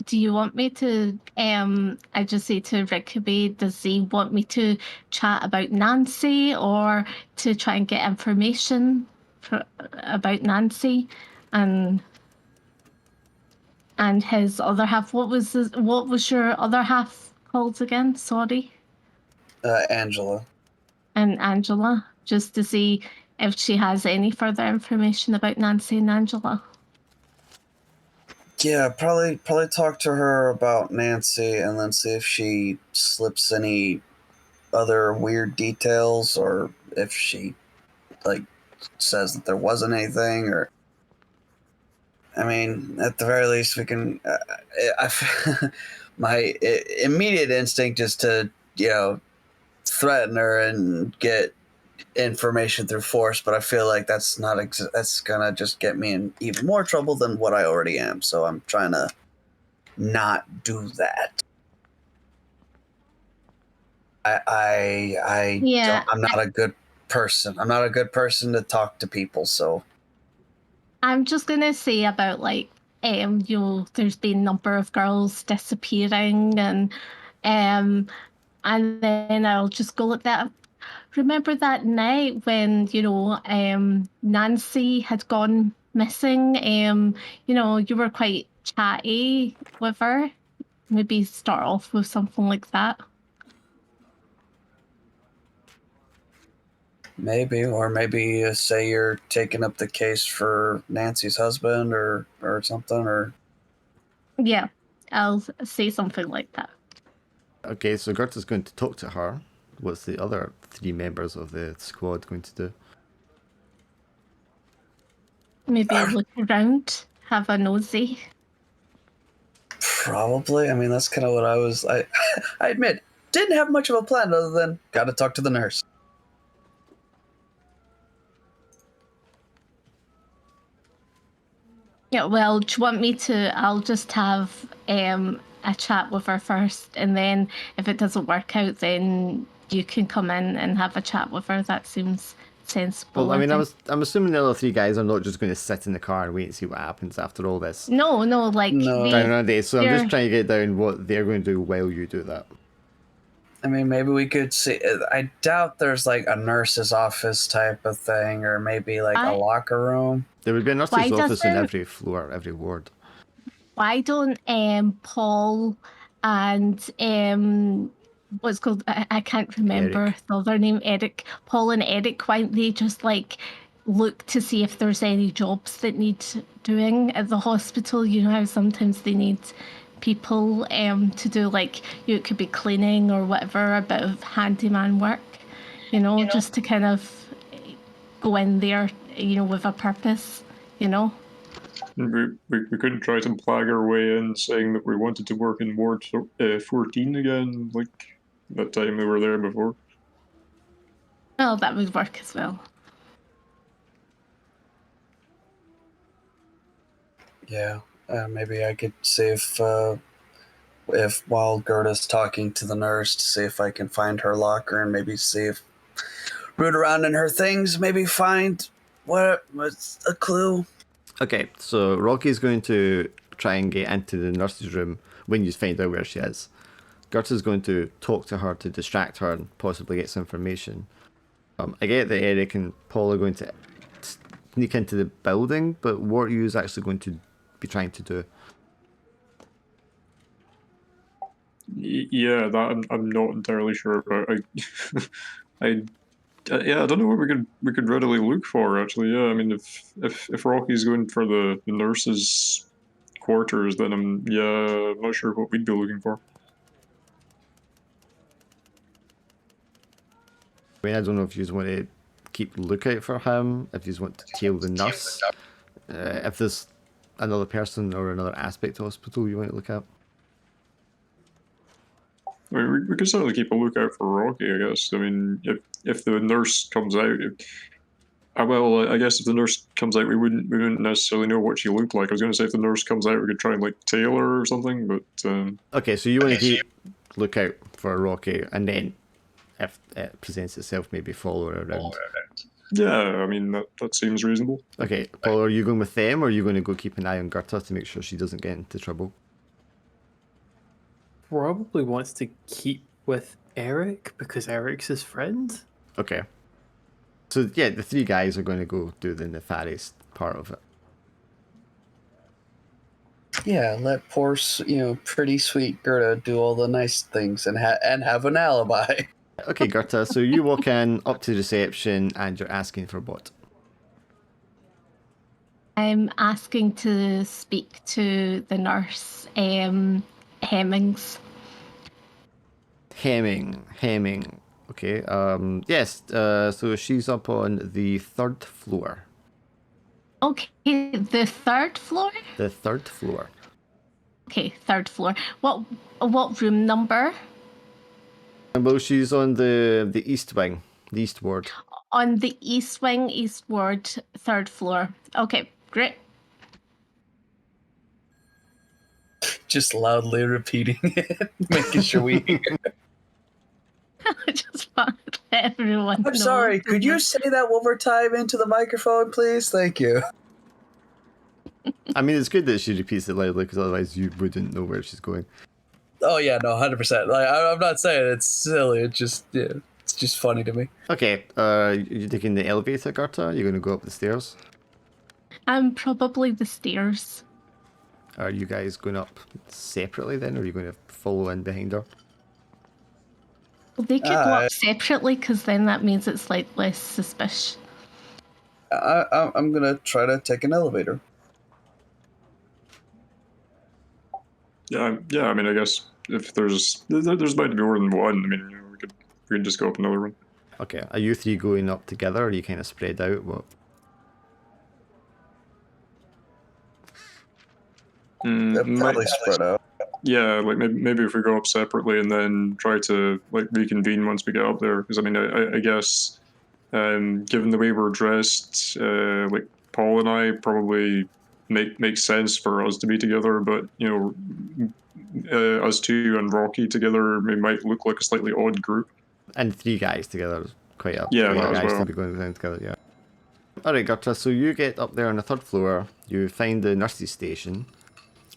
Do you want me to, I just say to Rickaby, does he want me to chat about Nancy or to try and get information about Nancy and his other half? What was your other half called again? Sorry. Angela. And Angela, just to see if she has any further information about Nancy and Angela. Yeah, probably talk to her about Nancy and then see if she slips any other weird details or if she says that there wasn't anything. Or I mean, at the very least, we can. My immediate instinct is to threaten her and get information through force, but I feel like that's not that's gonna just get me in even more trouble than what I already am. So I'm trying to not do that. I'm not a good person. I'm not a good person to talk to people. So I'm just gonna say about there's been a number of girls disappearing and then I'll just go like that. Remember that night when Nancy had gone missing? You were quite chatty with her. Maybe start off with something like that. maybe, or maybe say you're taking up the case for Nancy's husband or something, or Yeah, I'll say something like that. Okay, so Gerta's going to talk to her. What's the other 3 members of the squad going to do? Maybe look around, have a nosy. probably. I mean, that's kind of what I admit, didn't have much of a plan other than got to talk to the nurse. Yeah, well, do you want me to? I'll just have a chat with her first, and then if it doesn't work out, then you can come in and have a chat with her. That seems sensible. Well, I mean, I'm assuming the other 3 guys are not just going to sit in the car and wait and see what happens after all this. No, No. Down on a day, so I'm just trying to get down what they're going to do while you do that. I mean, maybe we could see. I doubt there's like a nurse's office type of thing, or maybe like a locker room. There would be a nurse's office in every floor, every ward. Why don't Paul and what's called I can't remember Eric. the other name, Eric. Paul and Eric, why don't they just look to see if there's any jobs that need doing at the hospital? You know how sometimes they need people to do it could be cleaning or whatever, a bit of handyman work, just to kind of go in there, with a purpose, We couldn't try to plag our way in saying that we wanted to work in Ward 14 again, like that time we were there before. Well, that would work as well. Yeah, maybe I could see if while Gerda's talking to the nurse, to see if I can find her locker and maybe see if root around in her things, maybe find what's a clue. Okay, so Rocky's going to try and get into the nurse's room when you find out where she is. Gerta's going to talk to her to distract her and possibly get some information. I get that Eric and Paul are going to sneak into the building, but what are you actually going to be trying to do? Yeah, that I'm not entirely sure about. I yeah, I don't know what we could readily look for actually. Yeah, I mean, if Rocky's going for the nurses' quarters, then I'm not sure what we'd be looking for. I mean, I don't know if you just want to keep lookout for him, if you just want to tail the nurse, if there's another person or another aspect of hospital you want to look at. I mean, we could certainly keep a lookout for Rocky, I guess. I mean, if the nurse comes out, well, I guess if the nurse comes out, we wouldn't necessarily know what she looked like. I was going to say if the nurse comes out, we could try and like tail her or something, but Okay, so you want to keep lookout for Rocky, and then if it presents itself, maybe follow her around. yeah, I mean that seems reasonable. Okay, Paul, are you going with them, or are you going to go keep an eye on Gerta to make sure she doesn't get into trouble? Probably wants to keep with Eric because Eric's his friend. Okay. So yeah, the three guys are going to go do the nefarious part of it. Yeah, let poor, pretty sweet Gerda do all the nice things and have an alibi. Okay, Gerta, so you walk in up to reception and you're asking for what? I'm asking to speak to the nurse, Hemmings. Hemming. Okay, yes, so she's up on the 3rd floor. Okay, the third floor? The 3rd floor. Okay, third floor. What room number? Well, she's on the east wing, the east ward. On the east wing, east ward, third floor. Okay, great. Just loudly repeating it, making sure we hear. I just want to let everyone know. I'm sorry, could you say that one more time into the microphone, please? Thank you. I mean, it's good that she repeats it loudly because otherwise you wouldn't know where she's going. Oh yeah, no, 100%. Like I'm not saying it's silly. It's just it's just funny to me. Okay, you're taking the elevator, Gerta? You're going to go up the stairs? Probably the stairs. Are you guys going up separately then, or are you going to follow in behind her? Well, they could go up separately because then that means it's like less suspicious. I'm gonna try to take an elevator. Yeah. I mean, I guess if there's bound to be more than one. I mean, we can just go up another one. Okay, are you three going up together, or are you kind of spread out? What? They're probably spread out. Yeah, like maybe if we go up separately and then try to like reconvene once we get up there. Because I mean, I guess, given the way we're dressed, like Paul and I probably makes sense for us to be together. But us two and Rocky together, we might look like a slightly odd group. And three guys together is quite a Yeah, quite that a as guys well. to be going down together. Yeah. All right, Gerta. So you get up there on the 3rd floor. You find the nurse's station.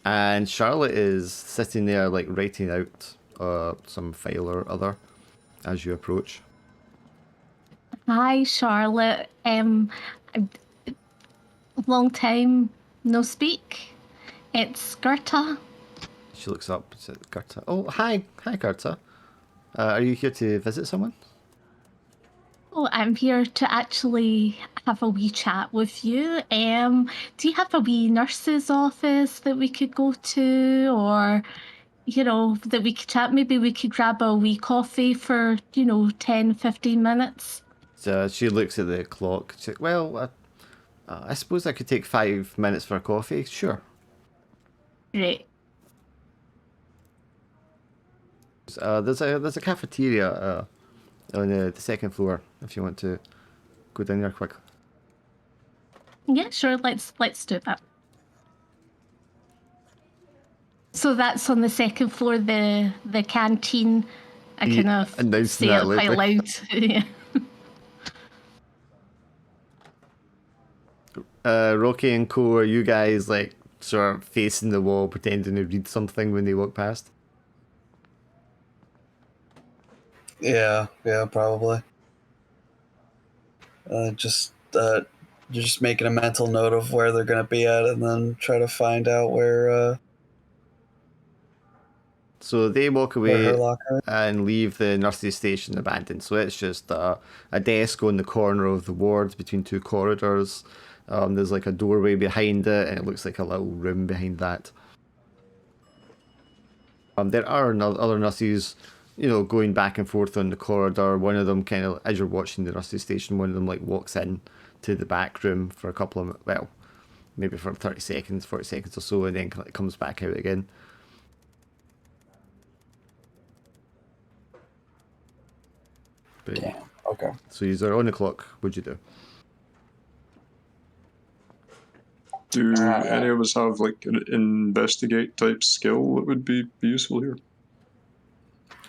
And Charlotte is sitting there, like, writing out some file or other as you approach. Hi, Charlotte. Long time no speak. It's Gerta. She looks up and says, Gerta. Oh, hi, Gerta. Are you here to visit someone? Oh, I'm here to actually have a wee chat with you. Do you have a wee nurse's office that we could go to, or that we could chat? Maybe we could grab a wee coffee for 10, 15 minutes. So she looks at the clock. She's like, well, I suppose I could take 5 minutes for a coffee. Sure. Great. There's a cafeteria on the 2nd floor if you want to go down there quick. Yeah, sure. Let's do that. So that's on the 2nd floor, the canteen. I kind of announcing say that it quite loudly. loud. Yeah. Rocky and Co, are you guys like sort of facing the wall pretending to read something when they walk past? Yeah, probably. You're just making a mental note of where they're going to be at, and then try to find out where So they walk her away locker. and leave the nursery station abandoned. So it's just a desk on the corner of the ward between two corridors. There's like a doorway behind it, and it looks like a little room behind that. There are other nurses, going back and forth on the corridor. One of them kind of, as you're watching the nursery station, one of them like walks in to the back room for a couple of, well, maybe for 30 seconds, 40 seconds or so, and then comes back out again. But, Damn. Okay. so you're on the clock. What'd you do? Do any of us have like an investigate type skill that would be useful here?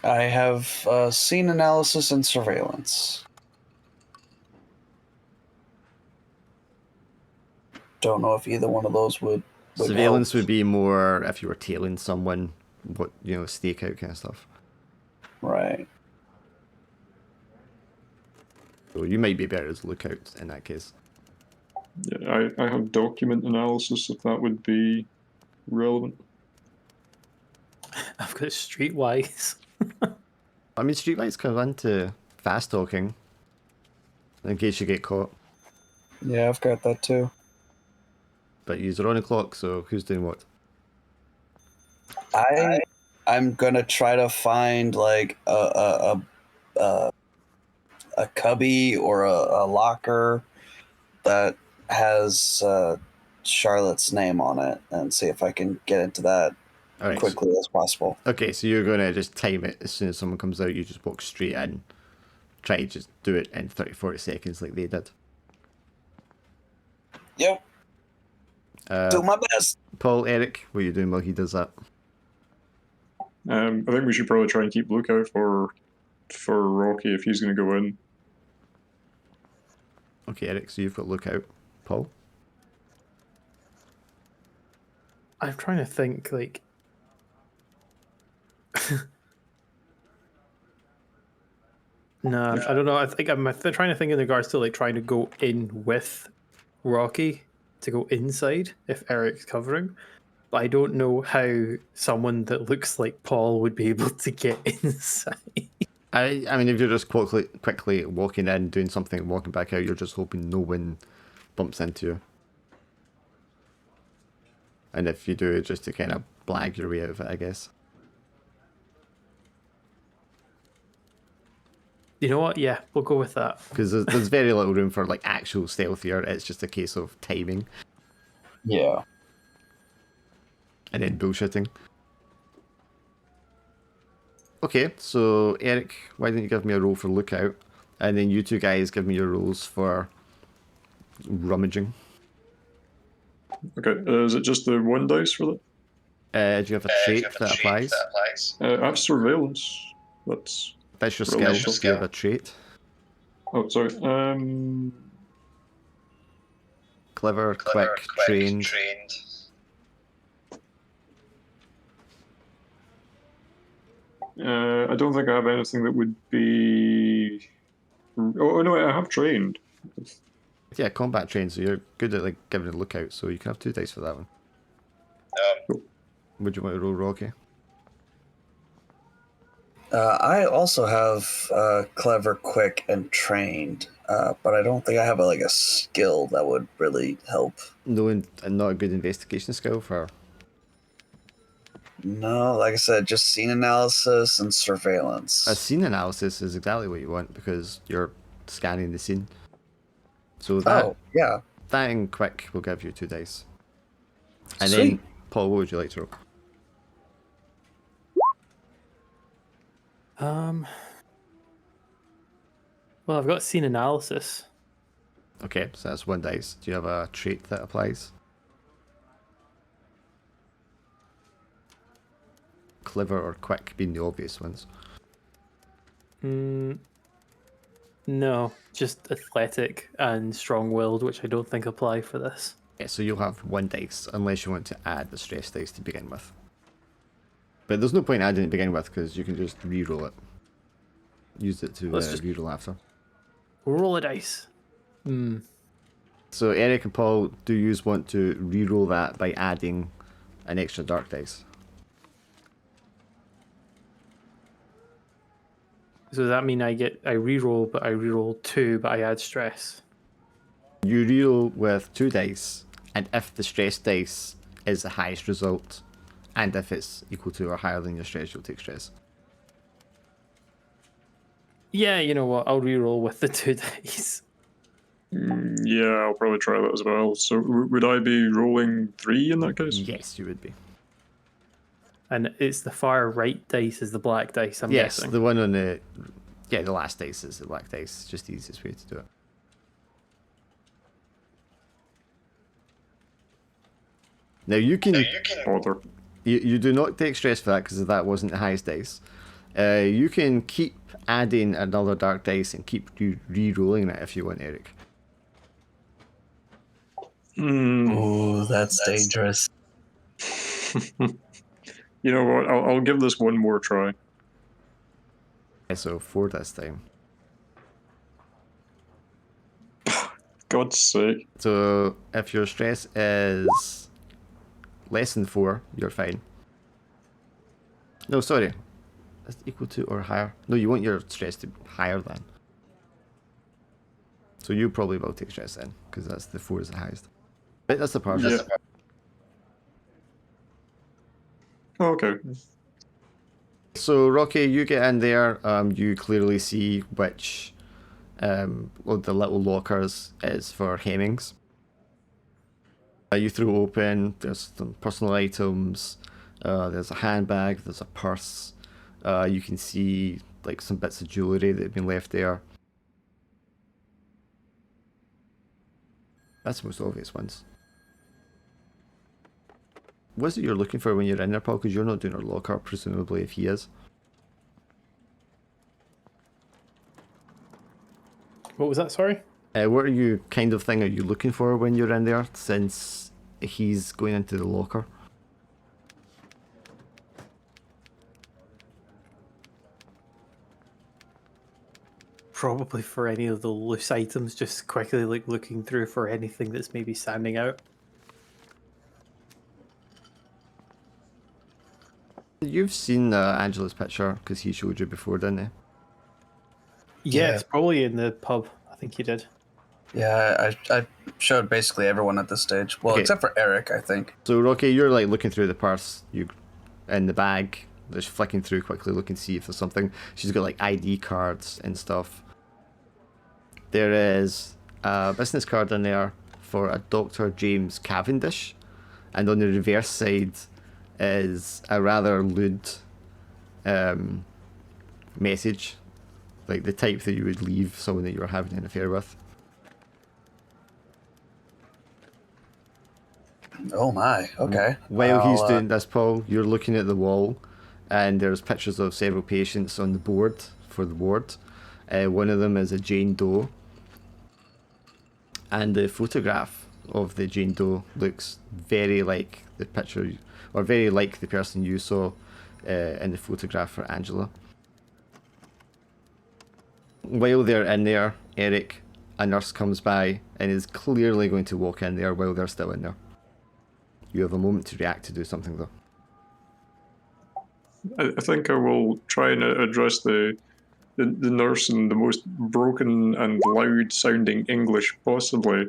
I have scene analysis and surveillance. Don't know if either one of those would Surveillance help. would be more if you were tailing someone, stakeout kind of stuff. Right. So you might be better as lookout in that case. Yeah, I have document analysis if that would be relevant. I've got streetwise. I mean, streetlights come into fast talking in case you get caught. Yeah, I've got that too. But you're on the clock, so who's doing what? I'm gonna try to find like a cubby or a locker that has Charlotte's name on it, and see if I can get into that All right. quickly as possible. Okay, so you're going to just time it as soon as someone comes out, you just walk straight in. Try to just do it in 30, 40 seconds like they did. Yep. Do my best. Paul, Eric, what are you doing while he does that? I think we should probably try and keep lookout for Rocky if he's going to go in. Okay, Eric, so you've got lookout. Paul? I'm trying to think, like... No, I don't know. I think I'm trying to think in regards to like trying to go in with Rocky to go inside if Eric's covering. But I don't know how someone that looks like Paul would be able to get inside. I mean, if you're just quickly walking in, doing something, and walking back out, you're just hoping no one bumps into you. And if you do, just to kind of blag your way out of it, I guess. You know what? Yeah, we'll go with that. Because there's very little room for like actual stealth here. It's just a case of timing Yeah. and then bullshitting. Okay, so Eric, why don't you give me a roll for lookout, and then you two guys give me your rolls for rummaging. Okay, is it just the one dice for that? Do you have a trait that applies? I have surveillance. That's That's your Roll skill. your Do you have a trait? oh sorry. Clever, quick, trained. I don't think I have anything that would be. Oh no, I have trained. Yeah, combat trained, so you're good at like giving a lookout, so you can have 2 dice for that one. Cool. Would you want to roll Rocky? I also have clever, quick, and trained, but I don't think I have a skill that would really help. No, and not a good investigation skill for. No, like I said, just scene analysis and surveillance. A scene analysis is exactly what you want because you're scanning the scene. So that yeah. that and quick will give you 2 dice. And Sweet. then Paul, what would you like to roll? Well, I've got scene analysis. Okay, so that's 1 dice. Do you have a trait that applies? Clever or quick being the obvious ones. No, just athletic and strong-willed, which I don't think apply for this. Yeah, so you'll have 1 dice unless you want to add the stress dice to begin with. But there's no point adding it to begin with because you can just re-roll it. Use it to Let's just- re-roll after. Roll a dice. Hmm. So Eric and Paul, do you want to re-roll that by adding an extra dark dice? So does that mean I reroll, but I reroll 2, but I add stress? You re-roll with 2 dice, and if the stress dice is the highest result, and if it's equal to or higher than your stress, you'll take stress. Yeah, you know what? I'll reroll with the 2 dice. Yeah, I'll probably try that as well. So would I be rolling 3 in that case? Yes, you would be. And it's the far right dice is the black dice, I'm Yes, guessing. the one on the... Yeah, the last dice is the black dice. Just the easiest way to do it. Now you can... Bother. You do not take stress for that because that wasn't the highest dice. You can keep adding another dark dice and keep re-rolling that if you want, Eric. Ooh, that's dangerous. You know what? I'll give this one more try. So 4 this time. God's sake. So if your stress is less than 4, you're fine. No, sorry. That's equal to or higher. No, you want your stress to be higher than. So you probably will take stress then, because that's the 4 is the highest. Right, that's the part. Yeah. Oh, okay. So Rocky, you get in there. You clearly see which of the little lockers is for Hemmings. You throw open. There's some personal items. There's a handbag. There's a purse. You can see like some bits of jewelry that have been left there. That's the most obvious ones. What is it you're looking for when you're in there, Paul? Because you're not doing a locker, presumably, if he is. What was that, sorry? What are you kind of thing are you looking for when you're in there, since he's going into the locker? Probably for any of the loose items, just quickly like looking through for anything that's maybe standing out. You've seen Angela's picture, because he showed you before, didn't he? Yeah, it's probably in the pub. I think he did. Yeah, I showed basically everyone at this stage. Well, Okay. except for Eric, I think. So Rocky, you're like looking through the purse, you in the bag, just flicking through quickly, looking to see if there's something. She's got like ID cards and stuff. There is a business card in there for a Dr. James Cavendish, and on the reverse side is a rather lewd message, like the type that you would leave someone that you were having an affair with. Oh my, okay. While he's doing this, Paul, you're looking at the wall, and there's pictures of several patients on the board for the ward. One of them is a Jane Doe, and the photograph of the Jane Doe looks very like the picture, or very like the person you saw in the photograph for Angela. While they're in there, Eric, a nurse comes by and is clearly going to walk in there while they're still in there. You have a moment to react to do something though. I think I will try and address the nurse in the most broken and loud sounding English possibly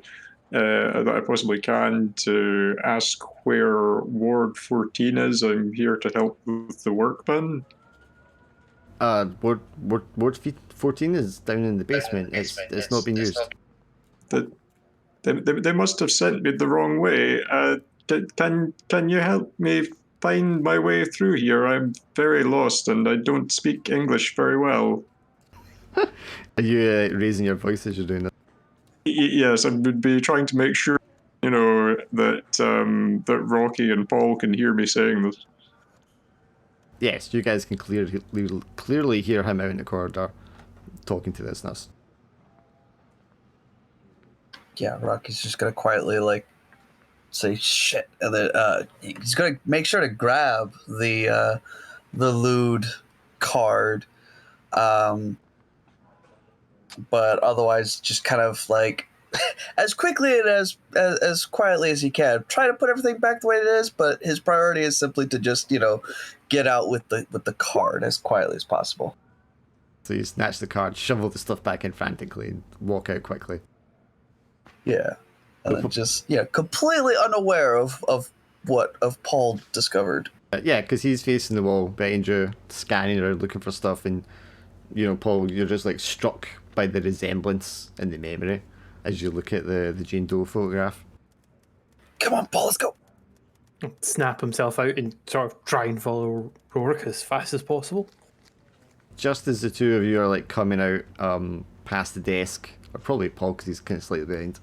that I possibly can, to ask where Ward 14 is. I'm here to help with the work bin. Ward 14 is down in the basement. It's not been used. They must have sent me the wrong way. Can you help me find my way through here? I'm very lost and I don't speak English very well. Are you raising your voice as you're doing that? Yes, I would be trying to make sure, that that Rocky and Paul can hear me saying this. Yes, you guys can clearly hear him out in the corridor talking to this nurse. Yeah, Rocky's just gonna quietly say shit, and then he's gonna make sure to grab the lewd card, but otherwise just kind of as quickly and as quietly as he can. Try to put everything back the way it is, but his priority is simply to just get out with the card as quietly as possible. So you snatch the card, shovel the stuff back in frantically, and walk out quickly. Yeah, and then just completely unaware of Paul discovered. Yeah, because he's facing the wall behind you, scanning around looking for stuff, and Paul, you're just like struck by the resemblance in the memory as you look at the Jane Doe photograph. Come on, Paul, let's go. Snap himself out and sort of try and follow Rourke as fast as possible. Just as the two of you are like coming out past the desk, or probably Paul because he's kind of slightly behind,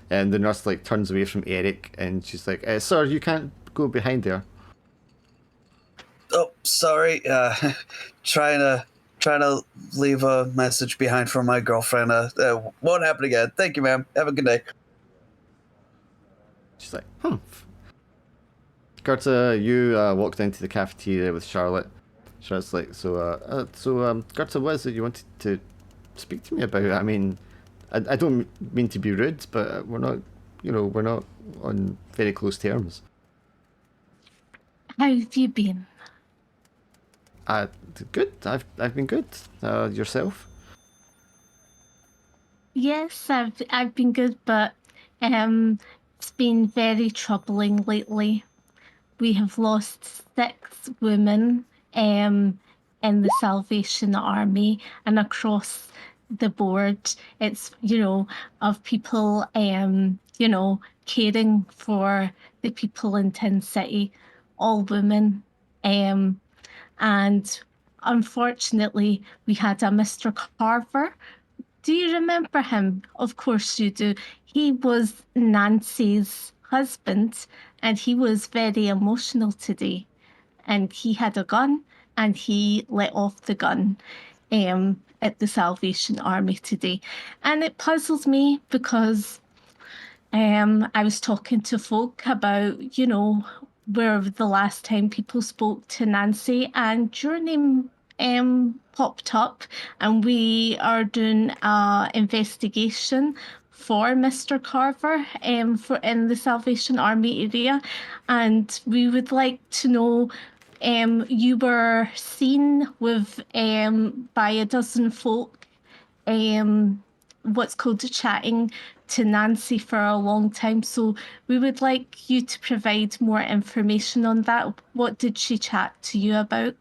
and the nurse like turns away from Eric and she's like, "Sir, you can't go behind there." Oh, sorry. Trying to leave a message behind for my girlfriend. Won't happen again. Thank you, ma'am. Have a good day. She's like, Gerta, you walked into the cafeteria with Charlotte. Charlotte's like, Gerta, what is it you wanted to speak to me about? I mean, I don't mean to be rude, but we're not on very close terms. How have you been? Good. I've been good. Yourself? Yes, I've been good, but it's been very troubling lately. We have lost 6 women in the Salvation Army, and across the board, it's of people caring for the people in Tin City, all women, and unfortunately, we had a Mr. Carver. Do you remember him? Of course you do. He was Nancy's husband, and he was very emotional today. And he had a gun, and he let off the gun at the Salvation Army today. And it puzzles me because I was talking to folk about, where the last time people spoke to Nancy, and your name popped up, and we are doing an investigation for Mr. Carver for in the Salvation Army area, and we would like to know. You were seen with by a dozen folk, what's called chatting to Nancy for a long time. So we would like you to provide more information on that. What did she chat to you about?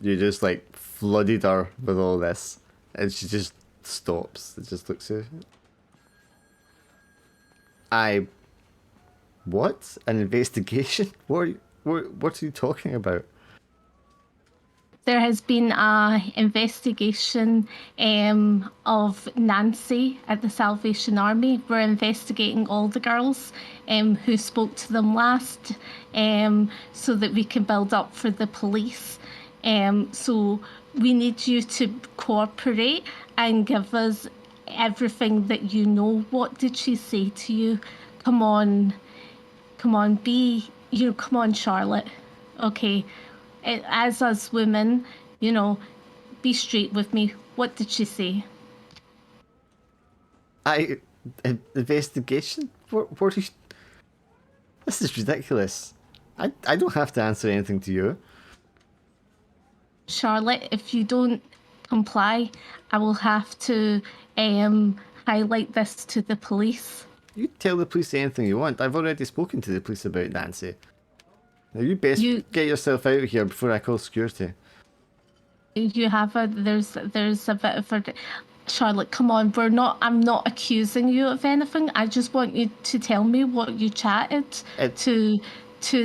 You just like flooded her with all this, and she just stops. It just looks at you. What? An investigation? What are you talking about? There has been an investigation of Nancy at the Salvation Army. We're investigating all the girls who spoke to them last, so that we can build up for the police. So we need you to cooperate and give us everything that you know. What did she say to you? Come on, come on, Charlotte. Okay. As us women, be straight with me. What did she say? Investigation? What are you... This is ridiculous. I don't have to answer anything to you. Charlotte, if you don't comply, I will have to highlight this to the police. You tell the police anything you want. I've already spoken to the police about Nancy. Now you best get yourself out of here before I call security. You have there's a bit of a... Charlotte, come on, I'm not accusing you of anything. I just want you to tell me what you chatted to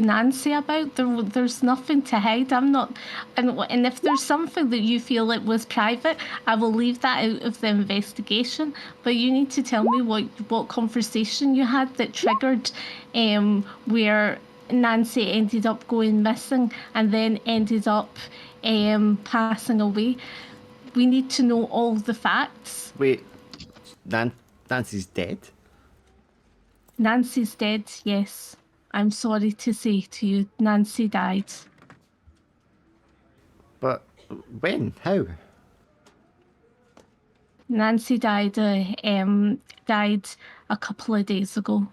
Nancy about. There's nothing to hide. I'm not, and if there's something that you feel it was private, I will leave that out of the investigation. But you need to tell me what conversation you had that triggered where Nancy ended up going missing and then ended up passing away. We need to know all the facts. Wait, Nancy's dead? Nancy's dead, yes. I'm sorry to say to you, Nancy died. But when? How? Nancy died a couple of days ago.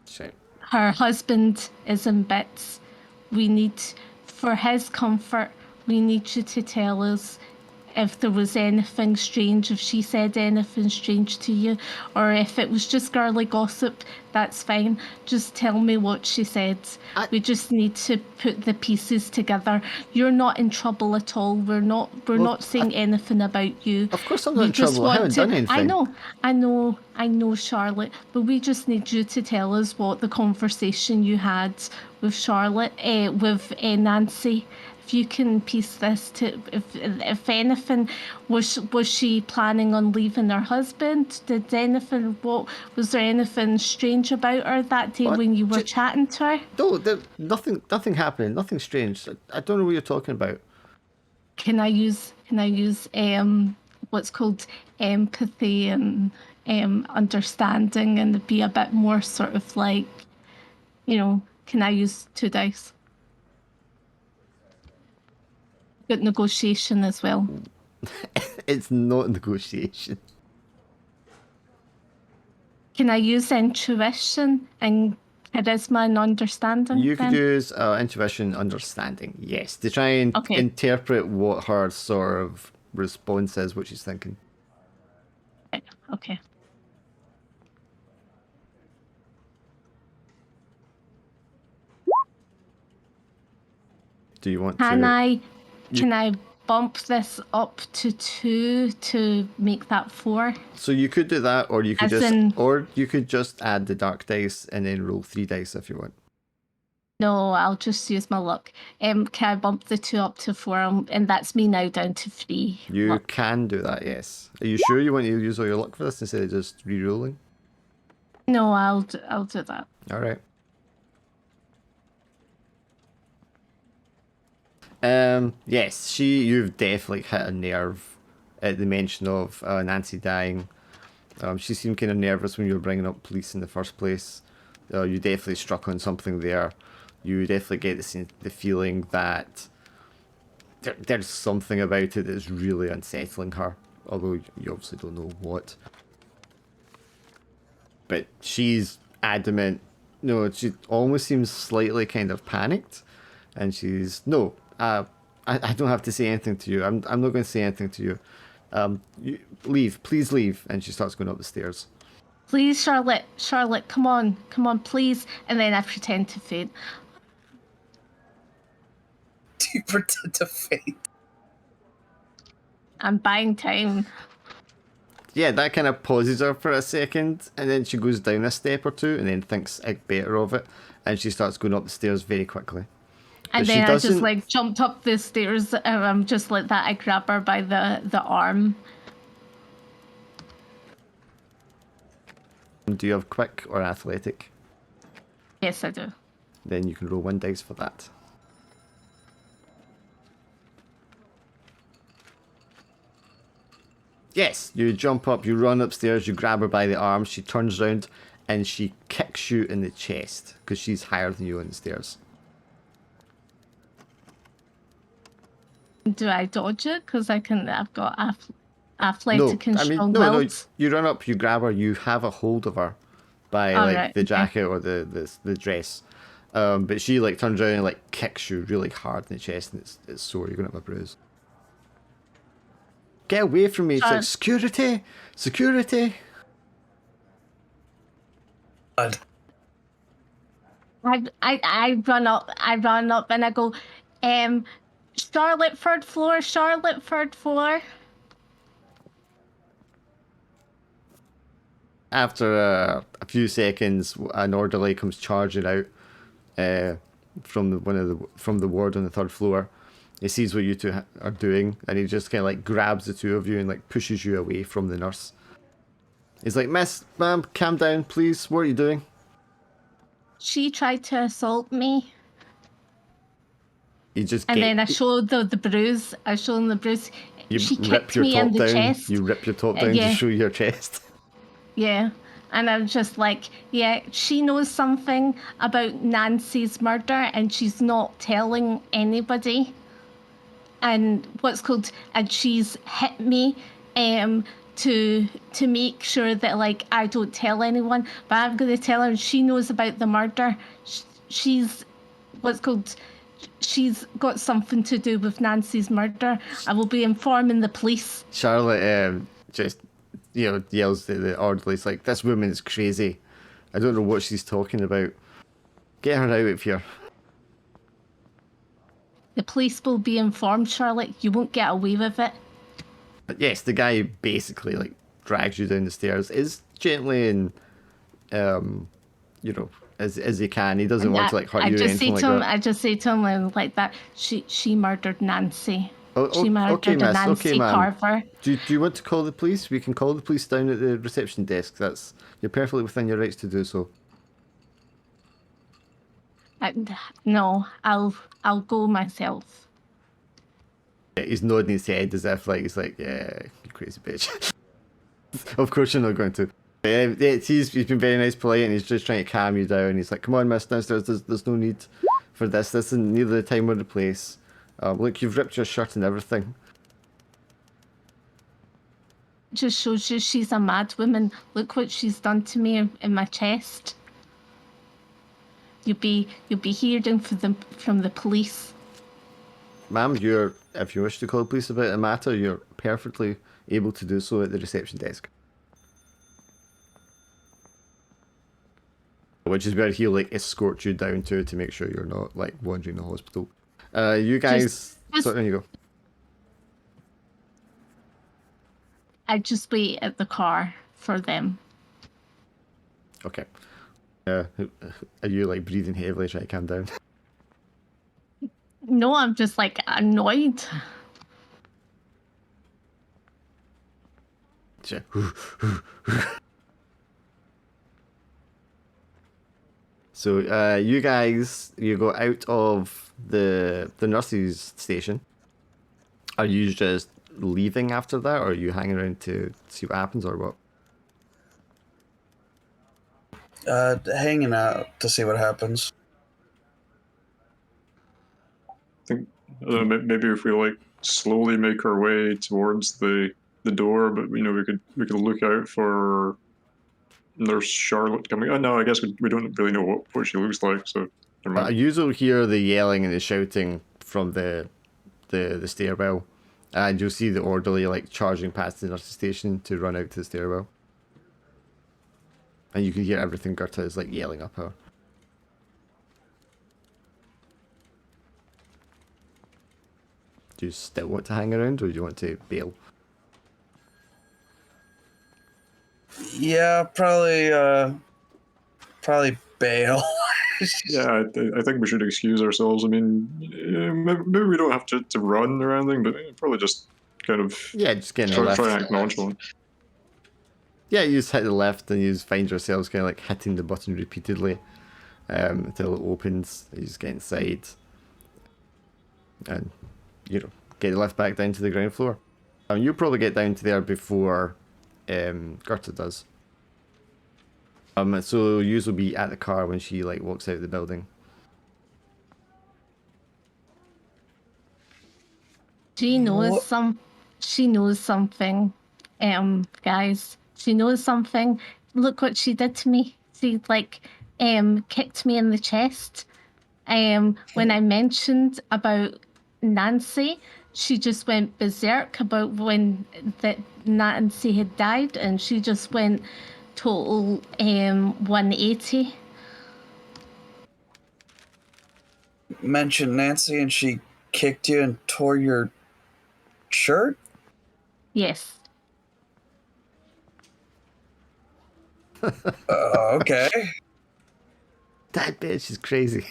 Shame. Her husband is in bits. For his comfort, we need you to tell us if there was anything strange, if she said anything strange to you, or if it was just girly gossip, that's fine. Just tell me what she said. We just need to put the pieces together. You're not in trouble at all. We're not saying anything about you. Of course I'm not in trouble. I haven't done anything. I know, Charlotte, but we just need you to tell us what the conversation you had with with Nancy. If you can piece this to, if anything, was she planning on leaving her husband? Was there anything strange about her that day What? when you were chatting to her? No, nothing happened. Nothing strange. I don't know what you're talking about. Can I use what's called empathy and understanding and be a bit more sort of like, can I use 2 dice? Got negotiation as well. It's not negotiation. Can I use intuition and charisma and understanding? You could use intuition, understanding, yes, to try and interpret what her sort of response is, what she's thinking. Okay. Do you want Can I bump this up to 2 to make that 4? So you could do that, or you could just add the dark dice and then roll 3 dice if you want. No, I'll just use my luck. Can I bump the 2 up to 4? And that's me now down to 3. You luck. can do that, yes. Are you sure you want to use all your luck for this instead of just re-rolling? No, I'll do that. All right. Yes, you've definitely hit a nerve at the mention of Nancy dying. She seemed kind of nervous when you were bringing up police in the first place. You definitely struck on something there. You definitely get the feeling that there's something about it that's really unsettling her, although you obviously don't know what. But she's adamant. No, she almost seems slightly kind of panicked, and she's I don't have to say anything to you. I'm not going to say anything to you. Leave, please leave. And she starts going up the stairs. Please, Charlotte, come on, please. And then I pretend to faint. Do you pretend to faint? I'm buying time. Yeah, that kind of pauses her for a second, and then she goes down a step or 2, and then thinks better of it, and she starts going up the stairs very quickly. And then I just jumped up the stairs, and I'm just like that. I grab her by the arm. Do you have quick or athletic? Yes, I do. Then you can roll 1 dice for that. Yes, you jump up, you run upstairs, you grab her by the arm, she turns around and she kicks you in the chest because she's higher than you on the stairs. Do I dodge it? Because I've got athletic and strong no. wills. You run up, you grab her, you have a hold of her by the jacket or the dress. But she turns around and kicks you really hard in the chest, and it's sore. You're gonna have a bruise. Get away from me! It's like security. God. I run up and I go, Charlotte, third floor. After a few seconds, an orderly comes charging out from the ward on the 3rd floor. He sees what you two are doing, and he just kind of grabs the 2 of you and pushes you away from the nurse. He's like, ma'am, calm down, please. What are you doing? She tried to assault me. Then I showed the bruise. I showed him the bruise. She kicked me in the chest. You rip your top down to show your chest. Yeah. And I'm just like, yeah, she knows something about Nancy's murder and she's not telling anybody. and she's hit me to make sure that like I don't tell anyone, but I'm going to tell her, and she knows about the murder. She's she's got something to do with Nancy's murder. I will be informing the police. Charlotte just, yells to the orderlies like, "This woman is crazy. I don't know what she's talking about. Get her out of here." The police will be informed, Charlotte. You won't get away with it. But yes, the guy basically like drags you down the stairs as gently and as he can. He doesn't want to like hurt you or anything like that. I just say to him like that. She murdered Nancy. She murdered okay, miss. Nancy Okay, ma'am. Carver. Do you want to call the police? We can call the police down at the reception desk. You're perfectly within your rights to do so. No, I'll go myself. Yeah, he's nodding his head as if like he's like, "Yeah, you crazy bitch." Of course you're not going to. He's been very nice, polite, and he's just trying to calm you down. He's like, "Come on, miss, downstairs. There's no need for this. This isn't neither the time or the place. Look, you've ripped your shirt and everything." Just shows you she's a mad woman. Look what she's done to me in my chest. You'll be hearing from the police. Ma'am, if you wish to call the police about a matter, you're perfectly able to do so at the reception desk. Which is where he'll like escort you down to make sure you're not like wandering the hospital. You guys, there you go. I just wait at the car for them. Okay. Are you like breathing heavily trying to calm down? No, I'm just like annoyed. Sure. So you guys, you go out of the nurse's station. Are you just leaving after that, or are you hanging around to see what happens, or what? Hanging out to see what happens. I think maybe if we like slowly make our way towards the door, but we could look out for Nurse Charlotte coming. Oh no, I guess we don't really know what she looks like. So never mind. You will hear the yelling and the shouting from the stairwell, and you'll see the orderly like charging past the nurse's station to run out to the stairwell. And you can hear everything Gerta is like yelling up her. Do you still want to hang around, or do you want to bail? Yeah, probably bail. Yeah, I think we should excuse ourselves. I mean, maybe we don't have to run or anything, but probably just kind of just getting left. Try and act nonchalant. Yeah, you just hit the left and you just find yourselves kind of like hitting the button repeatedly until it opens. You just get inside and, get the lift back down to the ground floor. You'll probably get down to there before Gerta does. So yous will be at the car when she like walks out of the building. She knows something, guys. She knows something. Look what she did to me. She kicked me in the chest. When I mentioned about Nancy, she just went berserk about when that Nancy had died, and she just went total 180. Mentioned Nancy and she kicked you and tore your shirt? Yes. Okay. That bitch is crazy.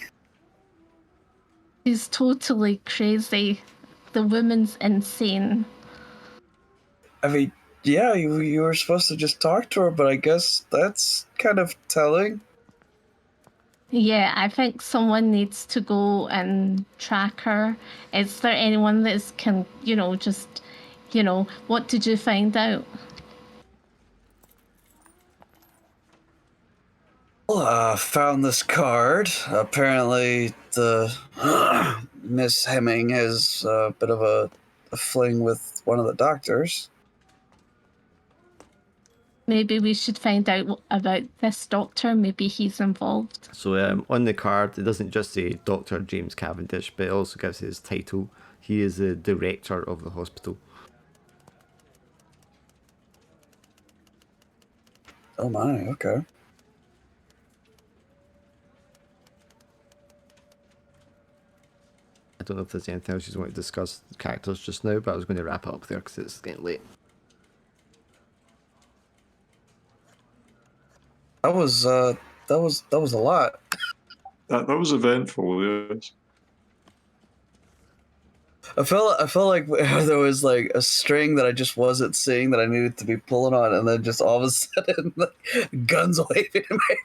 She's totally crazy. The woman's insane. I mean, yeah, you were supposed to just talk to her, but I guess that's kind of telling. Yeah, I think someone needs to go and track her. Is there anyone that can, what did you find out? Found this card. Apparently, the Miss Hemming has a bit of a fling with one of the doctors. Maybe we should find out about this doctor. Maybe he's involved. So on the card, it doesn't just say Dr. James Cavendish, but it also gives his title. He is the director of the hospital. Oh my, okay. I don't know if there's anything else you want to discuss characters just now, but I was going to wrap it up there because it's getting late. That was a lot. That was eventful, yes. I felt like there was like a string that I just wasn't seeing that I needed to be pulling on, and then just all of a sudden, like, guns waving in my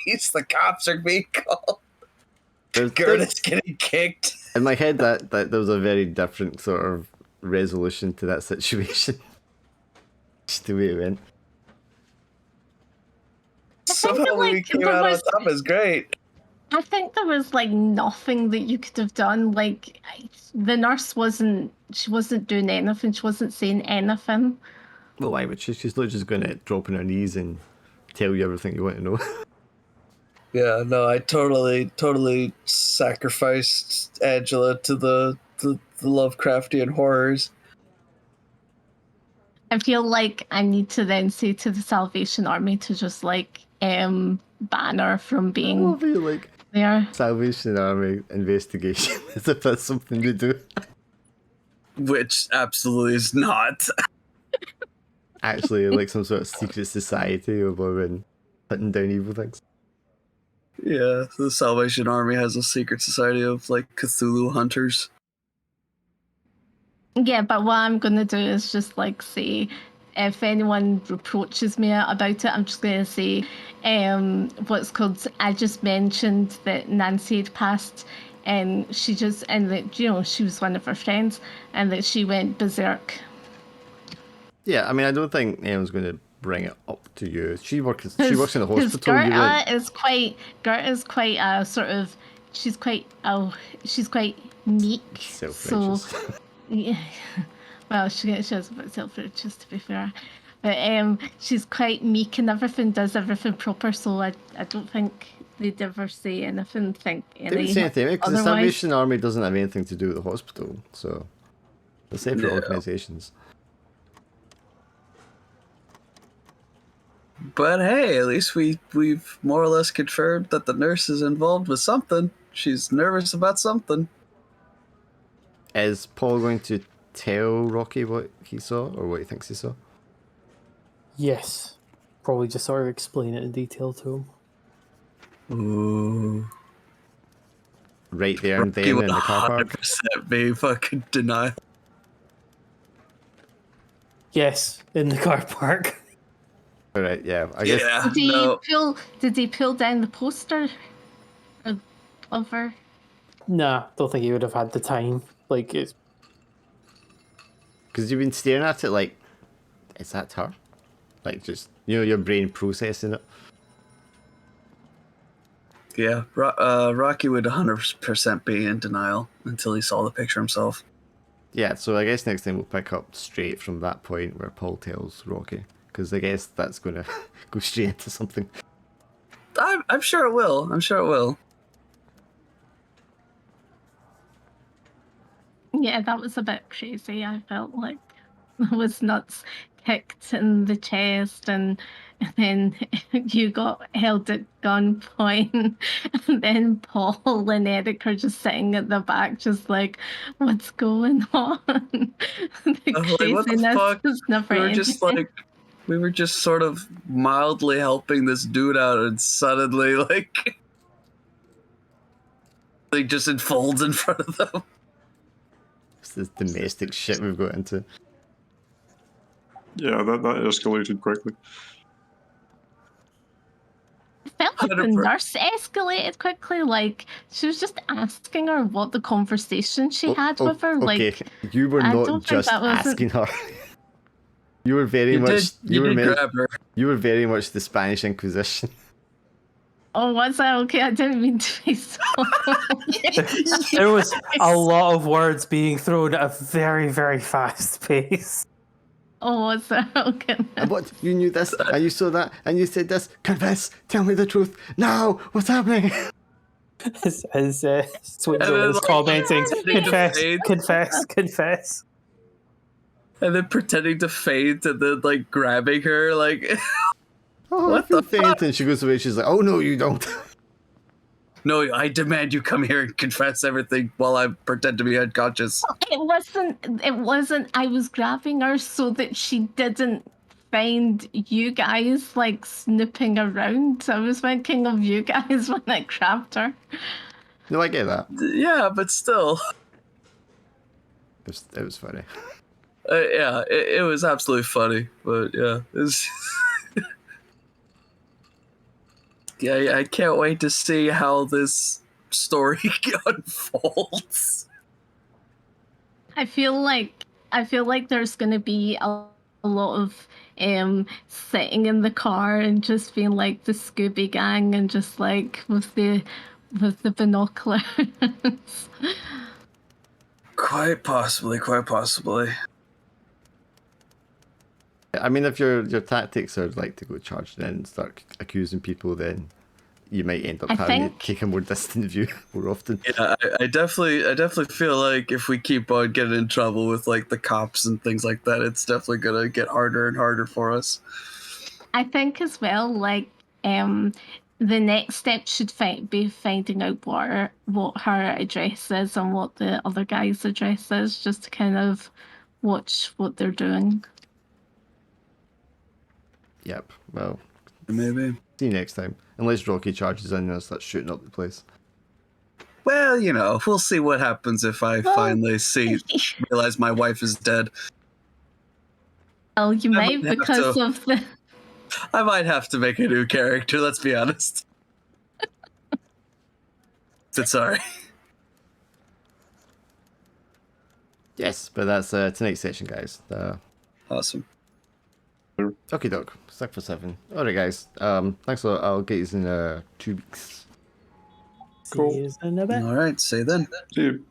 face. The cops are being called. Gerda's getting kicked. In my head, that there was a very different sort of resolution to that situation. Just the way it went. Somehow we came out on top is great. I think there was like nothing that you could have done. Like the nurse wasn't doing anything. She wasn't saying anything. Well, why would she? She's not just going to drop on her knees and tell you everything you want to know. Yeah, no, I totally sacrificed Angela to the Lovecraftian horrors. I feel like I need to then say to the Salvation Army to just like ban her from being I'll be like there. Salvation Army investigation as if that's something you do. Which absolutely is not. Actually, like some sort of secret society of women hunting down evil things. Yeah, the Salvation Army has a secret society of like Cthulhu hunters. Yeah, but what I'm gonna do is just like say, if anyone reproaches me about it, I'm just gonna say, what's called. I just mentioned that Nancy had passed, and that she was one of her friends, and that she went berserk. Yeah, I mean, I don't think anyone's going to bring it up to you. She works in the hospital. Gerda is quite a sort of. She's quite meek. Self-righteous. So. Yeah, well, she has a bit self-righteous, to be fair, but she's quite meek and everything, does everything proper. So I don't think they'd ever say anything. They didn't say anything because the Salvation Army doesn't have anything to do with the hospital, so they're separate organisations. But hey, at least we've more or less confirmed that the nurse is involved with something. She's nervous about something. Is Paul going to tell Rocky what he saw or what he thinks he saw? Yes. Probably just sort of explain it in detail to him. Ooh. Right there and then in the car park? 100% be fucking denial. Yes, in the car park. Alright, yeah. I guess. Yeah, Did he pull down the poster of her? Nah, don't think he would have had the time. Like, it's... Because you've been staring at it like, is that her? Like, just, your brain processing it. Yeah, Rocky would 100% be in denial until he saw the picture himself. Yeah, so I guess next time we'll pick up straight from that point where Paul tells Rocky. Because I guess that's going to go straight into something. I'm sure it will. Yeah, that was a bit crazy. I felt like I was nuts, kicked in the chest, and then you got held at gunpoint, and then Paul and Eric are just sitting at the back, just like, what's going on? The Like, what the fuck? is never We were just sort of mildly helping this dude out, and suddenly, like just unfolds in front of them. This domestic shit we've got into. Yeah, that escalated quickly. I felt like the nurse escalated quickly. Like, she was just asking her what the conversation she had with her. Okay, like, you were not just asking her. You were very much. You were very much the Spanish Inquisition. Oh, was that okay? I didn't mean to be so. There was a lot of words being thrown at a very, very fast pace. Oh, was that okay? And what? You knew this, and you saw that, and you said this. Confess. Tell me the truth. Now, what's happening? As Swinzo And then, is like, commenting, pretending to confess, fade. confess, confess. And then pretending to faint and then like grabbing her like Oh, What I feel the faint. And she goes away. She's like, oh, no, you don't. no, I demand you come here and confess everything while I pretend to be unconscious. It wasn't. I was grabbing her so that she didn't find you guys like snooping around. I was thinking of you guys when I grabbed her. No, I get that. Yeah, but still. It was funny. Yeah, it was absolutely funny, but yeah, it's yeah, I can't wait to see how this story unfolds. I feel like there's gonna be a lot of sitting in the car and just being like the Scooby Gang and just like with the binoculars. Quite possibly. I mean, if your tactics are like to go charge in and start accusing people, then you might end up I having think- to take a more distant view more often. Yeah, I definitely feel like if we keep on getting in trouble with like the cops and things like that, it's definitely gonna get harder and harder for us. I think as well, like the next step should be finding out what her address is and what the other guy's address is, just to kind of watch what they're doing. Yep. Well, Maybe. see you next time. Unless Rocky charges in and starts shooting up the place. Well, you know, we'll see what happens if I finally realize my wife is dead. Well, you I might might have because to. of the. I might have to make a new character, let's be honest. But sorry. Yes, but that's tonight's session, guys. Awesome. Okay, doc. Stuck for 7. Alright, guys. Thanks a lot. I'll get you in 2 weeks. See you in a bit. All right, say then. See you.